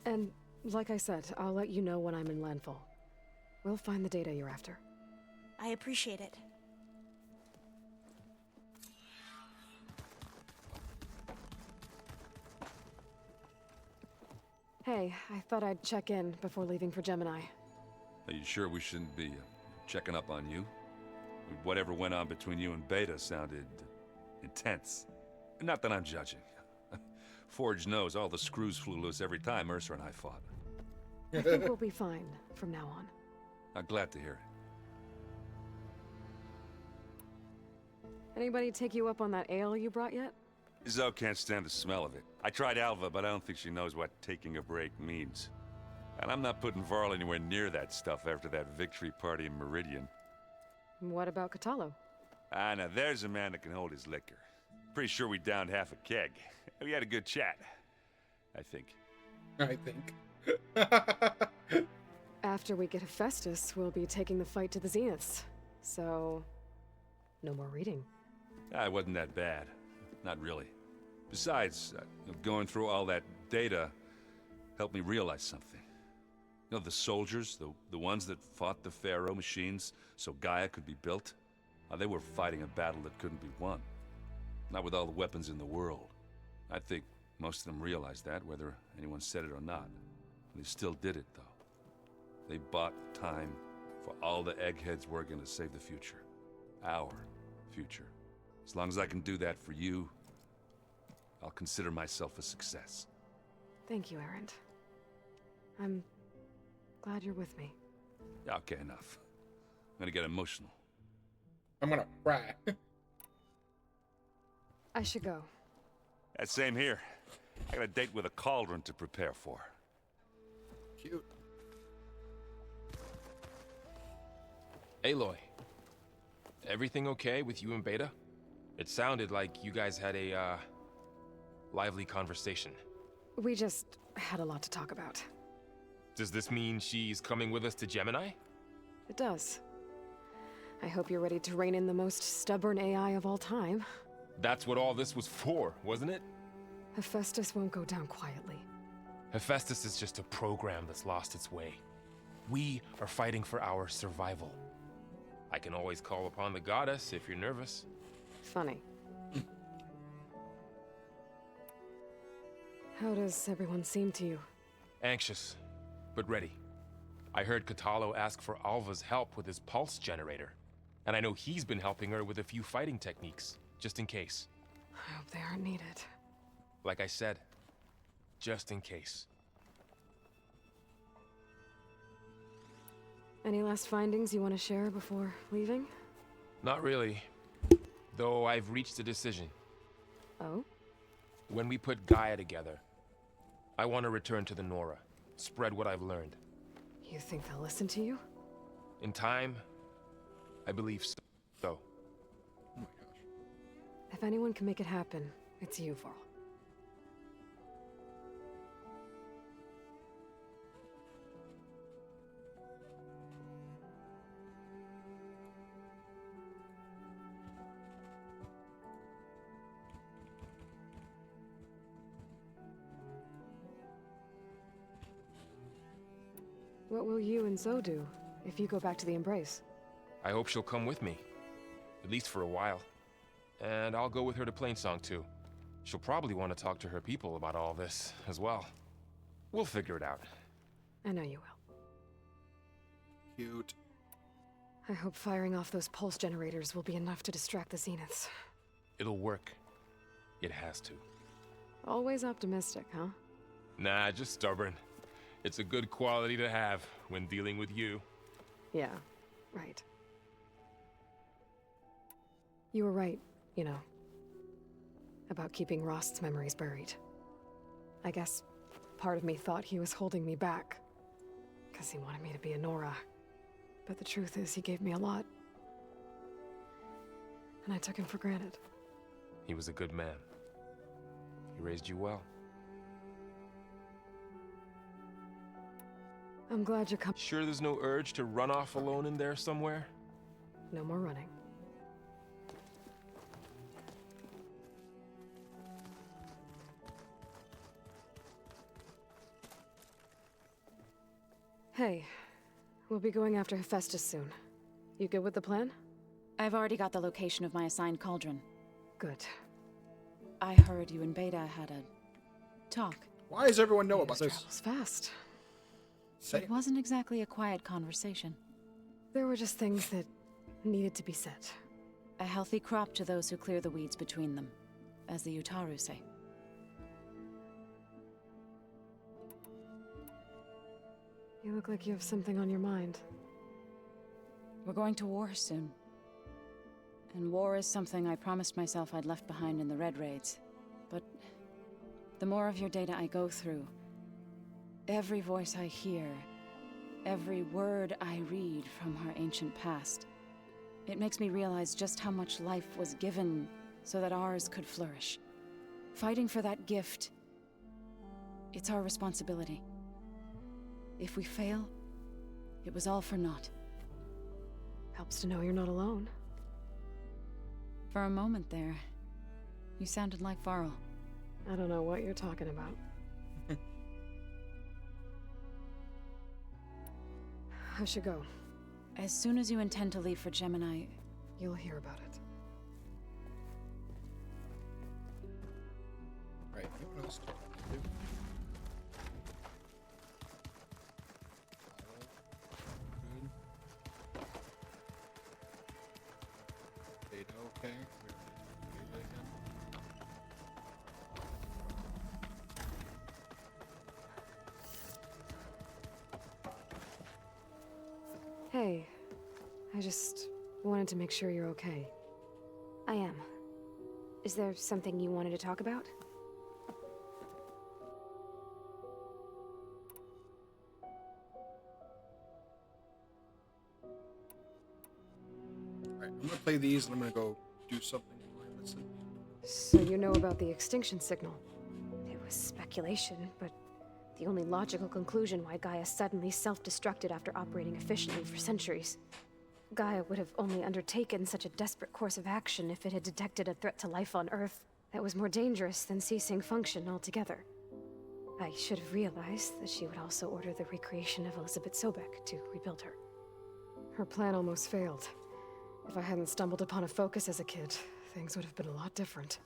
And, like I said, I'll let you know when I'm in landfall. We'll find the data you're after. I appreciate it. Hey, I thought I'd check in before leaving for Gemini. Are you sure we shouldn't be checking up on you? Whatever went on between you and Beta sounded intense. Not that I'm judging. Forge knows all the screws flew loose every time Mercer and I fought. I think we'll be fine from now on. I'm glad to hear it. Anybody take you up on that ale you brought yet? Zoe can't stand the smell of it. I tried Alva, but I don't think she knows what taking a break means. And I'm not putting Varl anywhere near that stuff after that victory party in Meridian. What about Catalo? Ah, now there's a man that can hold his liquor. Pretty sure we downed half a keg. We had a good chat, I think. I think. After we get Hephaestus, we'll be taking the fight to the Zeniths. So, no more reading. Ah, it wasn't that bad. Not really. Besides, going through all that data helped me realize something. You know, the soldiers, the ones that fought the Pharaoh machines so Gaia could be built, they were fighting a battle that couldn't be won. Not with all the weapons in the world. I think most of them realized that, whether anyone said it or not. They still did it, though. They bought time for all the eggheads working to save the future. Our future. As long as I can do that for you, I'll consider myself a success. Thank you, Erend. I'm glad you're with me. Okay, enough. I'm gonna get emotional. I'm gonna cry. I should go. That same here. I got a date with a cauldron to prepare for. Cute. Aloy, everything okay with you and Beta? It sounded like you guys had a, lively conversation. We just had a lot to talk about. Does this mean she's coming with us to Gemini? It does. I hope you're ready to rein in the most stubborn AI of all time. That's what all this was for, wasn't it? Hephaestus won't go down quietly. Hephaestus is just a program that's lost its way. We are fighting for our survival. I can always call upon the goddess if you're nervous. Funny. How does everyone seem to you? Anxious, but ready. I heard Catalo ask for Alva's help with his pulse generator. And I know he's been helping her with a few fighting techniques, just in case. I hope they aren't needed. Like I said, just in case. Any last findings you want to share before leaving? Not really. Though I've reached a decision. Oh? When we put Gaia together, I want to return to the Nora, spread what I've learned. You think they'll listen to you? In time, I believe so. Oh my gosh. If anyone can make it happen, it's you, Varl. What will you and Zoe do if you go back to the Embrace? I hope she'll come with me. At least for a while. And I'll go with her to Plainsong too. She'll probably want to talk to her people about all this as well. We'll figure it out. I know you will. Cute. I hope firing off those pulse generators will be enough to distract the Zeniths. It'll work. It has to. Always optimistic, huh? Nah, just stubborn. It's a good quality to have when dealing with you. Yeah, right. You were right, you know, about keeping Rost's memories buried. I guess part of me thought he was holding me back, because he wanted me to be a Nora. But the truth is, he gave me a lot. And I took him for granted. He was a good man. He raised you well. I'm glad you're coming. Sure there's no urge to run off alone in there somewhere? No more running. Hey, we'll be going after Hephaestus soon. You good with the plan? I've already got the location of my assigned cauldron. Good. I heard you and Beta had a talk. Why does everyone know about News this? travels fast. Say It wasn't exactly a quiet conversation. There were just things that needed to be said. A healthy crop to those who clear the weeds between them, as the Utaru say. You look like you have something on your mind. We're going to war soon. And war is something I promised myself I'd left behind in the Red Raids. But the more of your data I go through, Every voice I hear, every word I read from her ancient past, it makes me realize just how much life was given so that ours could flourish. Fighting for that gift, it's our responsibility. If we fail, it was all for naught. Helps to know you're not alone. For a moment there, you sounded like Varl. I don't know what you're talking about. I should go. As soon as you intend to leave for Gemini, you'll hear about it. Right, what else do I need to do? Data okay? Data again. Hey, I just wanted to make sure you're okay. I am. Is there something you wanted to talk about? Alright, I'm gonna play these and I'm gonna go do something while I listen. So you know about the extinction signal? It was speculation, but the only logical conclusion why Gaia suddenly self-destructed after operating efficiently for centuries. Gaia would have only undertaken such a desperate course of action if it had detected a threat to life on Earth that was more dangerous than ceasing function altogether. I should have realized that she would also order the recreation of Elizabeth Sobek to rebuild her. Her plan almost failed. If I hadn't stumbled upon a focus as a kid, things would have been a lot different.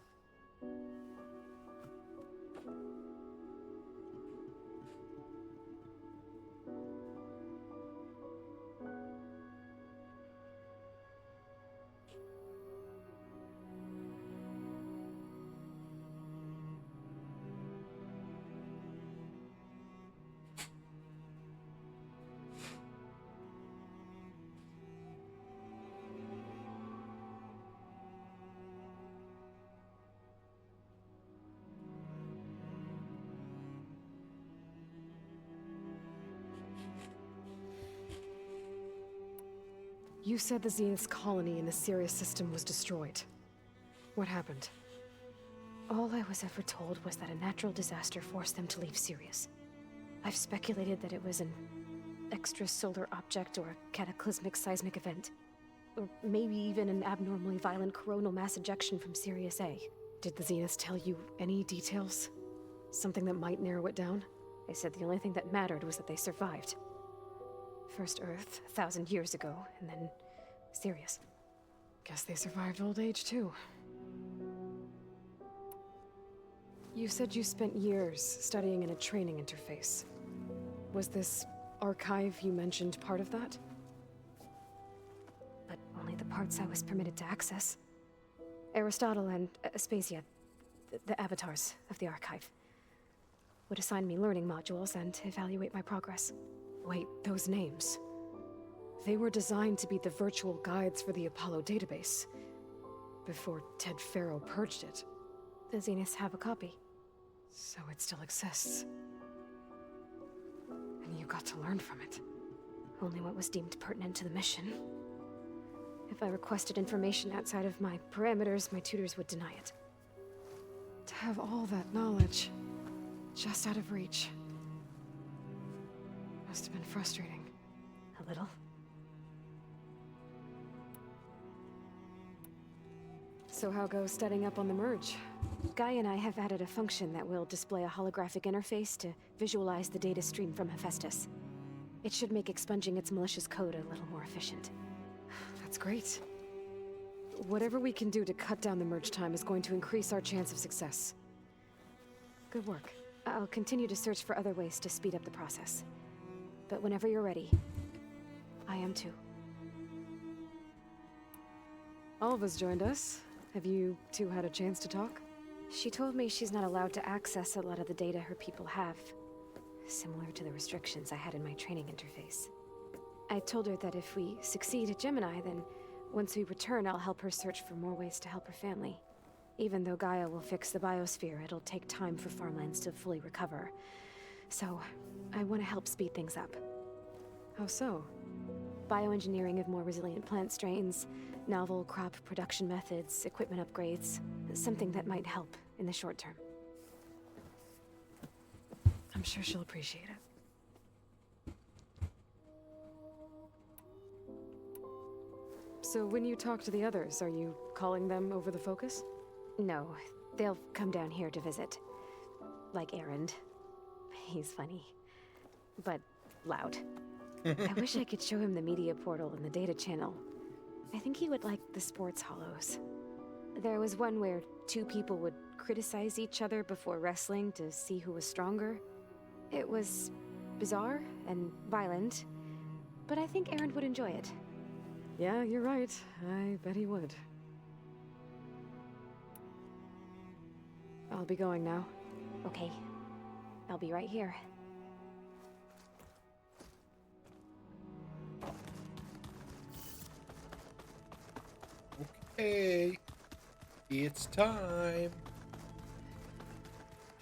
You said the Zenith's colony in the Sirius system was destroyed. What happened? All I was ever told was that a natural disaster forced them to leave Sirius. I've speculated that it was an extrasolar object or a cataclysmic seismic event. Or maybe even an abnormally violent coronal mass ejection from Sirius A. Did the Zeniths tell you any details? Something that might narrow it down? They said the only thing that mattered was that they survived. First Earth, 1,000 years ago, and then Sirius. Guess they survived old age, too. You said you spent years studying in a training interface. Was this archive you mentioned part of that? But only the parts I was permitted to access. Aristotle and Aspasia, the avatars of the archive, would assign me learning modules and evaluate my progress. Wait, those names. They were designed to be the virtual guides for the Apollo database. Before Ted Faro purged it. The Zeniths have a copy. So it still exists. And you got to learn from it. Only what was deemed pertinent to the mission. If I requested information outside of my parameters, my tutors would deny it. To have all that knowledge, just out of reach. Must have been frustrating. A little. So how goes setting up on the merge? Guy and I have added a function that will display a holographic interface to visualize the data stream from Hephaestus. It should make expunging its malicious code a little more efficient. That's great. Whatever we can do to cut down the merge time is going to increase our chance of success. Good work. I'll continue to search for other ways to speed up the process. But whenever you're ready, I am too. Alva's joined us. Have you two had a chance to talk? She told me she's not allowed to access a lot of the data her people have. Similar to the restrictions I had in my training interface. I told her that if we succeed at Gemini, then once we return, I'll help her search for more ways to help her family. Even though Gaia will fix the biosphere, it'll take time for farmlands to fully recover. So, I want to help speed things up. How so? Bioengineering of more resilient plant strains, novel crop production methods, equipment upgrades. Something that might help in the short term. I'm sure she'll appreciate it. So when you talk to the others, are you calling them over the focus? No, they'll come down here to visit. Like Erend. He's funny. But loud. I wish I could show him the media portal and the data channel. I think he would like the sports hollows. There was one where two people would criticize each other before wrestling to see who was stronger. It was bizarre and violent, but I think Erend would enjoy it. Yeah, you're right. I bet he would. I'll be going now. Okay. I'll be right here. Okay. It's time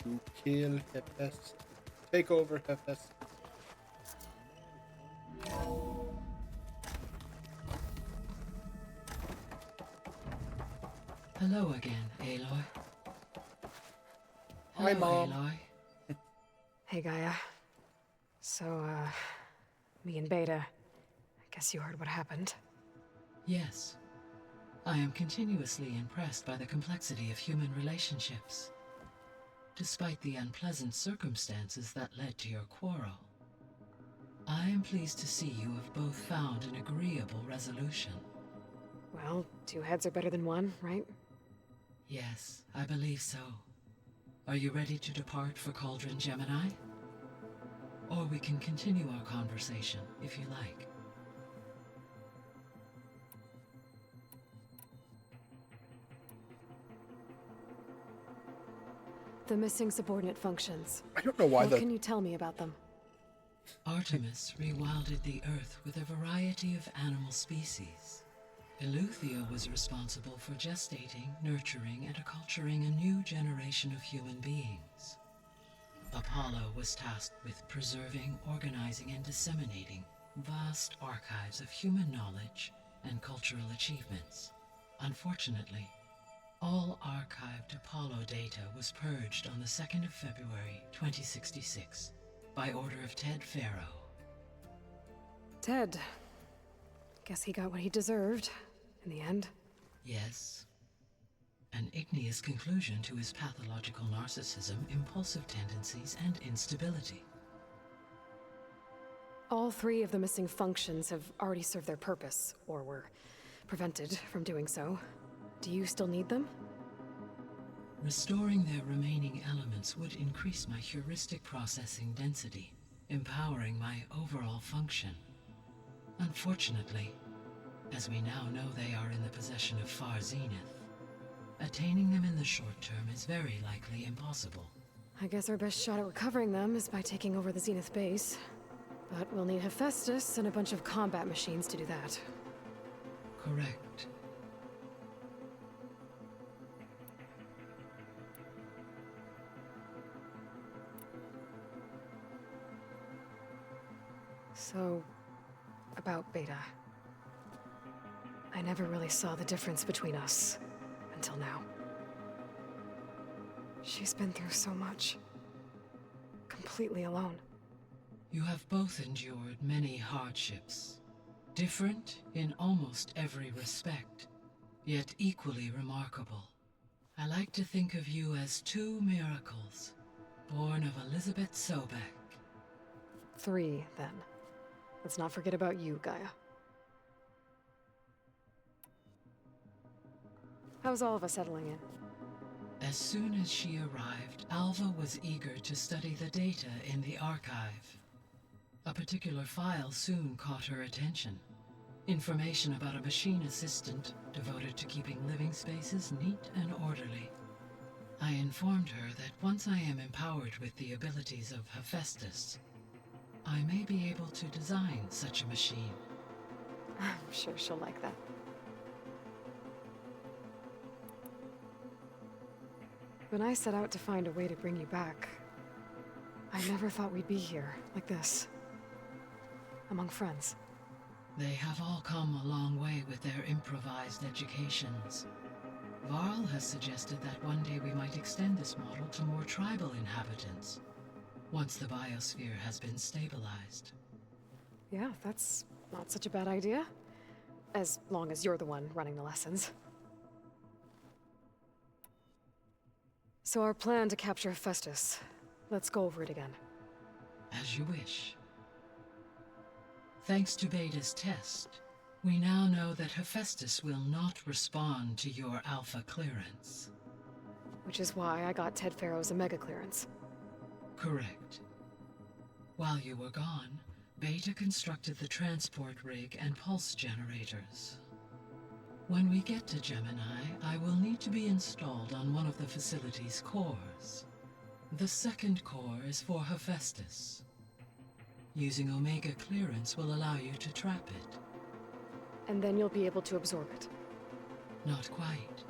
to kill Hephaestus. Take over, Hephaestus. Hello again, Aloy. Hi, Hello, Mom. Aloy. Hey, Gaia. So, me and Beta, I guess you heard what happened. Yes. I am continuously impressed by the complexity of human relationships. Despite the unpleasant circumstances that led to your quarrel, I am pleased to see you have both found an agreeable resolution. Well, two heads are better than one, right? Yes, I believe so. Are you ready to depart for Cauldron Gemini? Or we can continue our conversation, if you like. The missing subordinate functions. I don't know why What can you tell me about them? Artemis rewilded the Earth with a variety of animal species. Eleuthia was responsible for gestating, nurturing, and acculturating a new generation of human beings. Apollo was tasked with preserving, organizing, and disseminating vast archives of human knowledge and cultural achievements. Unfortunately, all archived Apollo data was purged on the 2nd of February, 2066, by order of Ted Faro. Ted. Guess he got what he deserved, in the end. Yes. An igneous conclusion to his pathological narcissism, impulsive tendencies, and instability. All three of the missing functions have already served their purpose, or were prevented from doing so. Do you still need them? Restoring their remaining elements would increase my heuristic processing density, empowering my overall function. Unfortunately, as we now know they are in the possession of Far Zenith, attaining them in the short term is very likely impossible. I guess our best shot at recovering them is by taking over the Zenith base. But we'll need Hephaestus and a bunch of combat machines to do that. Correct. So, about Beta. I never really saw the difference between us, until now. She's been through so much. Completely alone. You have both endured many hardships, different in almost every respect, yet equally remarkable. I like to think of you as two miracles, born of Elizabeth Sobek. 3, then. Let's not forget about you, Gaia. How's all of us settling in? As soon as she arrived, Alva was eager to study the data in the archive. A particular file soon caught her attention. Information about a machine assistant devoted to keeping living spaces neat and orderly. I informed her that once I am empowered with the abilities of Hephaestus, I may be able to design such a machine. I'm sure she'll like that. When I set out to find a way to bring you back, I never thought we'd be here, like this. Among friends. They have all come a long way with their improvised educations. Varl has suggested that one day we might extend this model to more tribal inhabitants, once the biosphere has been stabilized. Yeah, that's not such a bad idea. As long as you're the one running the lessons. So our plan to capture Hephaestus. Let's go over it again. As you wish. Thanks to Beta's test, we now know that Hephaestus will not respond to your Alpha clearance. Which is why I got Ted Farrow's Omega clearance. Correct. While you were gone, Beta constructed the transport rig and pulse generators. When we get to Gemini, I will need to be installed on one of the facility's cores. The second core is for Hephaestus. Using Omega clearance will allow you to trap it. And then you'll be able to absorb it. Not quite.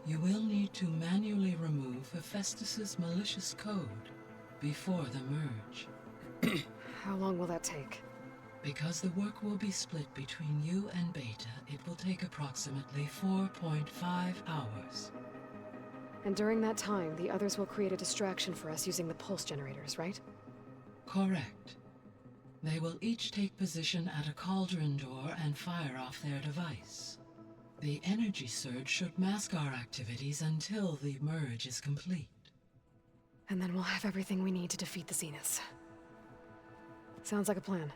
You will need to manually remove Hephaestus's malicious code before the merge. How long will that take? Because the work will be split between you and Beta, it will take approximately 4.5 hours. And during that time, the others will create a distraction for us using the pulse generators, right? Correct. They will each take position at a cauldron door and fire off their device. The energy surge should mask our activities until the merge is complete. And then we'll have everything we need to defeat the Zeniths. Sounds like a plan.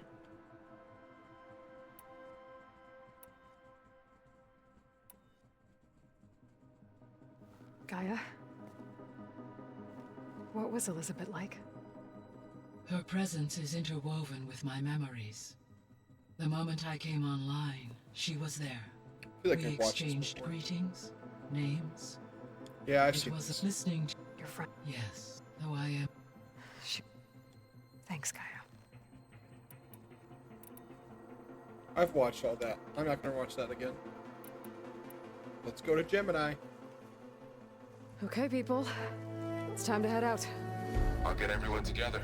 Gaia? What was Elizabeth like? Her presence is interwoven with my memories. The moment I came online, she was there. I feel like we I've watched this exchanged before. greetings, names. Yeah, I've it seen was this listening to your friend. Yes, though I am. Thanks, Gaia. I've watched all that. I'm not gonna watch that again. Let's go to Gemini. Okay, people. It's time to head out. I'll get everyone together.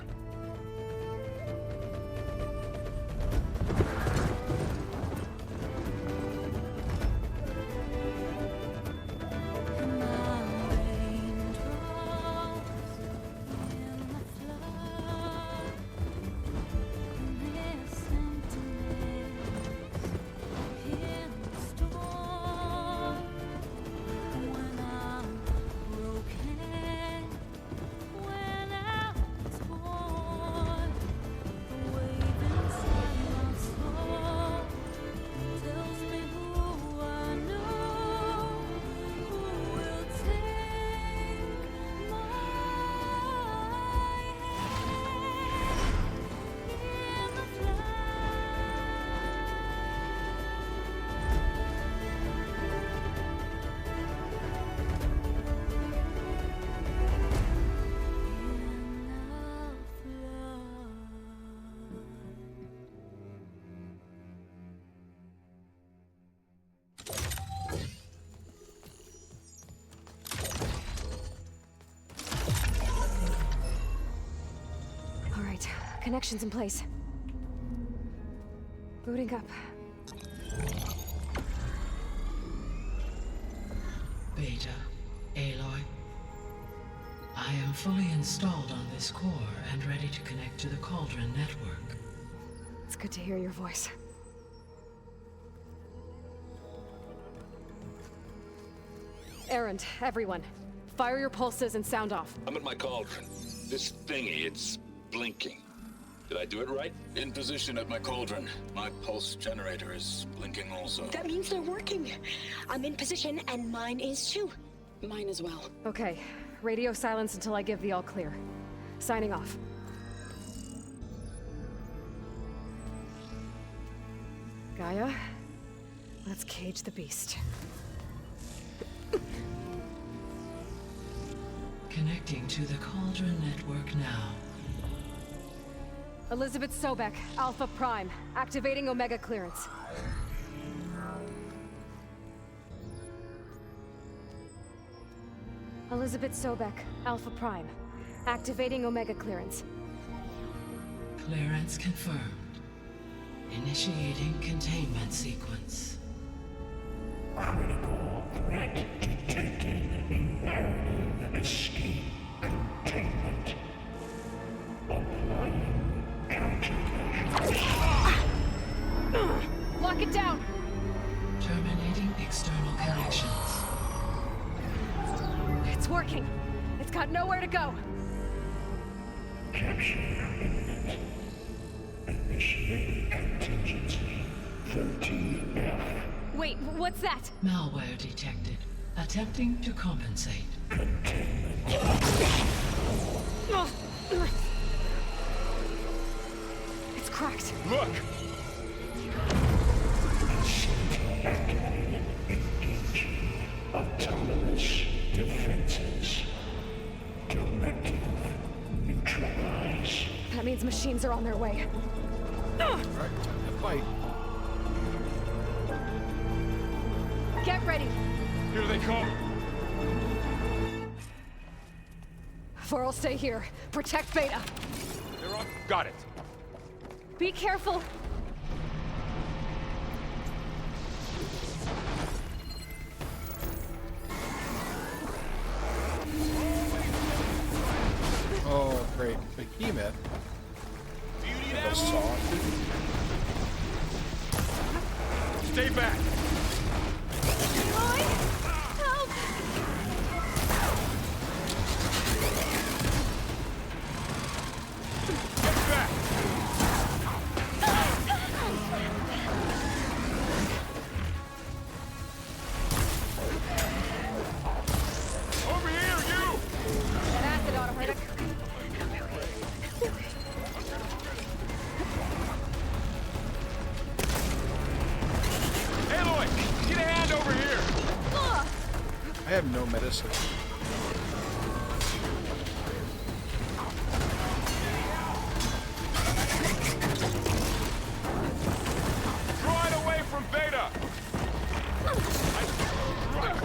All right, connections in place. Booting up. Beta, Aloy. I am fully installed on this core and ready to connect to the Cauldron network. It's good to hear your voice. Errand, everyone. Fire your pulses and sound off. I'm at my cauldron. This thingy, it's blinking. Did I do it right? In position at my cauldron. My pulse generator is blinking also. That means they're working. I'm in position, and mine is too. Mine as well. Okay, radio silence until I give the all clear. Signing off. Gaia, let's cage the beast. Connecting to the Cauldron network now. Elizabeth Sobek, Alpha Prime, activating Omega clearance. Elizabeth Sobek, Alpha Prime, Activating Omega clearance. Clearance confirmed. Initiating containment sequence. Critical threat detected. Imperative escape containment. Applying countermeasures. Lock it down! Terminating external connections. It's working. It's got nowhere to go. Capture imminent. Initiating contingency 13F. Wait, what's that? Malware detected. Attempting to compensate. It's cracked. Look! Engaging autonomous defenses. Directive neutralize. That means machines are on their way. Alright, time to fight. Get ready. Here they come. Vor'll stay here. Protect Beta. They're on. Got it. Be careful. Oh, great. Behemoth. Do you need A ammo? sawtooth? Stay back. Roy! Help! Get back. Over here, you! An acid automatic. Aloy, get a hand over here. I have no medicine. Draw it away from Beta. Right.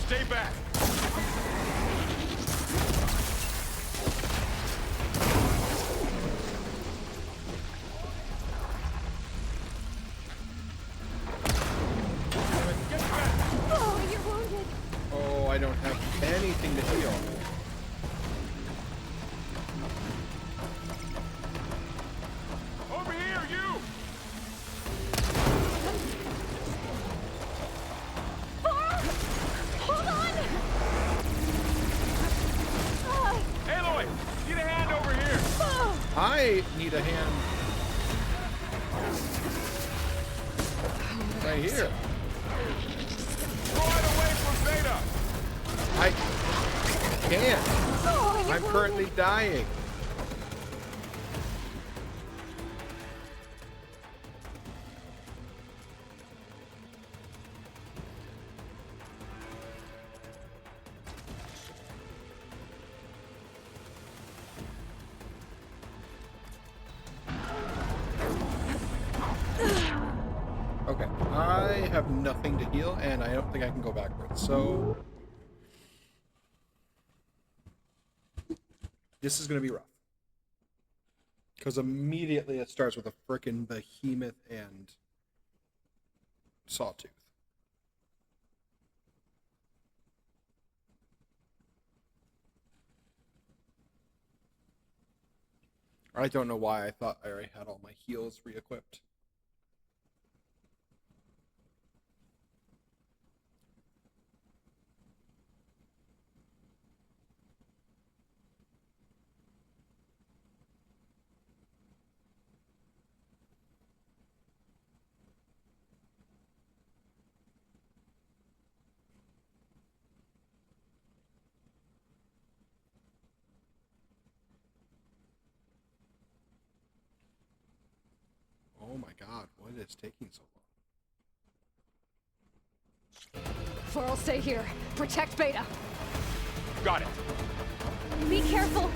Stay back. Oh, you're wounded. Oh, I don't have anything to heal. Over here, you! Hold on! Aloy, get a hand over here. I need a hand right here. Draw it away from Beta. I can't. Oh, you're I'm currently dying. Okay, I have nothing to heal, and I don't think I can go backwards, so... This is going to be rough. Because immediately it starts with a frickin' behemoth and sawtooth. I don't know why I thought I already had all my heals re-equipped. Oh my god, what is taking so long? Vor'll stay here. Protect Beta. Got it. Be careful.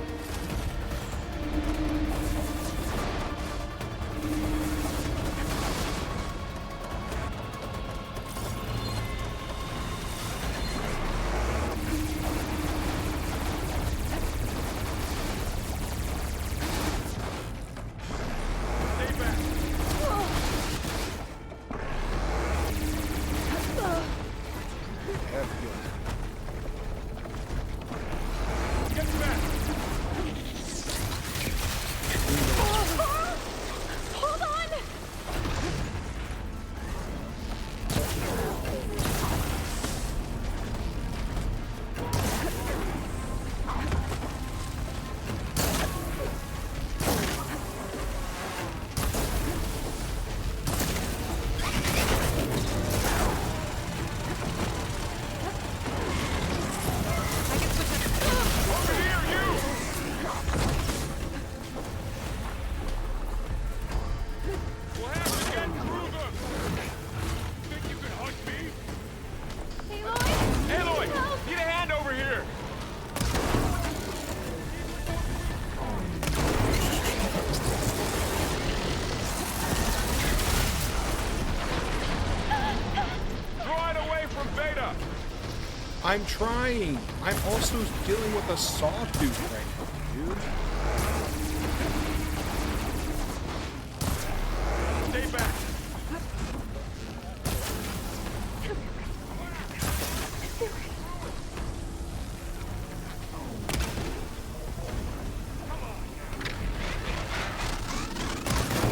I'm trying. I'm also dealing with a sawtooth right now, dude. Stay back.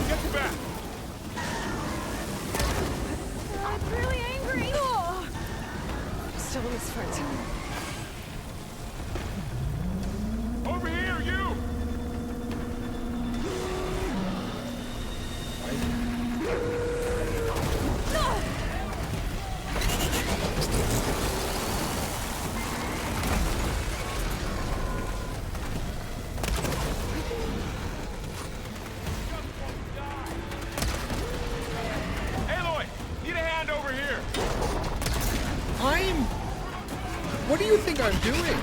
Get back. I'm really angry. Oh. Still in this front. Over here, you. Aloy, need a hand over here. What do you think I'm doing?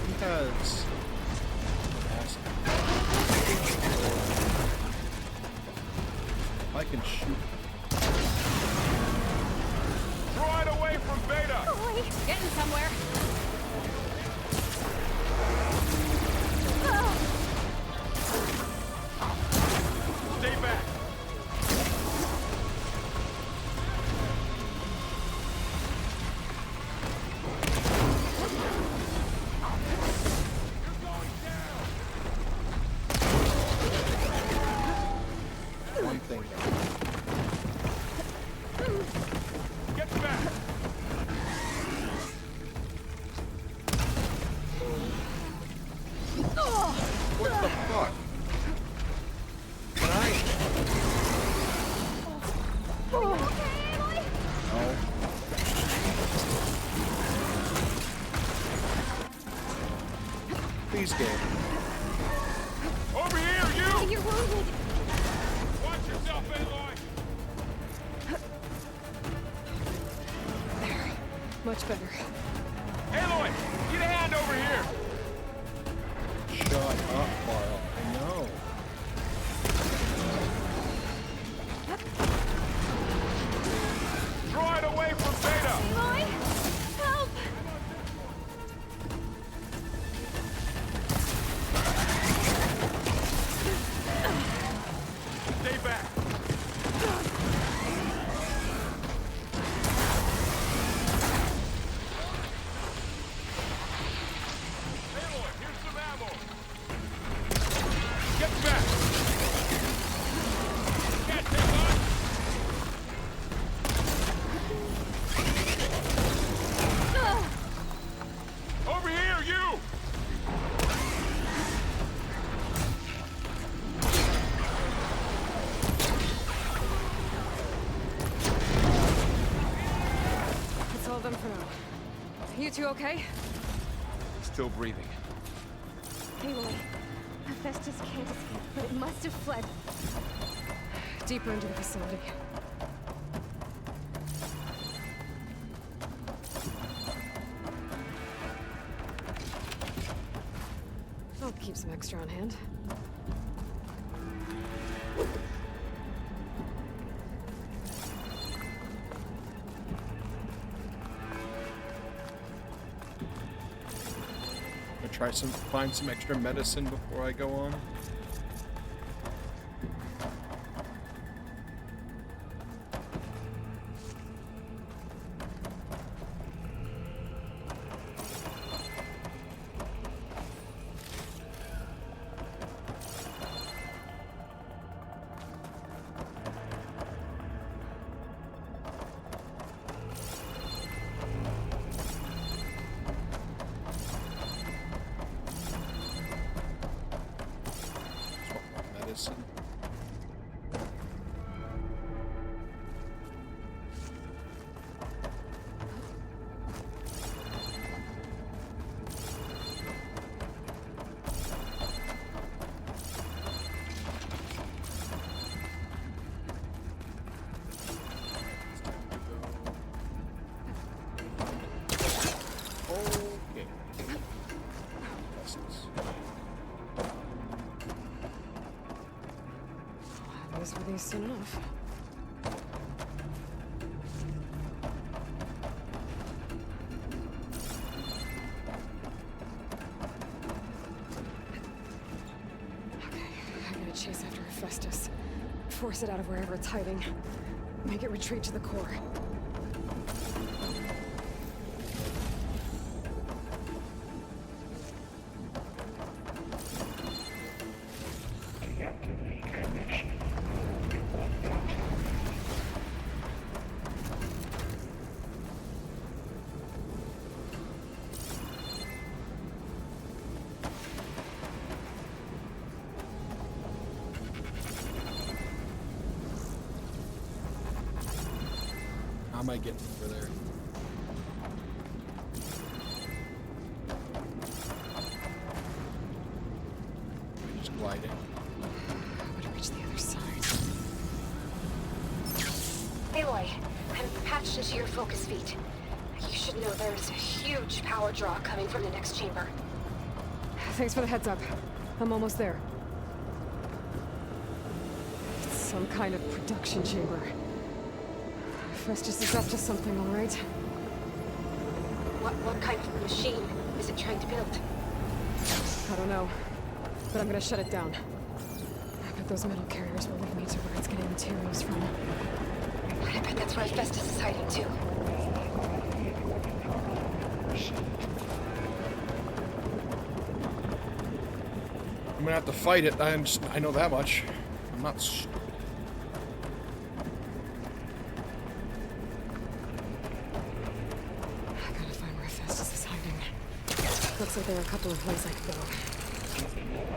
Because... I can shoot. Throw it away from Beta. Boy, getting somewhere. Stay back. One thing. Get back. What the fuck? Can I? No. Please, game. Over here, you. You're wounded. Watch yourself, Aloy. There. Much better. Aloy, need a hand over here. Shut up, Carl. I know. Throw it away from Beta. Aloy, help! Stay back. Aloy, here's some ammo. Get back. Can't take on. Over here, you. It's all done for now. You two okay? Still breathing. Aloy, Hephaestus can't escape, but it must have fled deeper into the facility. I'll keep some extra on hand. I'll find some extra medicine before I go on. Medicine. Okay. These were these soon enough. Hephaestus. Force it out of wherever it's hiding. Make it retreat to the core. How am I getting over there? I'm just gliding. I would reach the other side. Aloy, I'm patched into your focus feed. You should know there's a huge power draw coming from the next chamber. Thanks for the heads up. I'm almost there. It's some kind of production chamber. Hephaestus is up to something, all right? What kind of machine is it trying to build? I don't know, but I'm gonna shut it down. I bet those metal carriers will lead me to where it's getting materials from. I bet that's where Hephaestus is hiding too. I'm gonna have to fight it. I know that much. I'm not stupid. I gotta find where Hephaestus is hiding. Looks like there are a couple of ways I could go.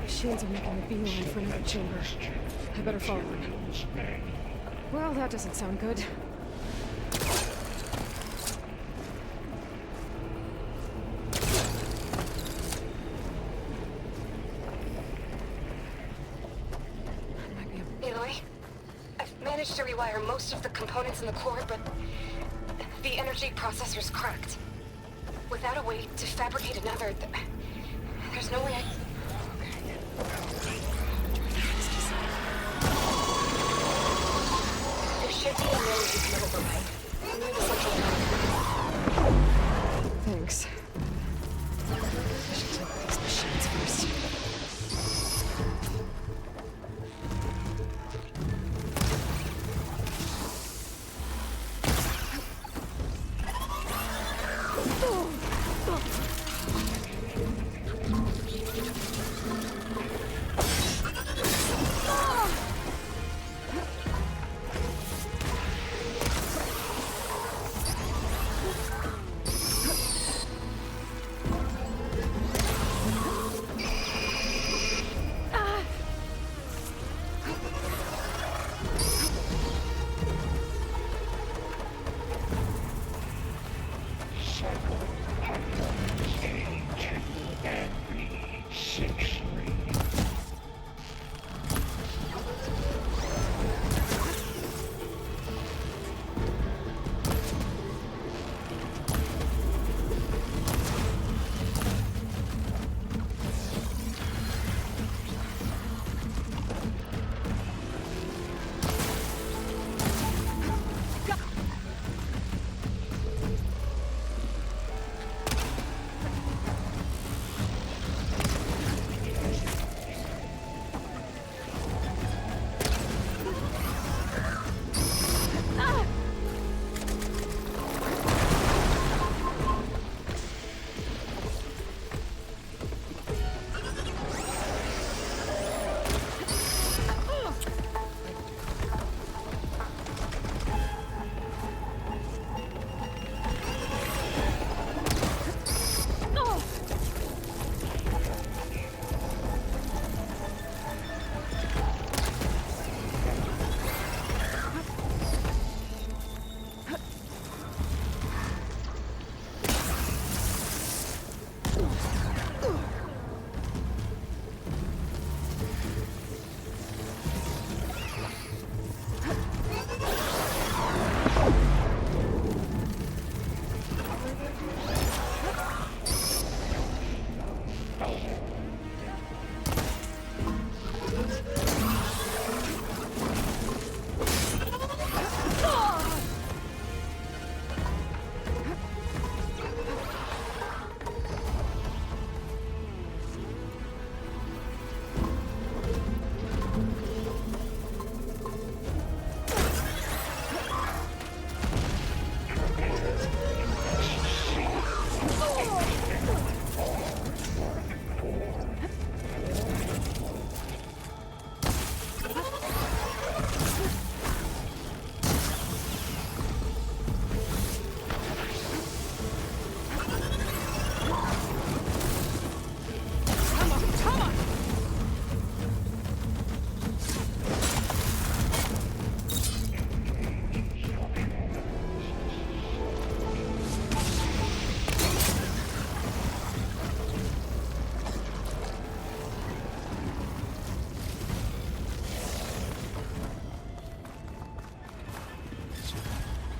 Machines are making a beeline for another chamber. I better follow them. Well, that doesn't sound good. Aloy, I've managed to rewire most of the components in the core, but the energy processor's cracked. Without a way to fabricate another, there's no way I... There should be a node you can override. Near the central node. Thanks. I should take these machines first.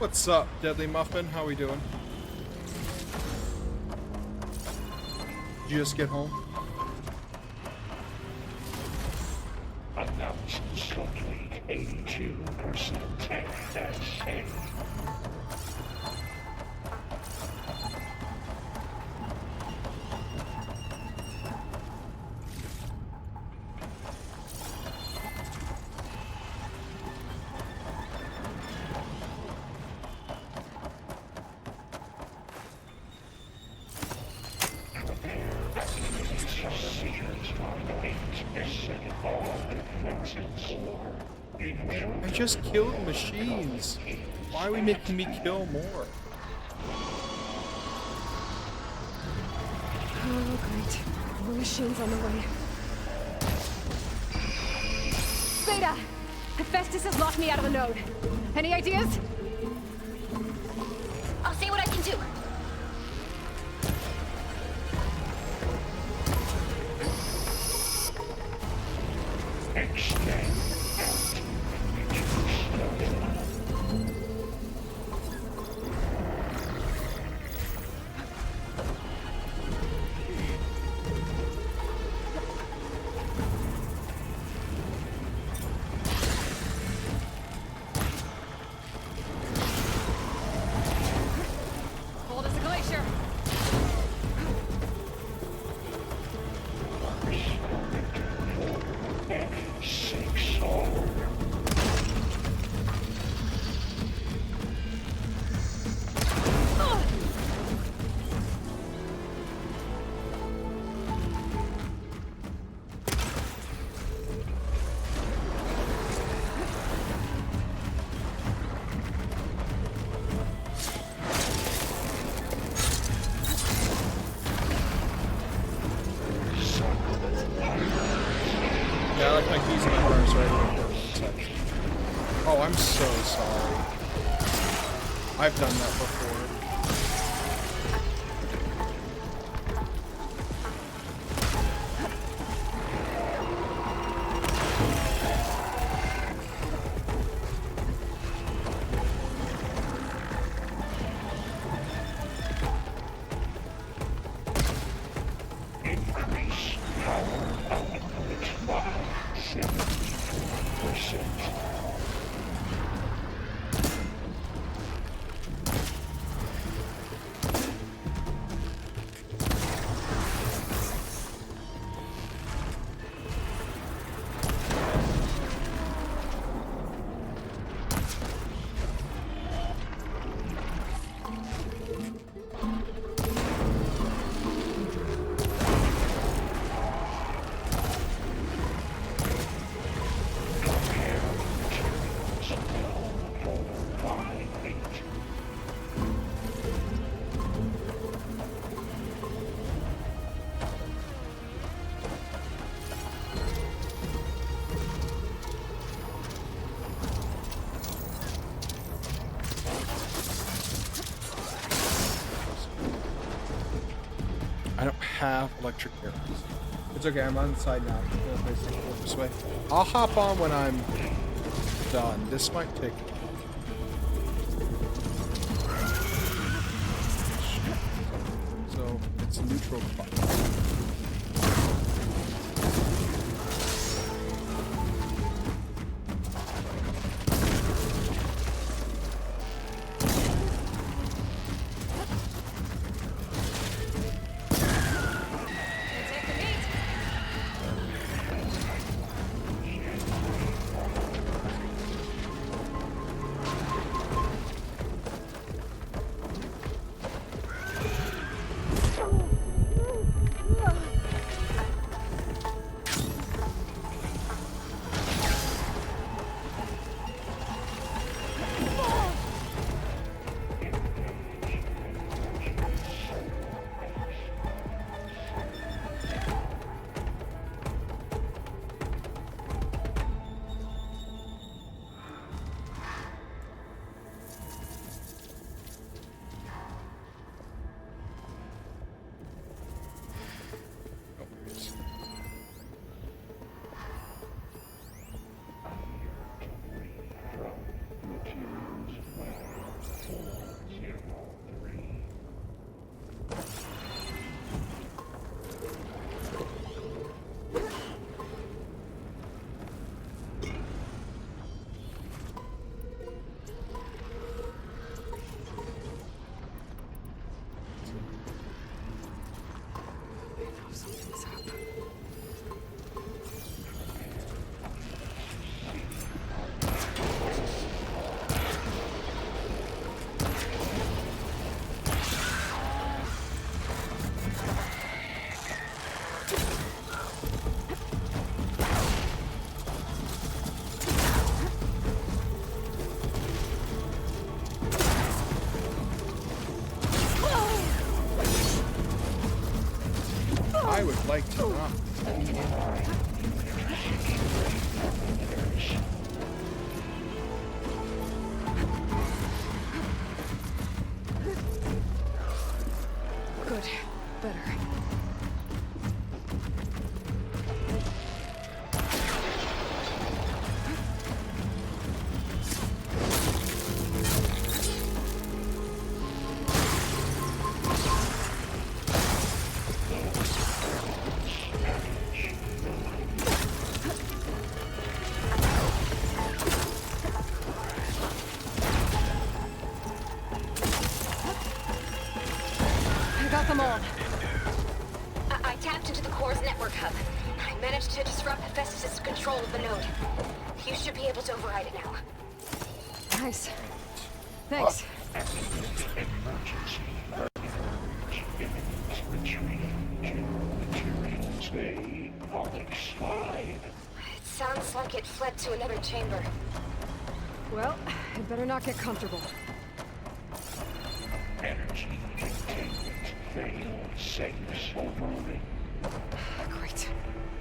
What's up, Deadly Muffin? How we doing? Did you just get home? Announced Slotweek 82% FSA. I just killed machines. Why are we making me kill more? Oh, great. More machines on the way. Beta! Hephaestus has locked me out of the node. Any ideas? I'll see what I can do. Cold as a glacier. Yeah, I like my keys and my bars right here. Oh, I'm so sorry. I've done that before. Increase power output by 74%. I don't have electric arrows. It's okay, I'm on the side now. This way. I'll hop on when I'm done. This might take. So it's neutral fire. Something's up. I would like to not. Good. Better. I got them all. I tapped into the core's network hub. I managed to disrupt Hephaestus' control of the node. You should be able to override it now. Nice. Thanks. Emergency. Materials bay. Onyx 5. It sounds like it fled to another chamber. Well, I better not get comfortable. Energy containment failed. Safe overloading. Great.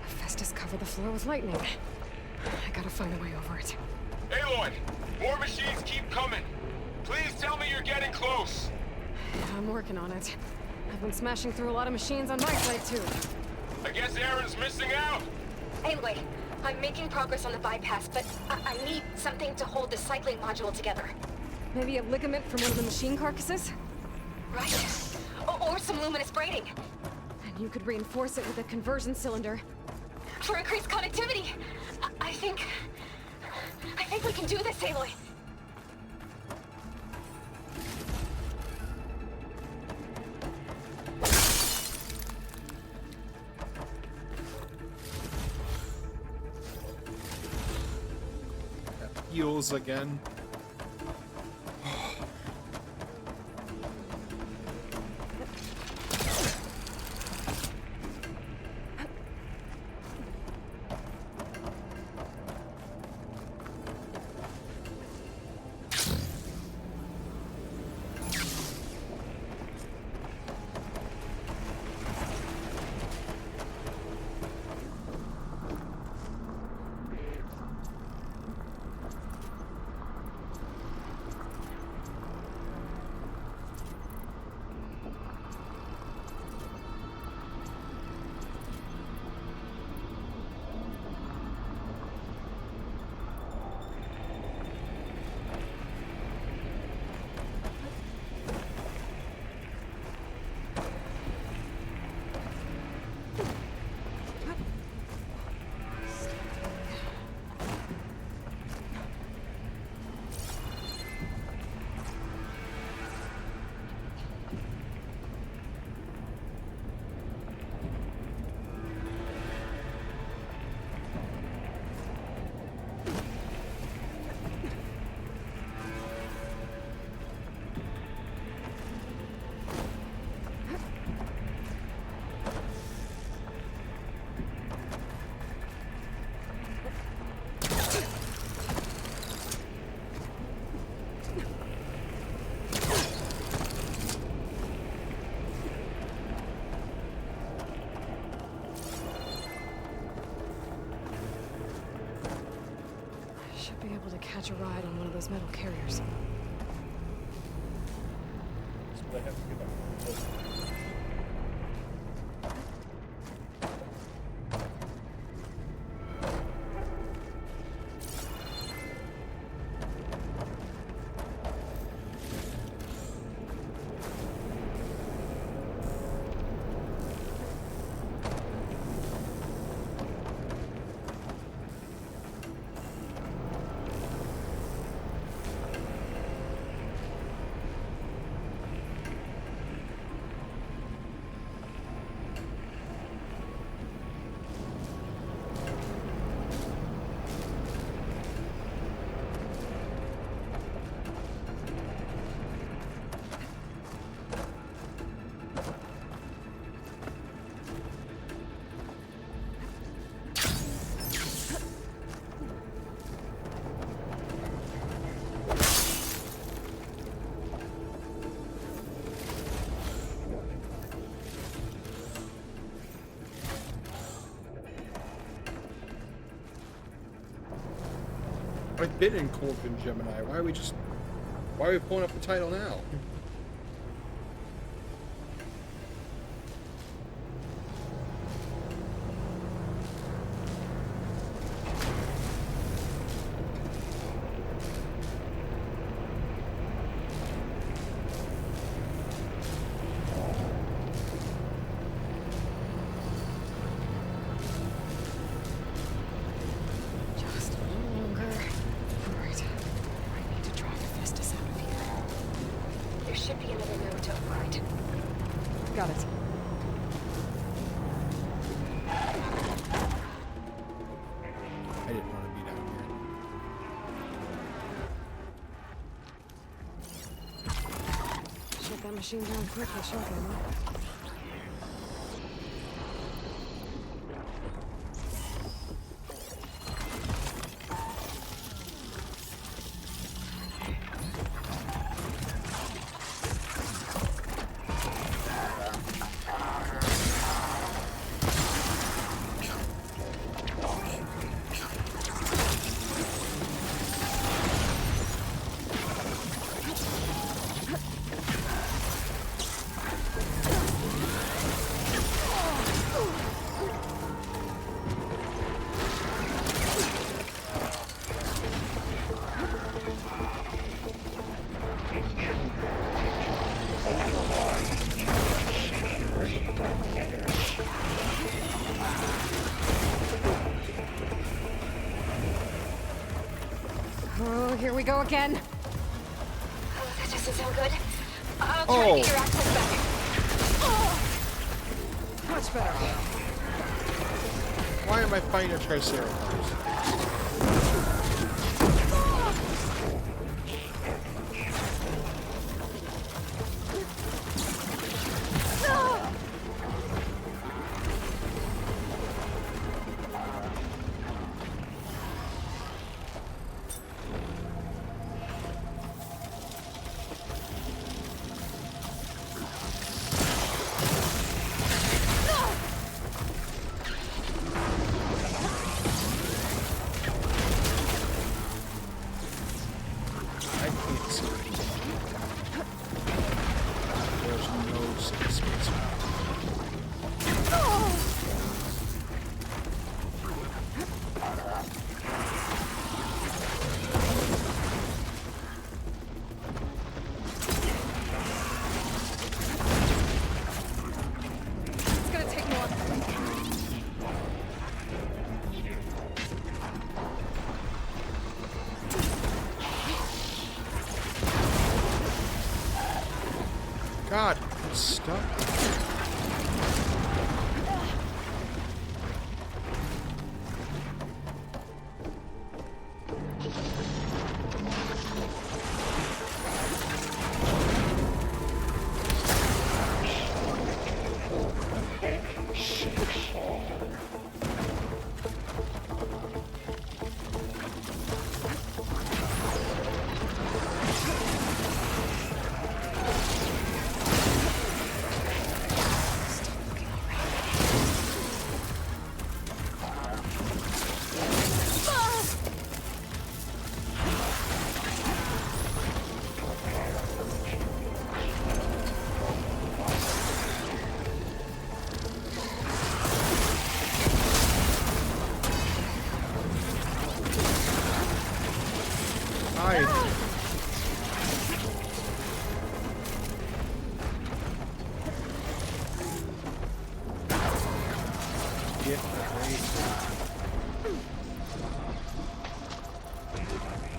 Hephaestus covered the floor with lightning. I gotta find a way over it. Aloy! More machines keep coming! Please tell me you're getting close! I'm working on it. I've been smashing through a lot of machines on my side, too. I guess Aaron's missing out! Anyway, I'm making progress on the bypass, but I need something to hold the cycling module together. Maybe a ligament from one of the machine carcasses? Right. Or some luminous braiding. And you could reinforce it with a conversion cylinder. For increased connectivity. I think we can do this, Aloy. Heals again. Should be able to catch a ride on one of those metal carriers. I've been in Cauldron Gemini. Why are we pulling up the title now? Just a little longer. Alright. I need to draw Hephaestus out of here. There should be another note to override. Got it. I didn't want to be down here. Shut that machine down quick with shotgun. Oh, here we go again. Oh, that doesn't sound good. I'll try to get your access back. Much better. Why am I fighting a Triceratops? God, I'm stuck.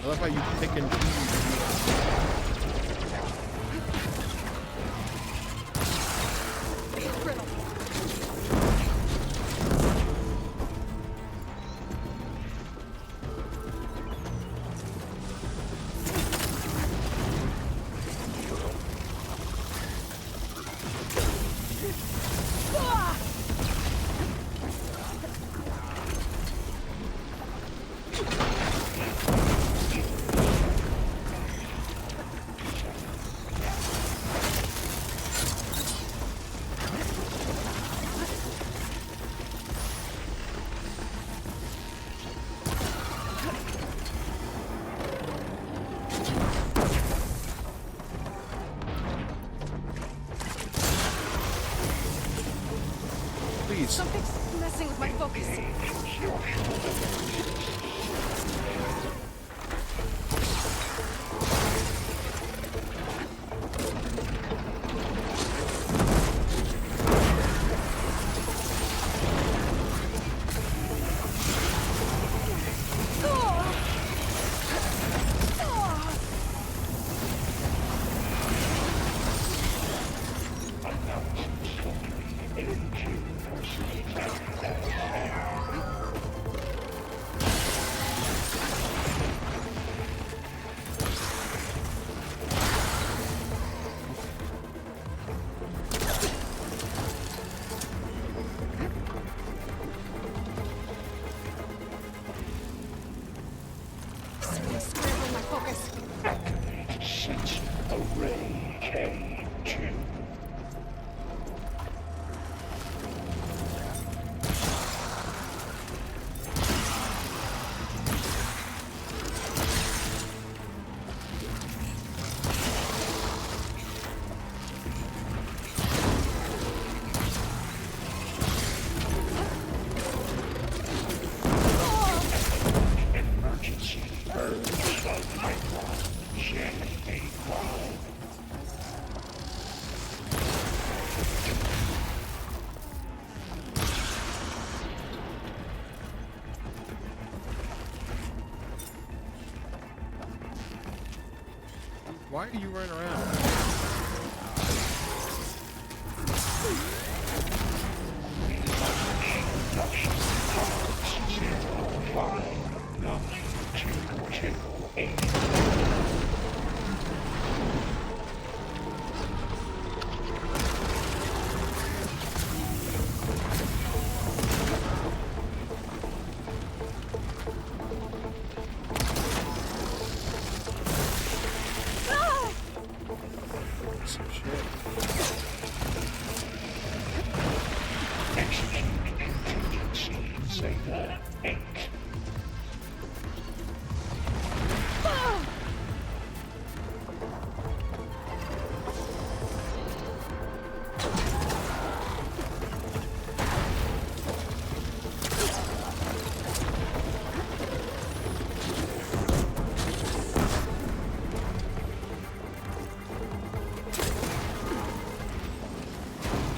I love how you pick and Jeez. Something's messing with my focus. Scrambling my focus. Activate sensor array K2. Emergency urge of micron J-A-Y. Why are you running around? Induction codes 05928. Some shit. Execute contingency Zeta 8.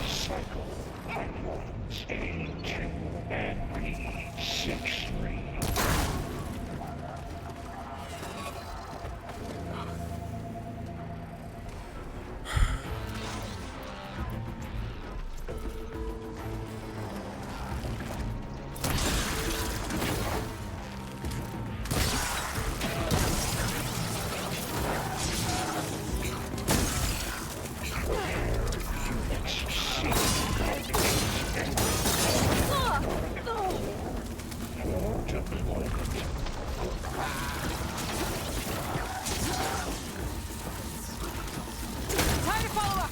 Cycle pipelines A2 and B63. Time to follow up.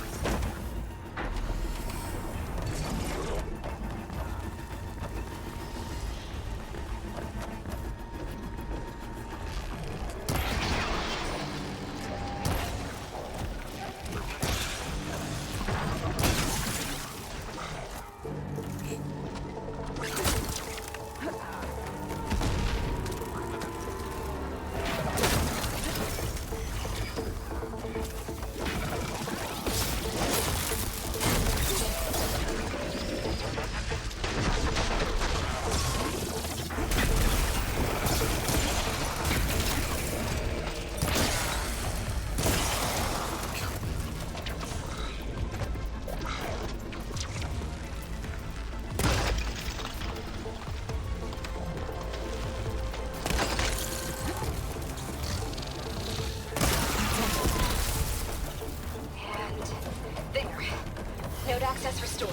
Node access restored.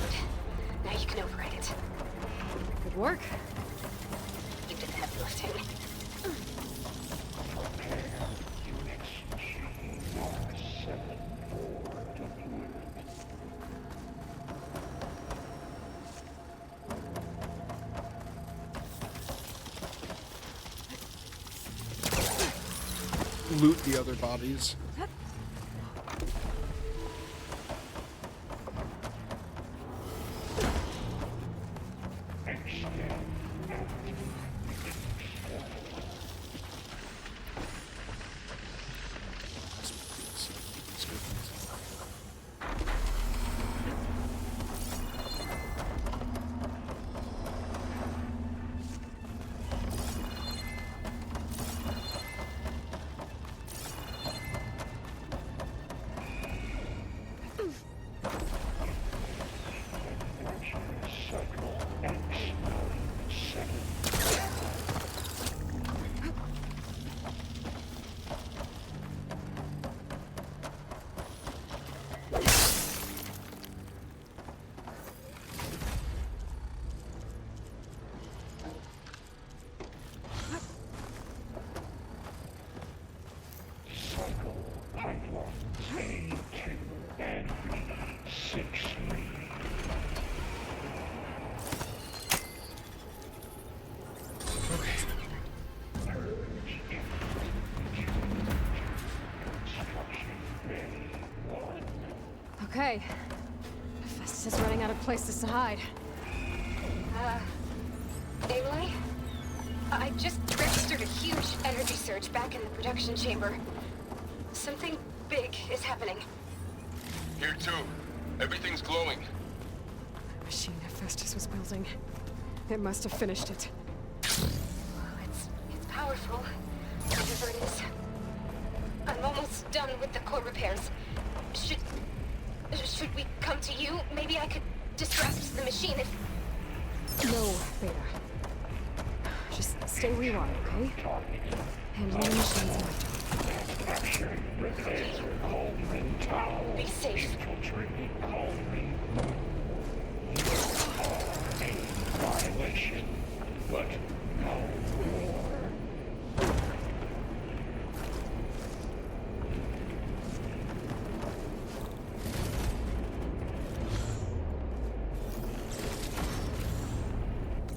Now you can override it. Good work. You did the heavy lifting. Loot the other bodies. Okay. Festus is running out of places to hide. Aloy? I just registered a huge energy surge back in the production chamber. Something big is happening. Here too. Everything's glowing. The machine Festus was building. It must have finished it. It's powerful. Whatever it is. I'm almost done with the core repairs. Should we come to you? Maybe I could disrupt the machine if... No, Beta. Just stay where you are, okay? Handling the machine's my job. Be safe. Violation, but no more.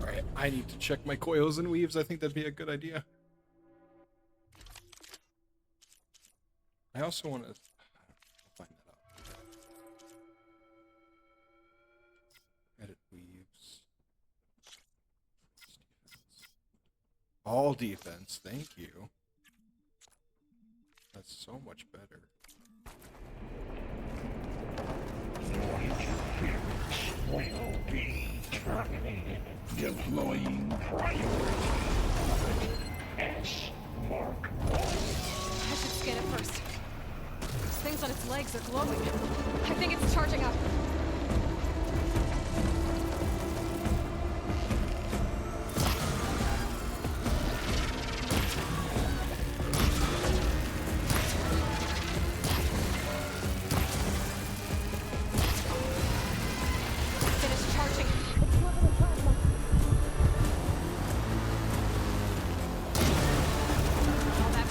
Alright, I need to check my coils and weaves. I think that'd be a good idea. I also want to find that out. Edit weaves. All defense, thank you. That's so much better. Your interference will be terminated. Deploying priority. S Mark 1. I should scan it first. Those things on its legs are glowing. I think it's charging up. Finish charging. All that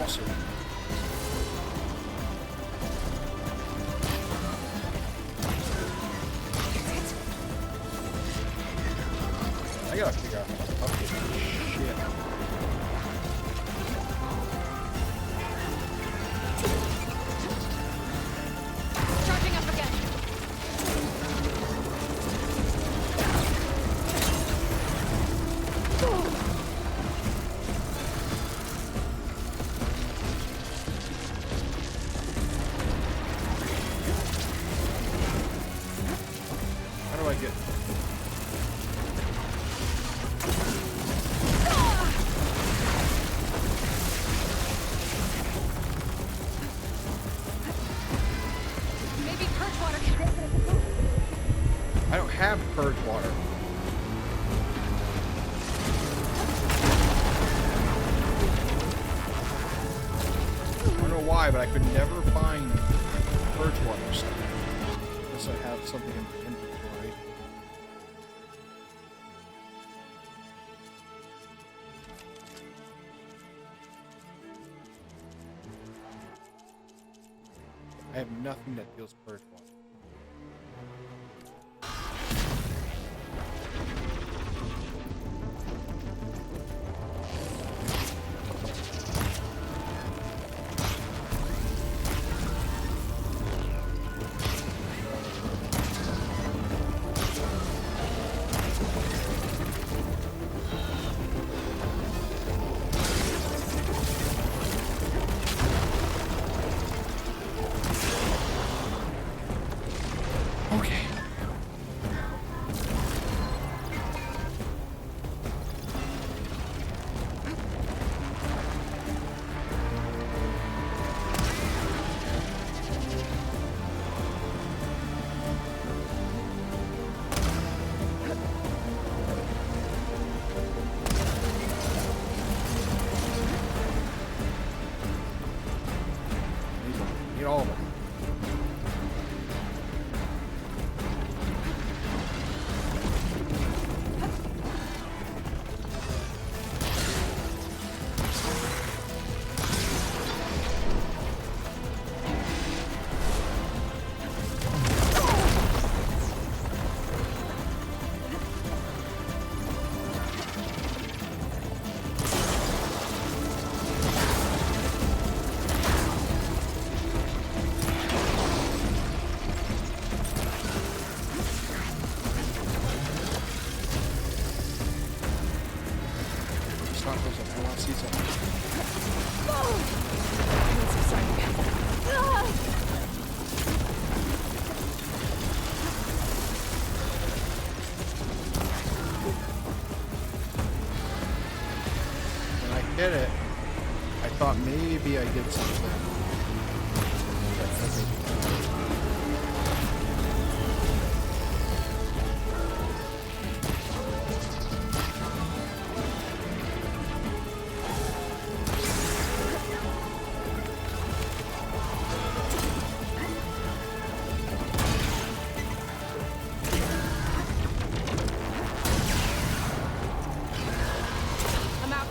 Also, I gotta figure out how to update this shit. charging up again. How do I get... Maybe purge water can... I don't have purge water. I don't know why, but I could never find purge water stuff. Unless I have something in the inventory. I have nothing that deals purge water. Come on, close up. I want to see something. When I hit it, I thought maybe I did something. I'm out.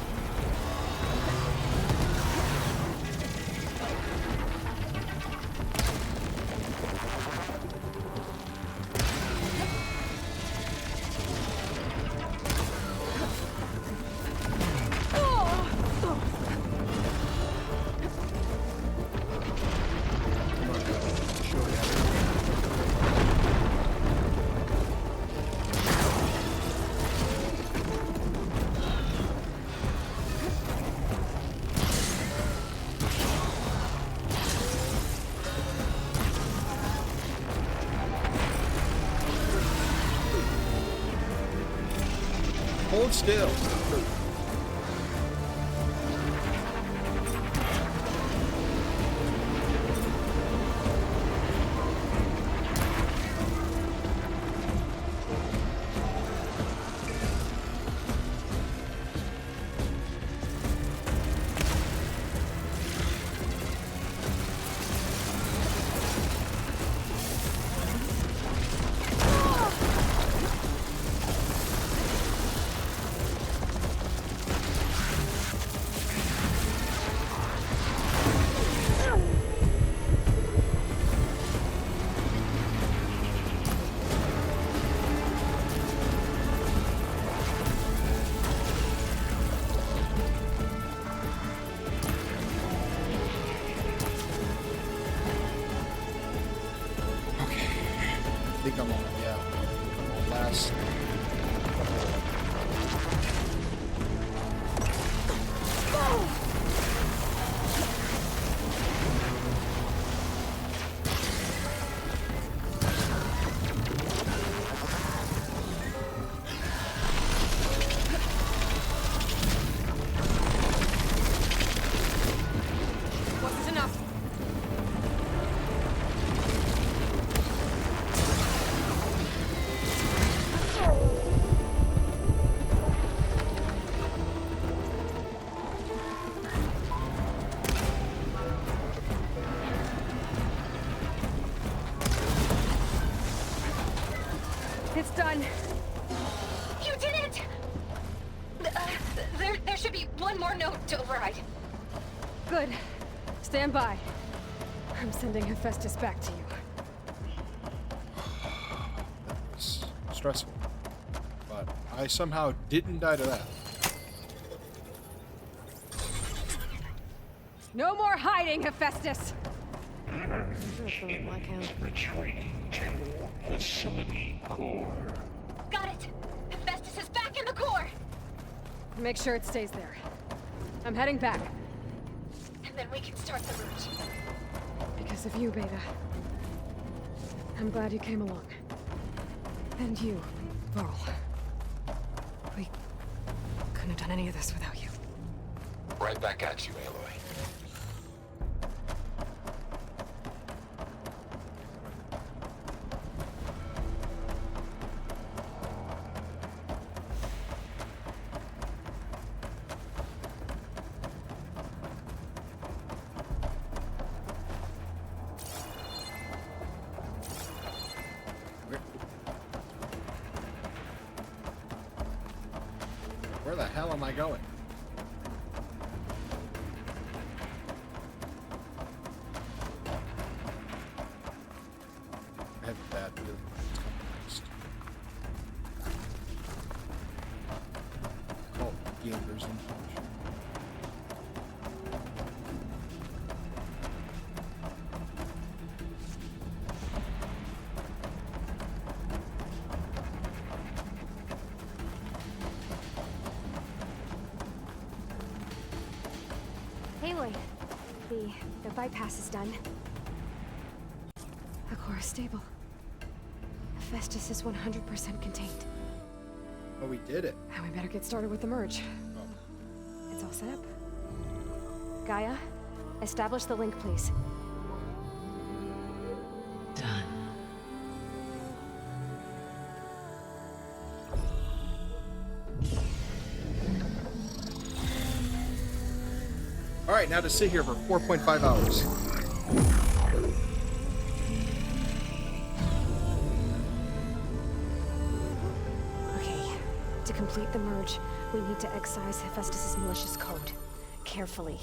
Hold still. I think I'm on, yeah. I'm on last. Wasn't enough. It's done. You did it! There should be one more note to override. Good. Stand by. I'm sending Hephaestus back to you. It's stressful. But I somehow didn't die to that. No more hiding, Hephaestus! Retreating to facility core. Got it! Hephaestus is back in the core! Make sure it stays there. I'm heading back. And then we can start the route. Because of you, Beta. I'm glad you came along. And you, Varl. We couldn't have done any of this without you. Right back at you, Aloy. Where the hell am I going? I have a bad feeling what's coming next. Call it gamers information. Finally, the bypass is done. The core is stable. Hephaestus is 100% contained. Oh, we did it. And we better get started with the merge. It's all set up. Gaia, establish the link, please. Done. All right, now to sit here for 4.5 hours. Okay, to complete the merge, we need to excise Hephaestus's malicious code. Carefully.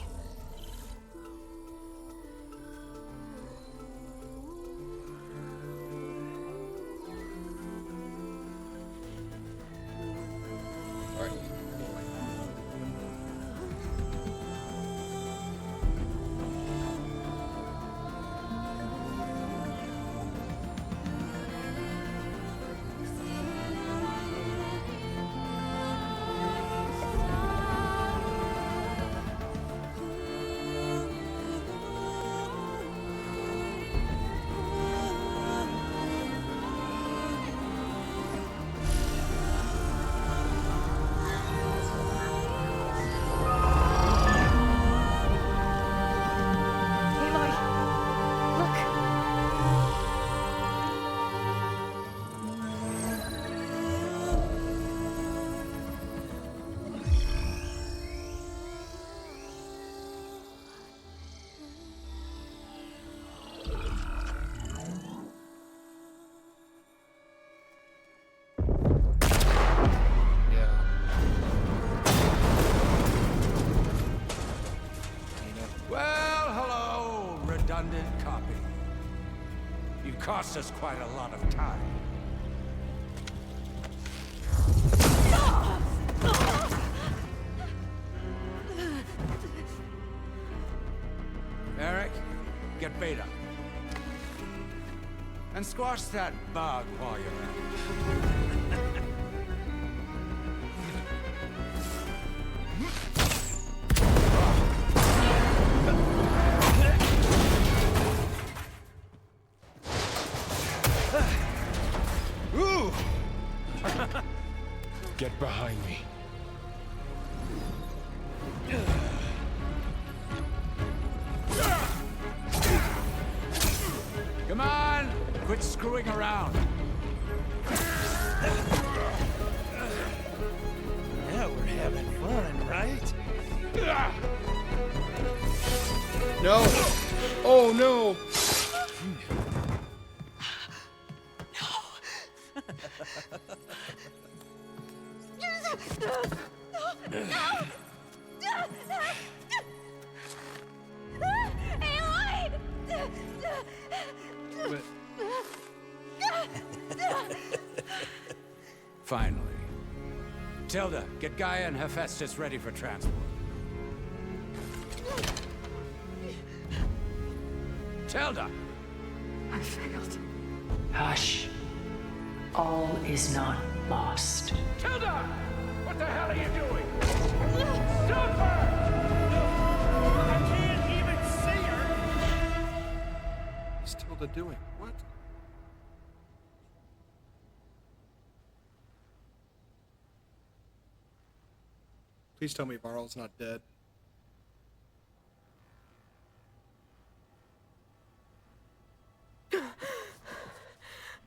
Well, hello, redundant copy. You've cost us quite a lot of time. Eric, get Beta. And squash that bug while you're at it. Ooh! Get behind me. Come on! Quit screwing around. Now we're having fun, right? No! Oh no! Finally. Tilda, get Gaia and Hephaestus ready for transport. Tilda! I failed. Hush. All is not lost. Tilda! What the hell are you doing? Stop her! I can't even see her! What's Tilda doing? What? Please tell me Varl's not dead.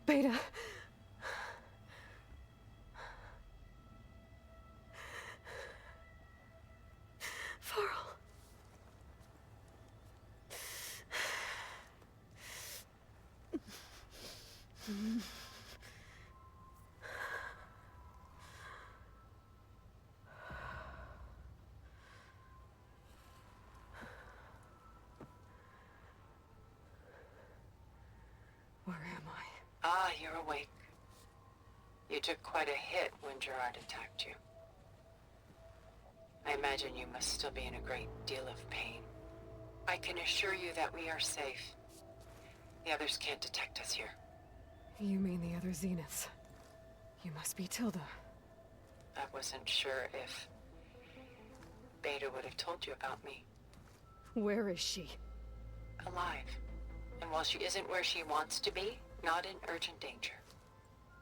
Beta. Varl. Where am I? Ah, you're awake. You took quite a hit when Gerard attacked you. I imagine you must still be in a great deal of pain. I can assure you that we are safe. The others can't detect us here. You mean the other Zeniths? You must be Tilda. I wasn't sure if Beta would have told you about me. Where is she? Alive. And while she isn't where she wants to be, not in urgent danger.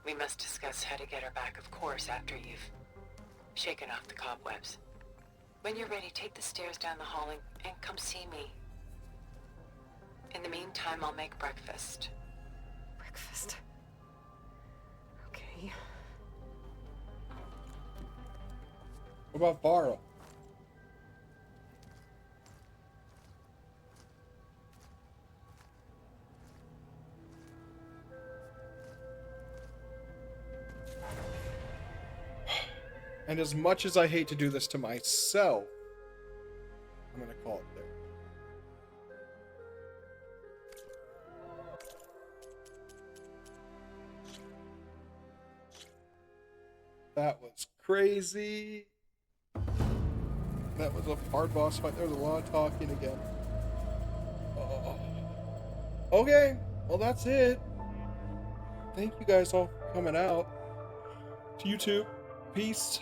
We must discuss how to get her back, of course, after you've shaken off the cobwebs. When you're ready, take the stairs down the hall and come see me. In the meantime, I'll make breakfast. Breakfast. Okay. What about Varl? And as much as I hate to do this to myself, I'm gonna call it there. That was crazy. That was a hard boss fight. There was a lot of talking again. Oh. Okay, well that's it. Thank you guys all for coming out. To you too. Peace.